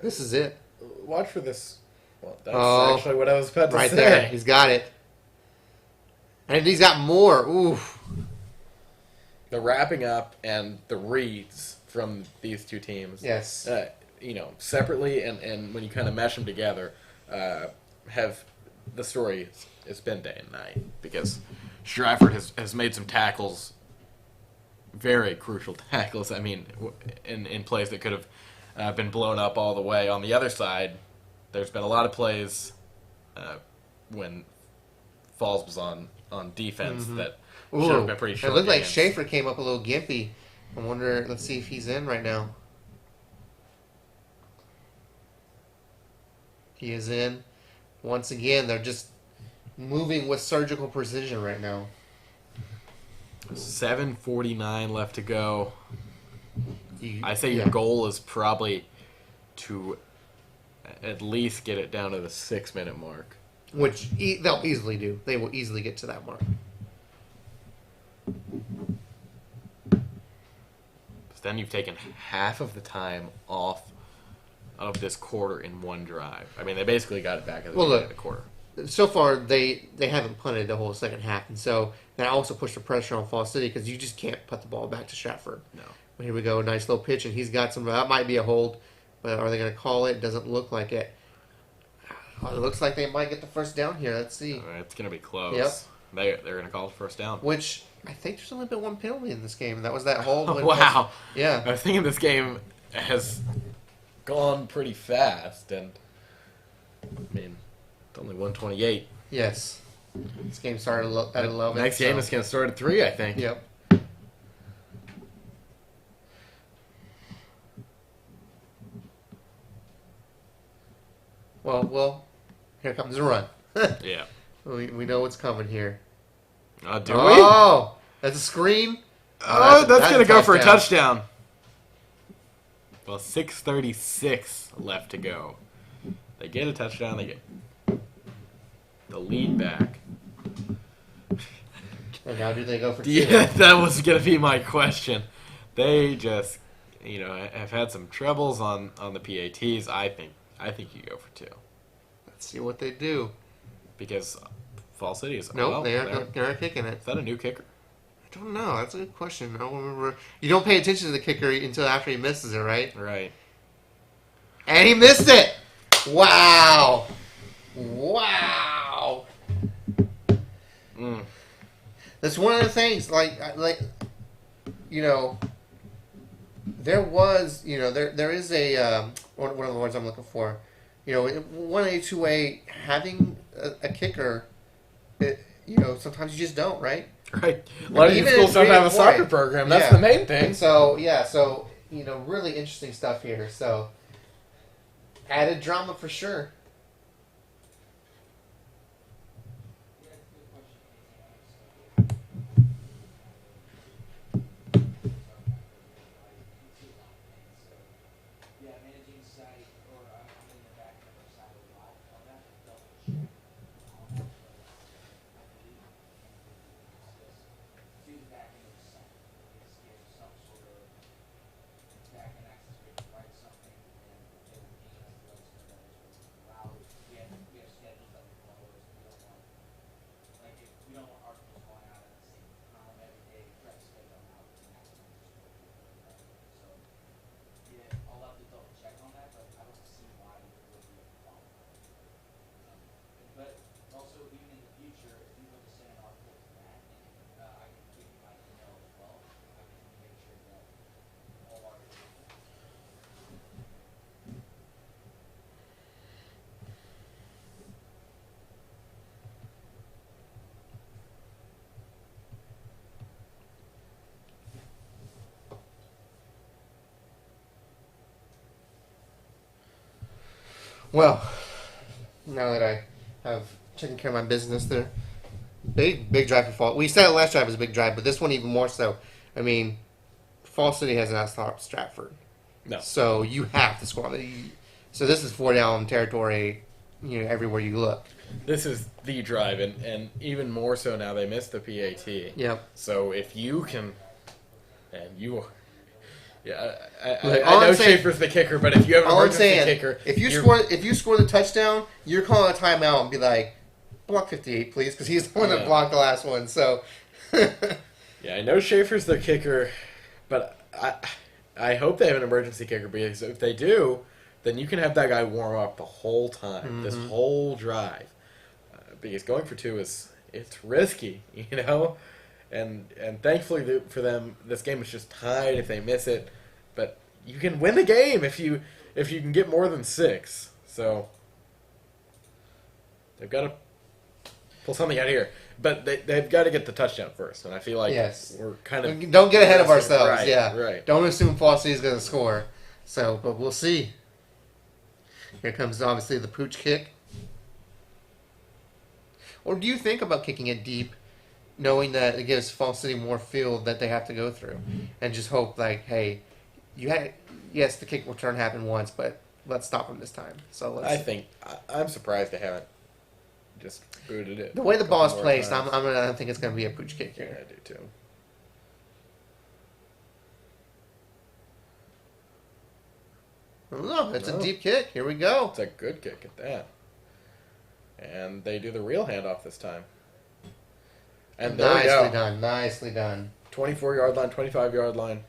this is it. Watch for this. Well, that's actually what I was about to right say. there. He's got it, and he's got more. Ooh. The wrapping up and the reads from these two teams. Yes. Separately and when you kind of mesh them together, have the story. It's been day and night because Stratford has made some tackles, very crucial tackles. I mean, in plays that could have been blown up all the way. On the other side, there's been a lot of plays when Falls was on defense that should have been pretty short. It looked like games. Schaefer came up a little gimpy. I wonder. Let's see if he's in right now. He is in. Once again, they're just moving with surgical precision right now. 7:49 left to go. I say yeah. your goal is probably to at least get it down to the 6-minute mark. Which they'll easily do. They will easily get to that mark. But then you've taken half of the time off of this quarter in one drive. I mean, they basically got it back at the beginning of the quarter. So far, they haven't punted the whole second half, and so that also pushed the pressure on Fall City because you just can't put the ball back to Stratford. No. But here we go, nice low pitch, and he's got some. That might be a hold, but are they going to call it? Doesn't look like it. Oh, it looks like they might get the first down here. Let's see. It's going to be close. Yep. They're going to call it first down. Which I think there's only been one penalty in this game, and that was that hold. when Wow. Yeah. I was thinking this game has gone pretty fast, and I mean, it's only 128. Yes. This game started at 11. Next game is going to start at 3, I think. Yep. Well, here comes the run. Yeah. We know what's coming here. Do we? Oh, that's a screen. Oh, that's going to go for a touchdown. touchdown. Well, 6:36 left to go. They get a touchdown. They get the lead back. And now do they go for 2? Yeah, that was going to be my question. They just, have had some troubles on the PATs. I think you go for 2 Let's see what they do. because Fall City is Nope, they're kicking it. Is that a new kicker? I don't know. That's a good question. I don't remember. You don't pay attention to the kicker until after he misses it, right? Right. And he missed it! Wow! Wow! Mm. That's one of the things, there was, there is a, one of the words I'm looking for. 1A, 2A, having a kicker, sometimes you just don't, right? Right. A lot of these Even schools in don't have a 3 and soccer 4A. program. That's Yeah. the main thing. And so, really interesting stuff here. So, added drama for sure. Well, now that I have taken care of my business there, big drive for Fall. We said last drive was a big drive, but this one even more so. I mean, Fall City has not stopped Stratford. No. So you have to score. So this is 4-down territory, everywhere you look. This is the drive, and even more so now they missed the PAT. Yep. So if you can, and you, yeah, I Look, all know I'm saying- Schaefer's the kicker, but if you have an All I'm emergency saying, kicker, if you you're- score the touchdown, you're calling a timeout and be like, block 58, please, because he's the one that Yeah. blocked the last one. So, yeah, I know Schaefer's the kicker, but I hope they have an emergency kicker because if they do, then you can have that guy warm up the whole time, this whole drive, because going for 2 it's risky, and thankfully for them, this game is just tied if they miss it, but you can win the game if you can get more than 6. So they've got to pull something out here, but they've got to get the touchdown first, and I feel like Yes. we're kind of don't get ahead of ourselves. Right, yeah. right. Don't assume Fall City's going to score. So, but we'll see. Here comes obviously the pooch kick. Or do you think about kicking it deep, knowing that it gives Fall City more field that they have to go through, and just hope hey, yes, the kick return happened once, but let's stop them this time. So I'm surprised they haven't just booted it. the way the a couple ball's more placed, times. I think it's going to be a pooch kick Yeah, here. I do too. No, it's No. a deep kick. Here we go. It's a good kick at that. And they do the real handoff this time. And there we Nicely go. done. Nicely done. 24-yard line, 25-yard line.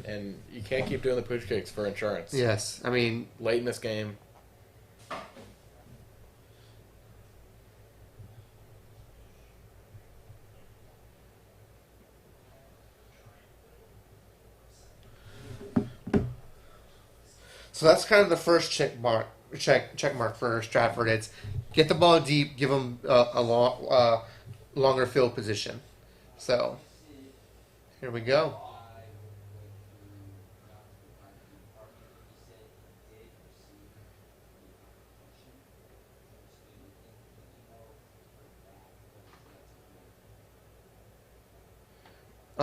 And you can't keep doing the push kicks for insurance. Yes, I mean, Late in this game. so that's kind of the first check mark for Stratford. It's get the ball deep, give them a longer field position. So here we go.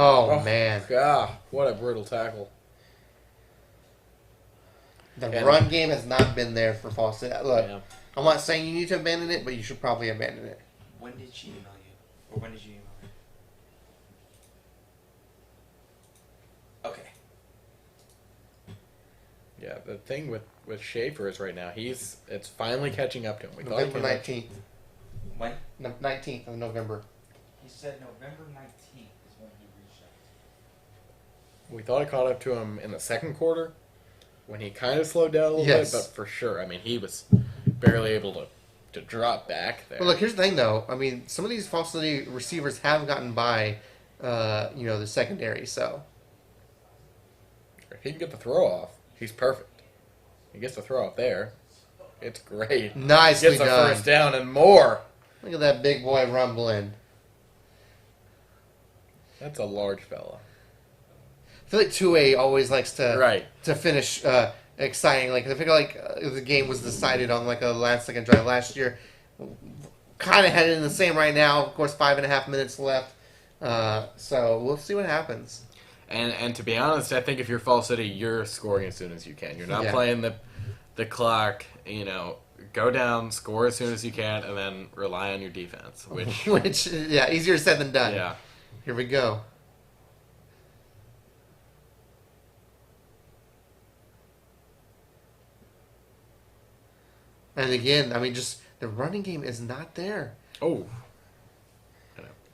Oh man, God, what a brutal tackle. The And- run game has not been there for Fall City. Look, Yeah. I'm not saying you need to abandon it, but you should probably abandon it. When did she email you? Or when did you email her? Okay. Yeah, the thing with Schaefer is right now it's finally catching up to him. We thought November he came 19th. When? 19th of November. He said November 19th is when he reached out. We thought it caught up to him in the second quarter when he kind of slowed down a little Yes. bit, but for sure, I mean, he was barely able to drop back there. Well, look, here's the thing, though. I mean, some of these Fall City receivers have gotten by, the secondary, so. If he can get the throw off, he's perfect. He gets the throw off there. It's great. Nicely Gets a done. first down and more. Look at that big boy rumbling. That's a large fella. I feel like 2A always likes to Right. finish exciting. Like I feel like the game was decided on like a last second drive last year. Kind of headed in the same right now. Of course, 5.5 minutes left. So we'll see what happens. And to be honest, I think if you're Fall City, you're scoring as soon as you can. You're not Yeah. playing the clock. Go down, score as soon as you can, and then rely on your defense. Which Yeah, easier said than done. yeah. Here we go. And again, I mean, just the running game is not there. Oh.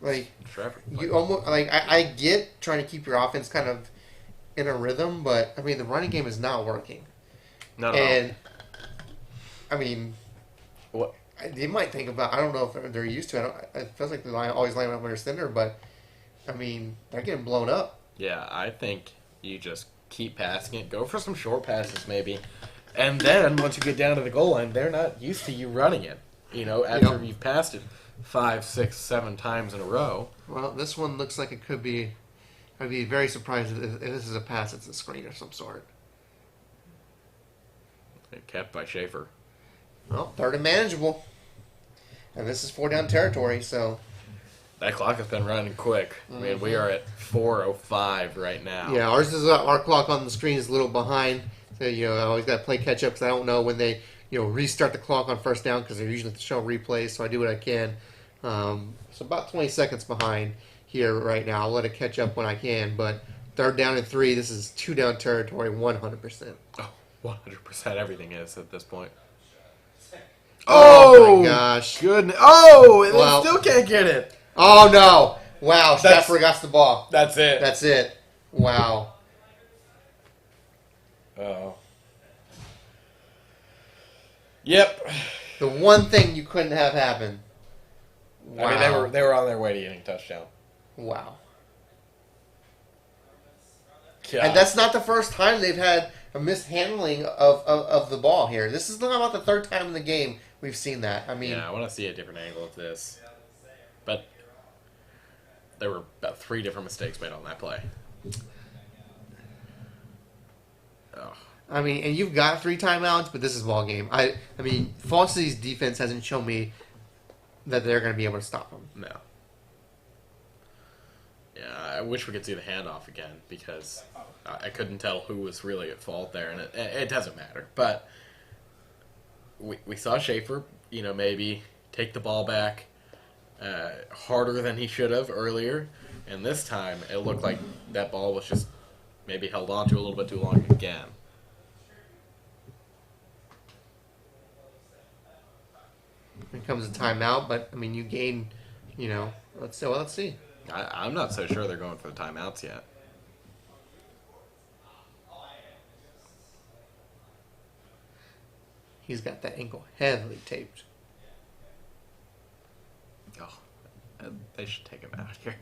Like Trevor. you almost like I get trying to keep your offense kind of in a rhythm, but I mean the running game is not working. No. And I mean, What? they might think about. I don't know if they're used to it. It feels like they're always lining up under center, but I mean they're getting blown up. Yeah, I think you just keep passing it. Go for some short passes, maybe. And then, once you get down to the goal line, they're not used to you running it. After you've passed it 5, 6, 7 times in a row. Well, this one looks like it could be. I'd be very surprised if this is a pass. It's a screen of some sort. Kept by Schaefer. Well, third and manageable. And this is 4-down territory, so. That clock has been running quick. I mean, we are at 4:05 right now. Yeah, our clock on the screen is a little behind. So, I always got to play catch up because I don't know when they, restart the clock on first down because they're usually showing replays. So I do what I can. So about 20 seconds behind here right now. I'll let it catch up when I can. But third down and 3, this is 2-down territory, 100%. Oh, 100% everything is at this point. Oh my gosh! Goodness. Oh, they Well- still can't get it. Oh no! Wow, Stratford got the ball. That's it. That's it. Wow. Oh. Yep. The one thing you couldn't have happen. Wow. I mean, they were on their way to getting a touchdown. Wow. God. And that's not the first time they've had a mishandling of the ball here. This is not about the third time in the game we've seen that. I mean, Yeah, I want to see a different angle of this. But there were about 3 different mistakes made on that play. Oh. I mean, and you've got 3 timeouts, but this is ball game. I mean, Fall City's defense hasn't shown me that they're going to be able to stop them. No. Yeah, I wish we could see the handoff again because I couldn't tell who was really at fault there, and it doesn't matter. But we saw Schaefer, maybe take the ball back harder than he should have earlier, and this time it looked like that ball was just maybe held on to a little bit too long again. Here comes a timeout, but I mean, you gain, let's see. I'm not so sure they're going for the timeouts yet. He's got that ankle heavily taped. Oh, they should take him out here.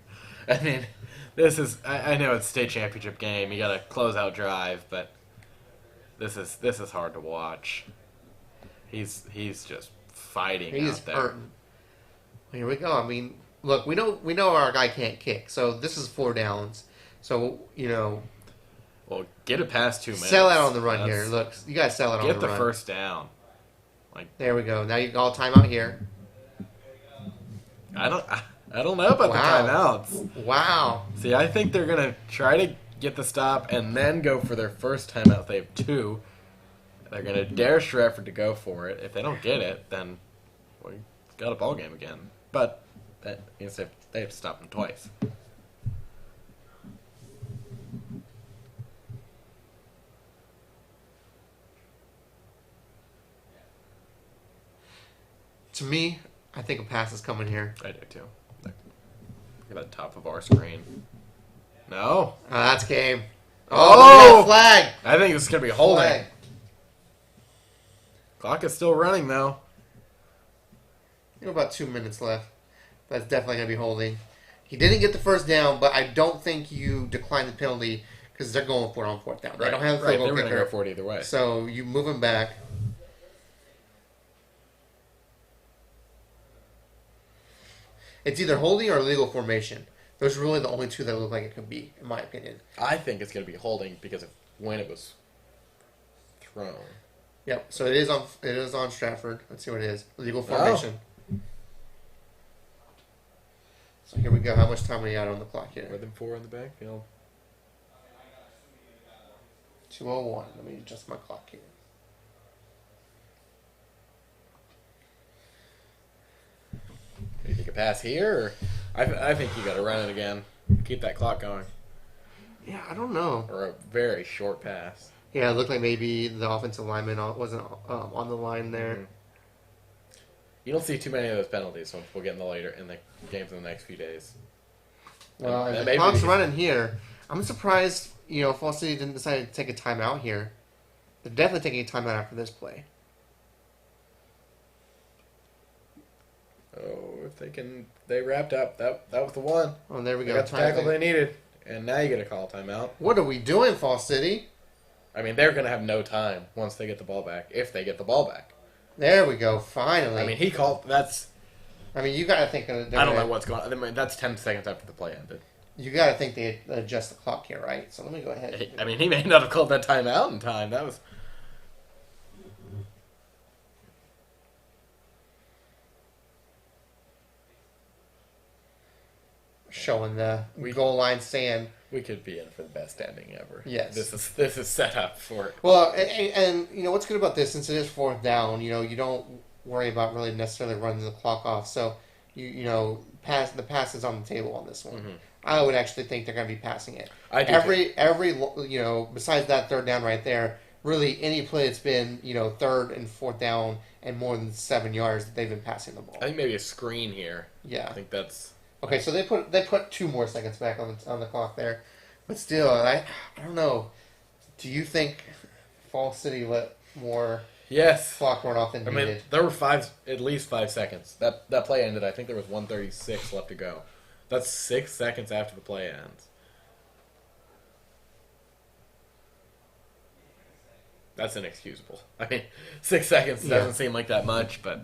I mean, this is. I know it's state championship game. You got a closeout drive, but this is hard to watch. He's just fighting He's out there. hurting. Here we go. I mean, look, we know our guy can't kick, so this is 4 downs. So Well, get it past 2 minutes. sell out on the run here. That's- Look, you got to sell out on the Get run. the first down. There we go. Now you all timeout here. I don't know about Wow. the timeouts. Wow. See, I think they're gonna try to get the stop and then go for their first timeout. They have 2. They're going to dare Stratford to go for it. If they don't get it, then we got a ball game again. But that means they have to stop them twice. To me, I think a pass is coming here. I do too. Look at the top of our screen. No. That's game. Oh! Flag. I think this is going to be holding. Flag. Clock is still running, though. You know, about 2 minutes left. That's definitely going to be holding. He didn't get the first down, but I don't think you decline the penalty because they're going for it on fourth down. They don't have the Right, field they goal were going to kicker. go for it either way. So you move him back. It's either holding or illegal formation. Those are really the only two that look like it could be, in my opinion. I think it's going to be holding because of when it was thrown. Yep. So it is on Stratford. Let's see what it is. Illegal formation. So here we go. How much time are we got on the clock here? More than 4 in the backfield. 2:01. Let me adjust my clock here. Do you think a pass here? Or I think you got to run it again. Keep that clock going. Yeah, I don't know. Or a very short pass. Yeah, it looked like maybe the offensive lineman wasn't on the line there. Mhm. You don't see too many of those penalties once we'll get in the games in the next few days. Well, And if the maybe clock's we- running here, I'm surprised, Fall City didn't decide to take a timeout here. They're definitely taking a timeout after this play. Oh, if they wrapped up. That was the one. Oh, there we They go. got the tackle they needed, and now you get a call timeout. What are we doing, Fall City? I mean, they're going to have no time once they get the ball back, if they get the ball back. There we go. Finally. I mean, he called. You got to think. I don't know what's going on. I mean, that's 10 seconds after the play ended. You got to think they adjust the clock here, right? So let me go ahead. I mean, he may not have called that timeout in time. That was. Showing the goal line sand. We could be in for the best ending ever. Yes. This is set up for it. Well, and what's good about this, since it is fourth down, you don't worry about really necessarily running the clock off. So the pass is on the table on this one. Mm-hmm. I would actually think they're going to be passing it. I do every besides that third down right there, really any play that's been third and fourth down and more than 7 yards, they've been passing the ball. I think maybe a screen here. Yeah. I think that's. Okay, so they put 2 more seconds back on the clock there, but still, I don't know. Do you think Fall City let more Yes. clock run off than I mean, needed? there were at least 5 seconds. That play ended. I think there was 1:36 left to go. That's 6 seconds after the play ends. That's inexcusable. I mean, 6 seconds doesn't seem like that much, but.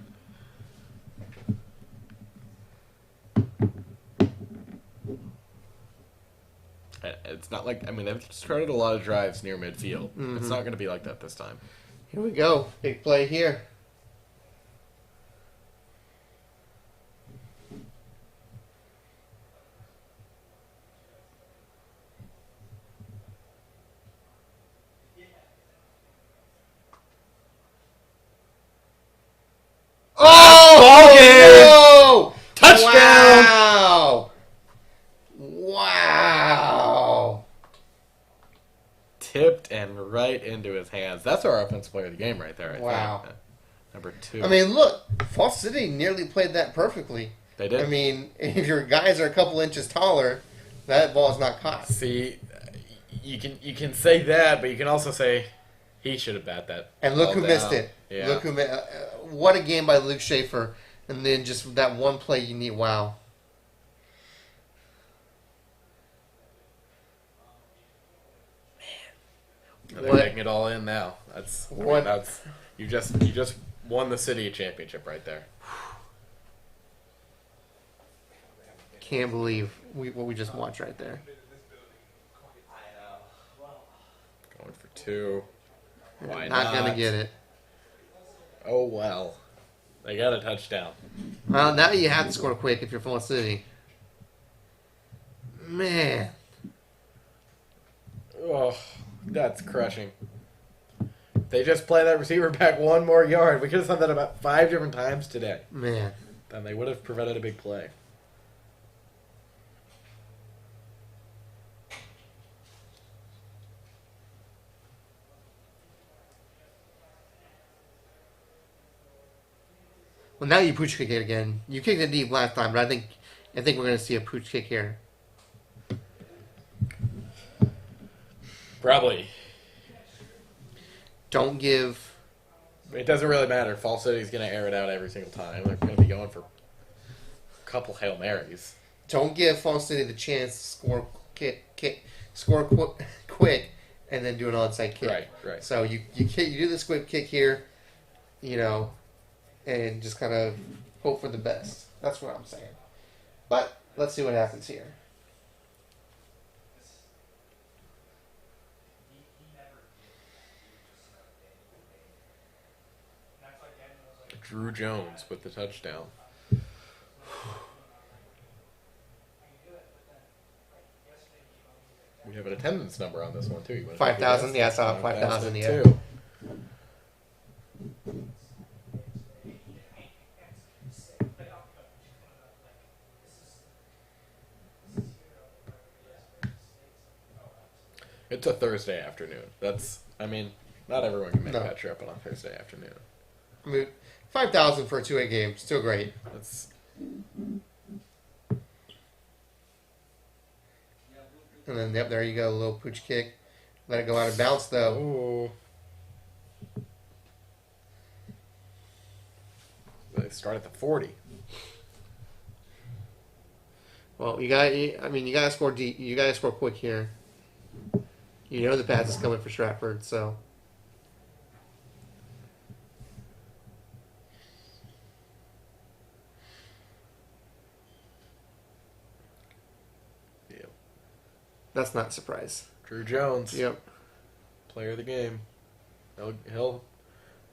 It's not like, I mean, they've started a lot of drives near midfield. Mm-hmm. It's not going to be like that this time. Here we go. Big play here. Oh! Ball game! Touchdown! Wow! Wow! Tipped and right into his hands. That's our offensive player of the game right there. I Wow. think. Number 2. I mean, look, Fall City nearly played that perfectly. They did. I mean, if your guys are a couple inches taller, that ball's not caught. See, you can say that, but you can also say he should have bat that. And look ball who down. missed it. Yeah. Look who what a game by Luke Schaefer. And then just that one play you need. Wow. And they're What- taking it all in now. What- You just won the city championship right there. Can't believe what we just watched right there. Going for 2. Why Not gonna get it. Oh well. They got a touchdown. Well, now you have to score quick if you're Fall City. Man. Oh, that's crushing. they just play that receiver back 1 more yard. We could have done that about 5 different times today. Man. And they would have prevented a big play. Well, now you pooch kick it again. You kicked it deep last time, but I think we're going to see a pooch kick here. Probably. Don't give. It doesn't really matter. Fall City's going to air it out every single time. They're going to be going for a couple Hail Marys. Don't give Fall City the chance to score quick, and then do an onside kick. Right. So you do the squib kick here, and just kind of hope for the best. That's what I'm saying. But let's see what happens here. Drew Jones with the touchdown. We have an attendance number on this one, too. 5,000? Yeah, I saw 5,000, yeah. Too. It's a Thursday afternoon. Not everyone can make that trip on a Thursday afternoon. 5,000 for a 2A game, still great. And then, there you go, a little pooch kick. Let it go out of bounds, though. Ooh. They start at the 40. Well, you gotta score deep. You gotta score quick here. You know the pass is coming for Stratford, so. Yep. That's not a surprise. Drew Jones. Yep. Player of the game. He'll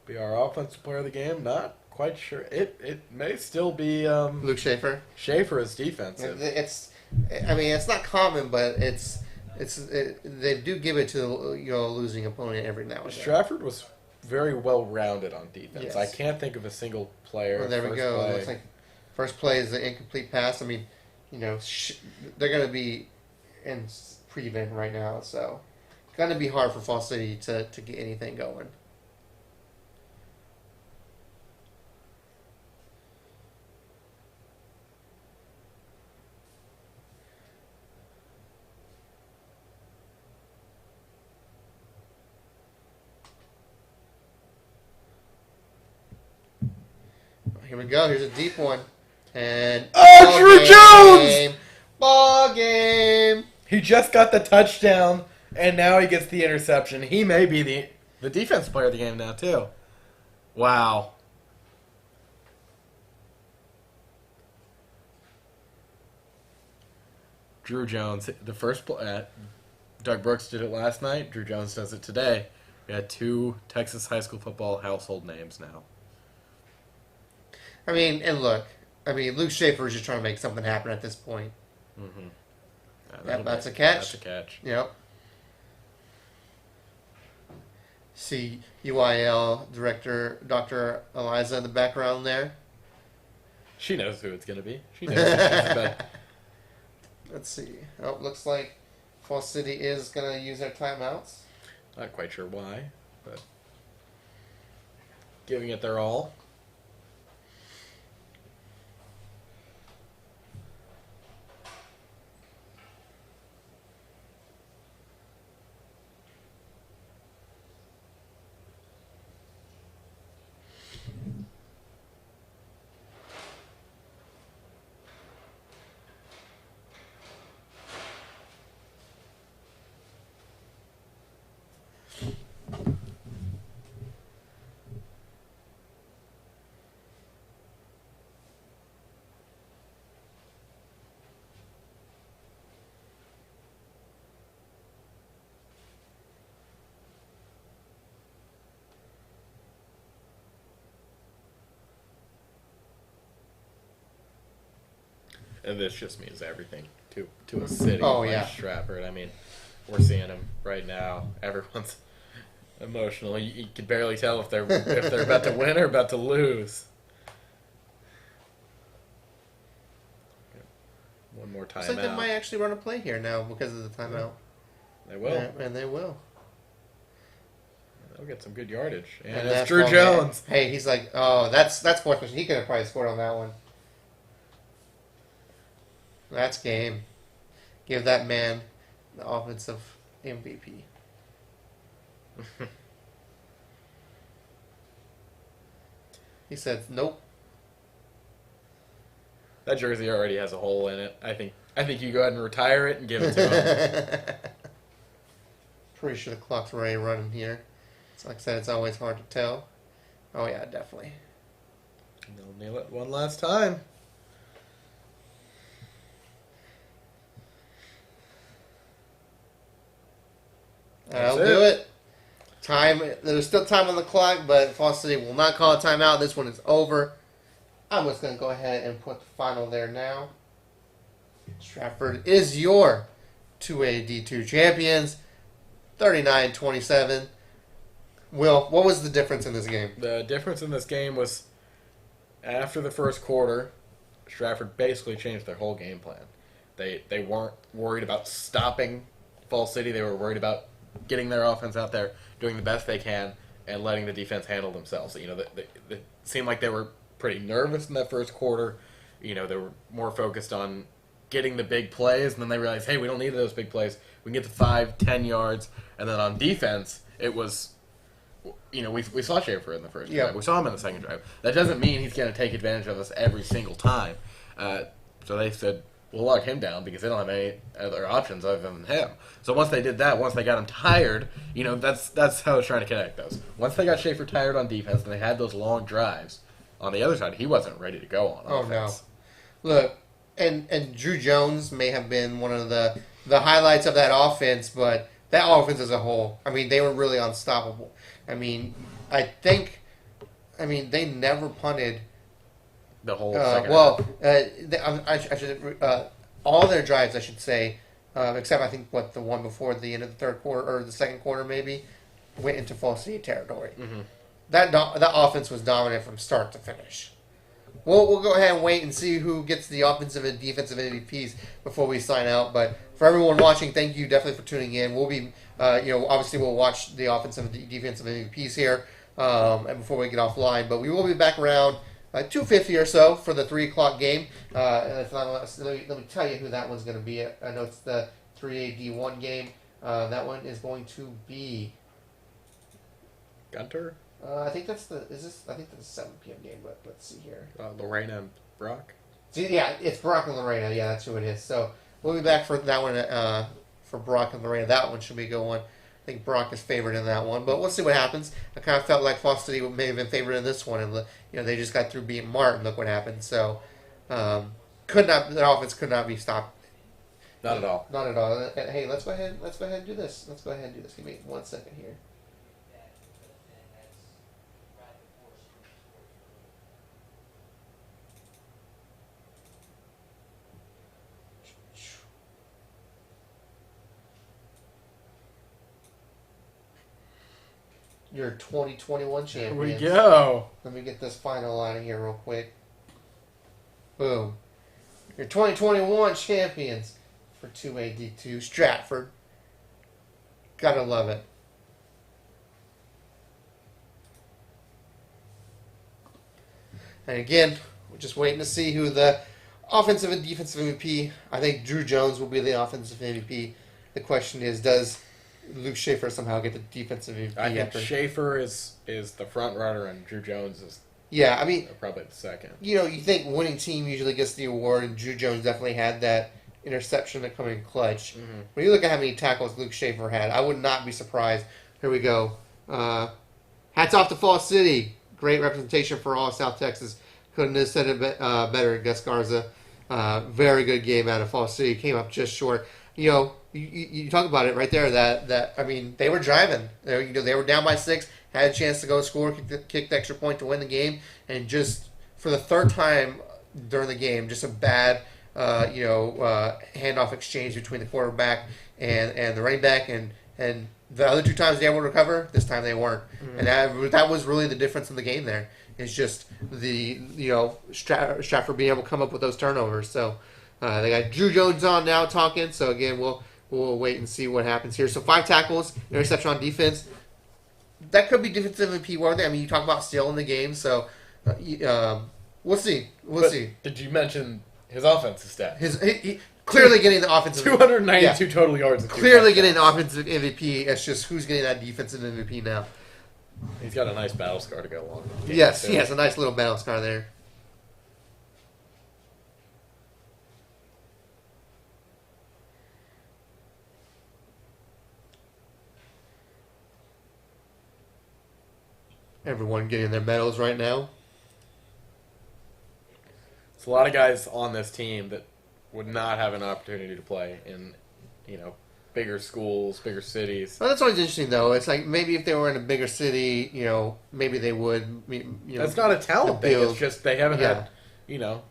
be our offensive player of the game. Not quite sure. It may still be Luke Schaefer. Schaefer is defensive. It's not common, but they do give it to a losing opponent every now and then. Stratford was very well rounded on defense. Yes. I can't think of a single player. Well, there we go. It looks like first play is the incomplete pass. They're going to be in prevent right now, so it's going to be hard for Fall City to get anything going. Here we go. Here's a deep one. And Drew Jones! Ball game! He just got the touchdown, and now he gets the interception. He may be the defense player of the game now, too. Wow. Drew Jones, the first play. Doug Brooks did it last night. Drew Jones does it today. We had 2 Texas high school football household names now. Luke Schaefer is just trying to make something happen at this point. Mm-hmm. That's a catch. That's a catch. Yep. See UIL director Dr. Eliza in the background there. She knows who it's going to be. She knows who she's about. Let's see. Oh, looks like Fall City is going to use their timeouts. Not quite sure why, but giving it their all. And this just means everything to a city like Stratford. We're seeing them right now. Emotional. You can barely tell if they're about to win or about to lose. One more Looks like they timeout. might actually run a play here now because of the timeout. They will. Yeah, and they will. They'll get some good yardage. And And that's Drew ball Jones. game. Hey, he's like, oh, that's fourth position. He could have probably scored on that one. That's game. Give that man the offensive MVP. He said, nope. That jersey already has a hole in it. I think you go ahead and retire it and give it to him. Pretty sure the clock's already running here. So like I said, it's always hard to tell. Oh yeah, definitely. They'll nail it one last time. That'll That's do it. Time. There's still time on the clock, but Falls City will not call a timeout. This one is over. I'm just going to go ahead and put the final there now. Stratford is your 2A D2 champions, 39-27. Will, what was the difference in this game? The difference in this game was after the first quarter, Stratford basically changed their whole game plan. They weren't worried about stopping Falls City. They were worried about getting their offense out there, doing the best they can, and letting the defense handle themselves. You know, it seemed like they were pretty nervous in that first quarter. You know, they were more focused on getting the big plays, and then they realized, hey, we don't need those big plays. We can get to 5, 10 yards. And then on defense, it was, you know, we saw Schaefer in the first drive. We saw him in the second drive. That doesn't mean he's going to take advantage of us every single time. So they said, we'll lock him down because they don't have any other options other than him. So once they did that, once they got him tired, you know, that's how I was trying to connect those. Once they got Schaefer tired on defense and they had those long drives, on the other side, he wasn't ready to go on offense. No. Look, and Drew Jones may have been one of the highlights of that offense, but that offense as a whole, I mean, they were really unstoppable. I mean, they never punted. The whole second half. I should all their drives, I should say, except I think the one before the end of the third quarter or the second quarter maybe, went into Falls City territory. Mm-hmm. That offense was dominant from start to finish. We'll go ahead and wait and see who gets the offensive and defensive MVPs before we sign out. But for everyone watching, thank you definitely for tuning in. We'll be, obviously we'll watch the offensive and defensive MVPs here, and before we get offline. But we will be back around 2:50 or so for the 3 o'clock game. And if not, let me tell you who that one's going to be. I know it's the 3A D1 game. That one is going to be Gunter? I think that's I think that's a 7 p.m. game, but let's see here. Lorena and Brock? Yeah, it's Brock and Lorena. Yeah, that's who it is. So we'll be back for that one for Brock and Lorena. That one should be a good one. I think Brock is favored in that one, but we'll see what happens. I kind of felt like Falls City may have been favored in this one, and they just got through beating Martin. Look what happened. So their offense could not be stopped. Not at all. Not at all. Hey, let's go ahead and do this. Give me 1 second here. Your 2021 champions. Here we go. Let me get this final out of here real quick. Boom. Your 2021 champions for 2AD2 Stratford. Gotta love it. And again, we're just waiting to see who the offensive and defensive MVP. I think Drew Jones will be the offensive MVP. The question is, does Luke Schaefer somehow get the defensive MVP? I think Schaefer is the front runner and Drew Jones is probably the second. You think winning team usually gets the award, and Drew Jones definitely had that interception that come in clutch. Mm-hmm. When you look at how many tackles Luke Schaefer had, I would not be surprised. Here we go. Hats off to Falls City. Great representation for all of South Texas. Couldn't have said it better. Gus Garza. Very good game out of Falls City. Came up just short. You talk about it right there. They were driving. They were down by 6, had a chance to go score, kick the extra point to win the game, and just for the third time during the game, just a bad, handoff exchange between the quarterback and the running back, and The other 2 times they were able to recover, this time they weren't, and that was really the difference in the game. There, it's just the Stratford being able to come up with those turnovers. So they got Drew Jones on now talking. So again, we'll wait and see what happens here. So 5 tackles, interception on defense. That could be defensive MVP worthy. I mean, you talk about stealing the game, so we'll see. We'll see. Did you mention his offensive stat? He clearly getting the offensive 292 total yards. And clearly getting the offensive MVP. It's just who's getting that defensive MVP now. He's got a nice battle scar to go along with it. Yes, he has a nice little battle scar there. Everyone getting their medals right now. It's a lot of guys on this team that would not have an opportunity to play in, bigger schools, bigger cities. Well, that's always interesting, though. It's like maybe if they were in a bigger city, maybe they would. That's not a talent thing. It's just they haven't Yeah. had,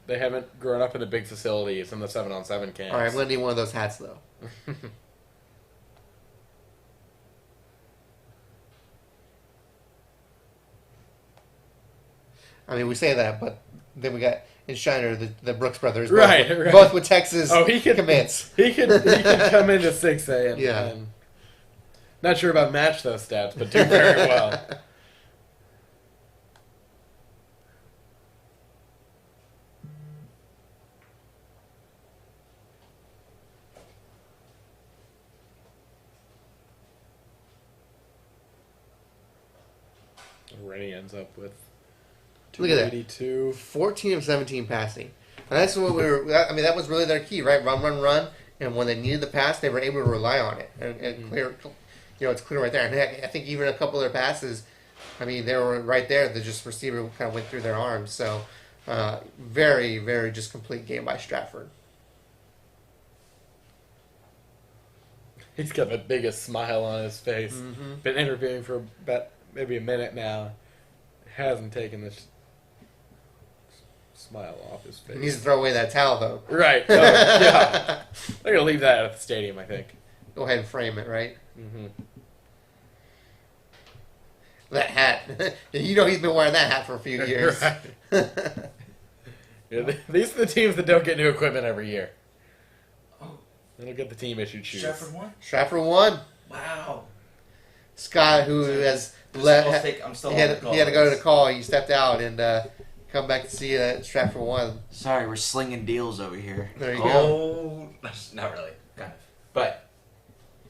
they haven't grown up in the big facilities and the 7-on-7 camps. All right, I'm going to need one of those hats, though. I mean, we say that, but then we got in Shiner the Brooks brothers, both with Texas commits. He could come into 6A Yeah. and not sure about match those stats, but do very well. Rennie ends up with Look at that. 282. 14 of 17 passing. And that's what that was really their key, right? Run. And when they needed the pass, they were able to rely on it. And clear, it's clear right there. And I think even a couple of their passes, they were right there. The just receiver kind of went through their arms. So, very, very just complete game by Stratford. He's got the biggest smile on his face. Mm-hmm. Been interviewing for about maybe a minute now. Hasn't taken this smile off his face. He needs to throw away that towel, though. Right. Yeah. They're going to leave that at the stadium, I think. Go ahead and frame it, right? Mm-hmm. That hat. He's been wearing that hat for a few years. Right. Yeah, these are the teams that don't get new equipment every year. Oh. They don't get the team-issued shoes. Stratford won? Stratford won. Wow. Scott, who has left, he had to go to the call. He stepped out and come back to see that Stratford won. Sorry, we're slinging deals over here. There you go. Not really. Kind of. But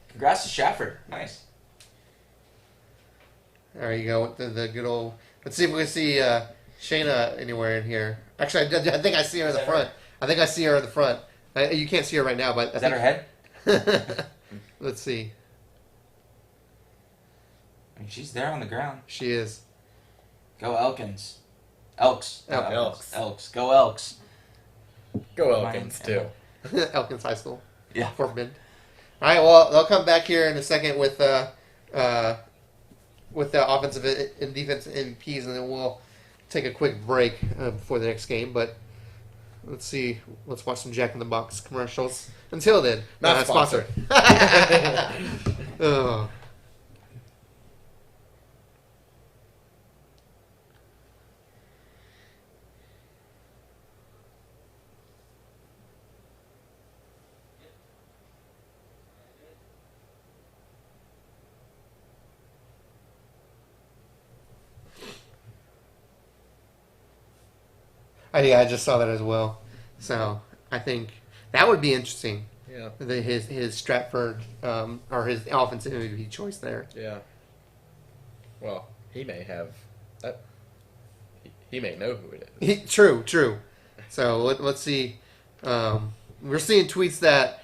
congrats to Stratford. Nice. There you go. With the good old. Let's see if we can see Shayna anywhere in here. Actually, I think I see her in the front. I think I see her in the front. You can't see her right now, but Is that her head? Let's see. She's there on the ground. She is. Go Elkins. Elks. Elks. Elks. Go Elks. Go Elkins, too. Elkins High School. Yeah. Fort Bend. All right. Well, they'll come back here in a second with the offensive and defensive MVPs, and then we'll take a quick break before the next game. But let's see. Let's watch some Jack in the Box commercials. Until then, not sponsored. Oh. I just saw that as well. So I think that would be interesting. Yeah. His Stratford or his offensive MVP choice there. Yeah. Well, he may have that. He may know who it is. True. So let's see. We're seeing tweets that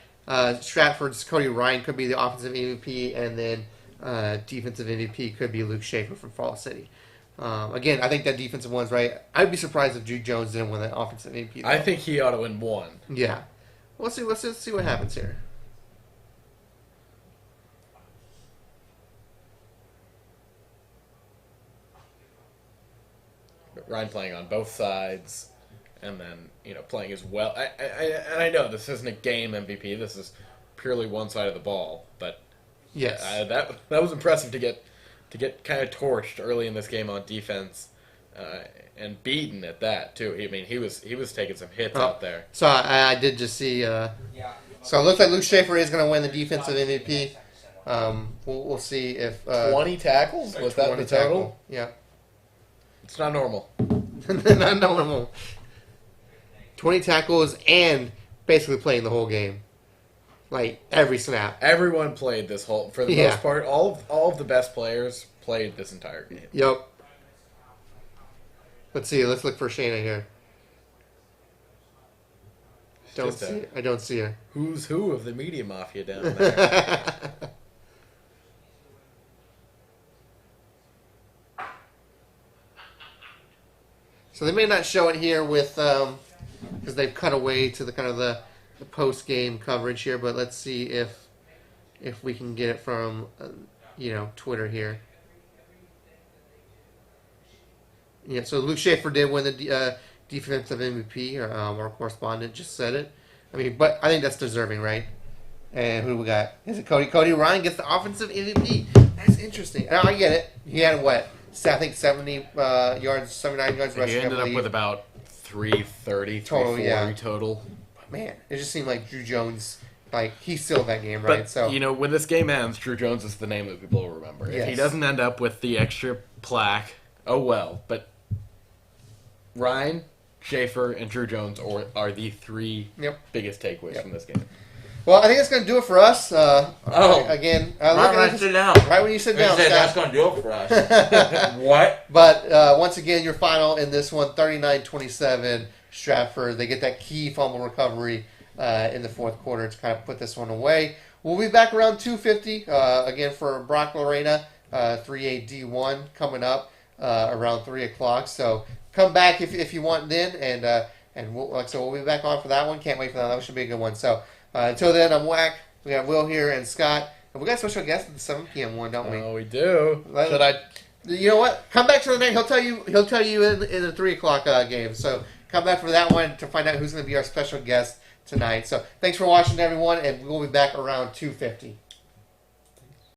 Stratford's Cody Ryan could be the offensive MVP, and then defensive MVP could be Luke Schaefer from Fall City. Again, I think that defensive one's right. I'd be surprised if Drew Jones didn't win that offensive MVP. I think he ought to win one. Yeah. Let's just see what happens here. But Ryan playing on both sides, and then playing as well. And I know this isn't a game MVP. This is purely one side of the ball, but Yes. That was impressive to get kind of torched early in this game on defense, and beaten at that too. I mean, he was taking some hits out there. So I did just see. So it looks like Luke Schaefer is going to win the defensive MVP. We'll see if 20 tackles was that 20 the total? tackle. Yeah. It's not normal. Not normal. 20 tackles and basically playing the whole game. Like, every snap. Everyone played this whole, for the most part, all of the best players played this entire game. Yep. Let's see. Let's look for Shayna here. I don't see her. Who's who of the media mafia down there? So they may not show it here with because they've cut away to the kind of the post game coverage here, but let's see if we can get it from Twitter here. Yeah, so Luke Schaefer did win the defensive MVP. Our correspondent just said it. I mean, but I think that's deserving, right? And who do we got? Is it Cody? Cody Ryan gets the offensive MVP. That's interesting. I get it. He had what? I think 70 yards, 79 yards rushing. He ended up with about 330 total. 340 total. Man, it just seemed like Drew Jones, like, he sealed that game, right? But, so when this game ends, Drew Jones is the name that people will remember. Yes. If he doesn't end up with the extra plaque, oh well. But Ryan, Schaefer, and Drew Jones are the three biggest takeaways from this game. Well, I think that's going to do it for us. Again, Right when I sit down. Right when you sit down, Scott. That's going to do it for us. What? But once again, your final in this one, 39-27, Stratford. They get that key fumble recovery in the fourth quarter to kind of put this one away. We'll be back around 2:50 again for Brock Lorena, 3A D1 coming up around 3 o'clock. So come back if you want then, and we'll be back on for that one. Can't wait for that. That should be a good one. So until then, I'm Whack. We got Will here and Scott. And we got a special guest at the 7 p.m. one, don't we? Oh, we do. Should I? You know what? Come back to the night. He'll tell you in the 3 o'clock game. So come back for that one to find out who's going to be our special guest tonight. So thanks for watching, everyone, and we'll be back around 2:50.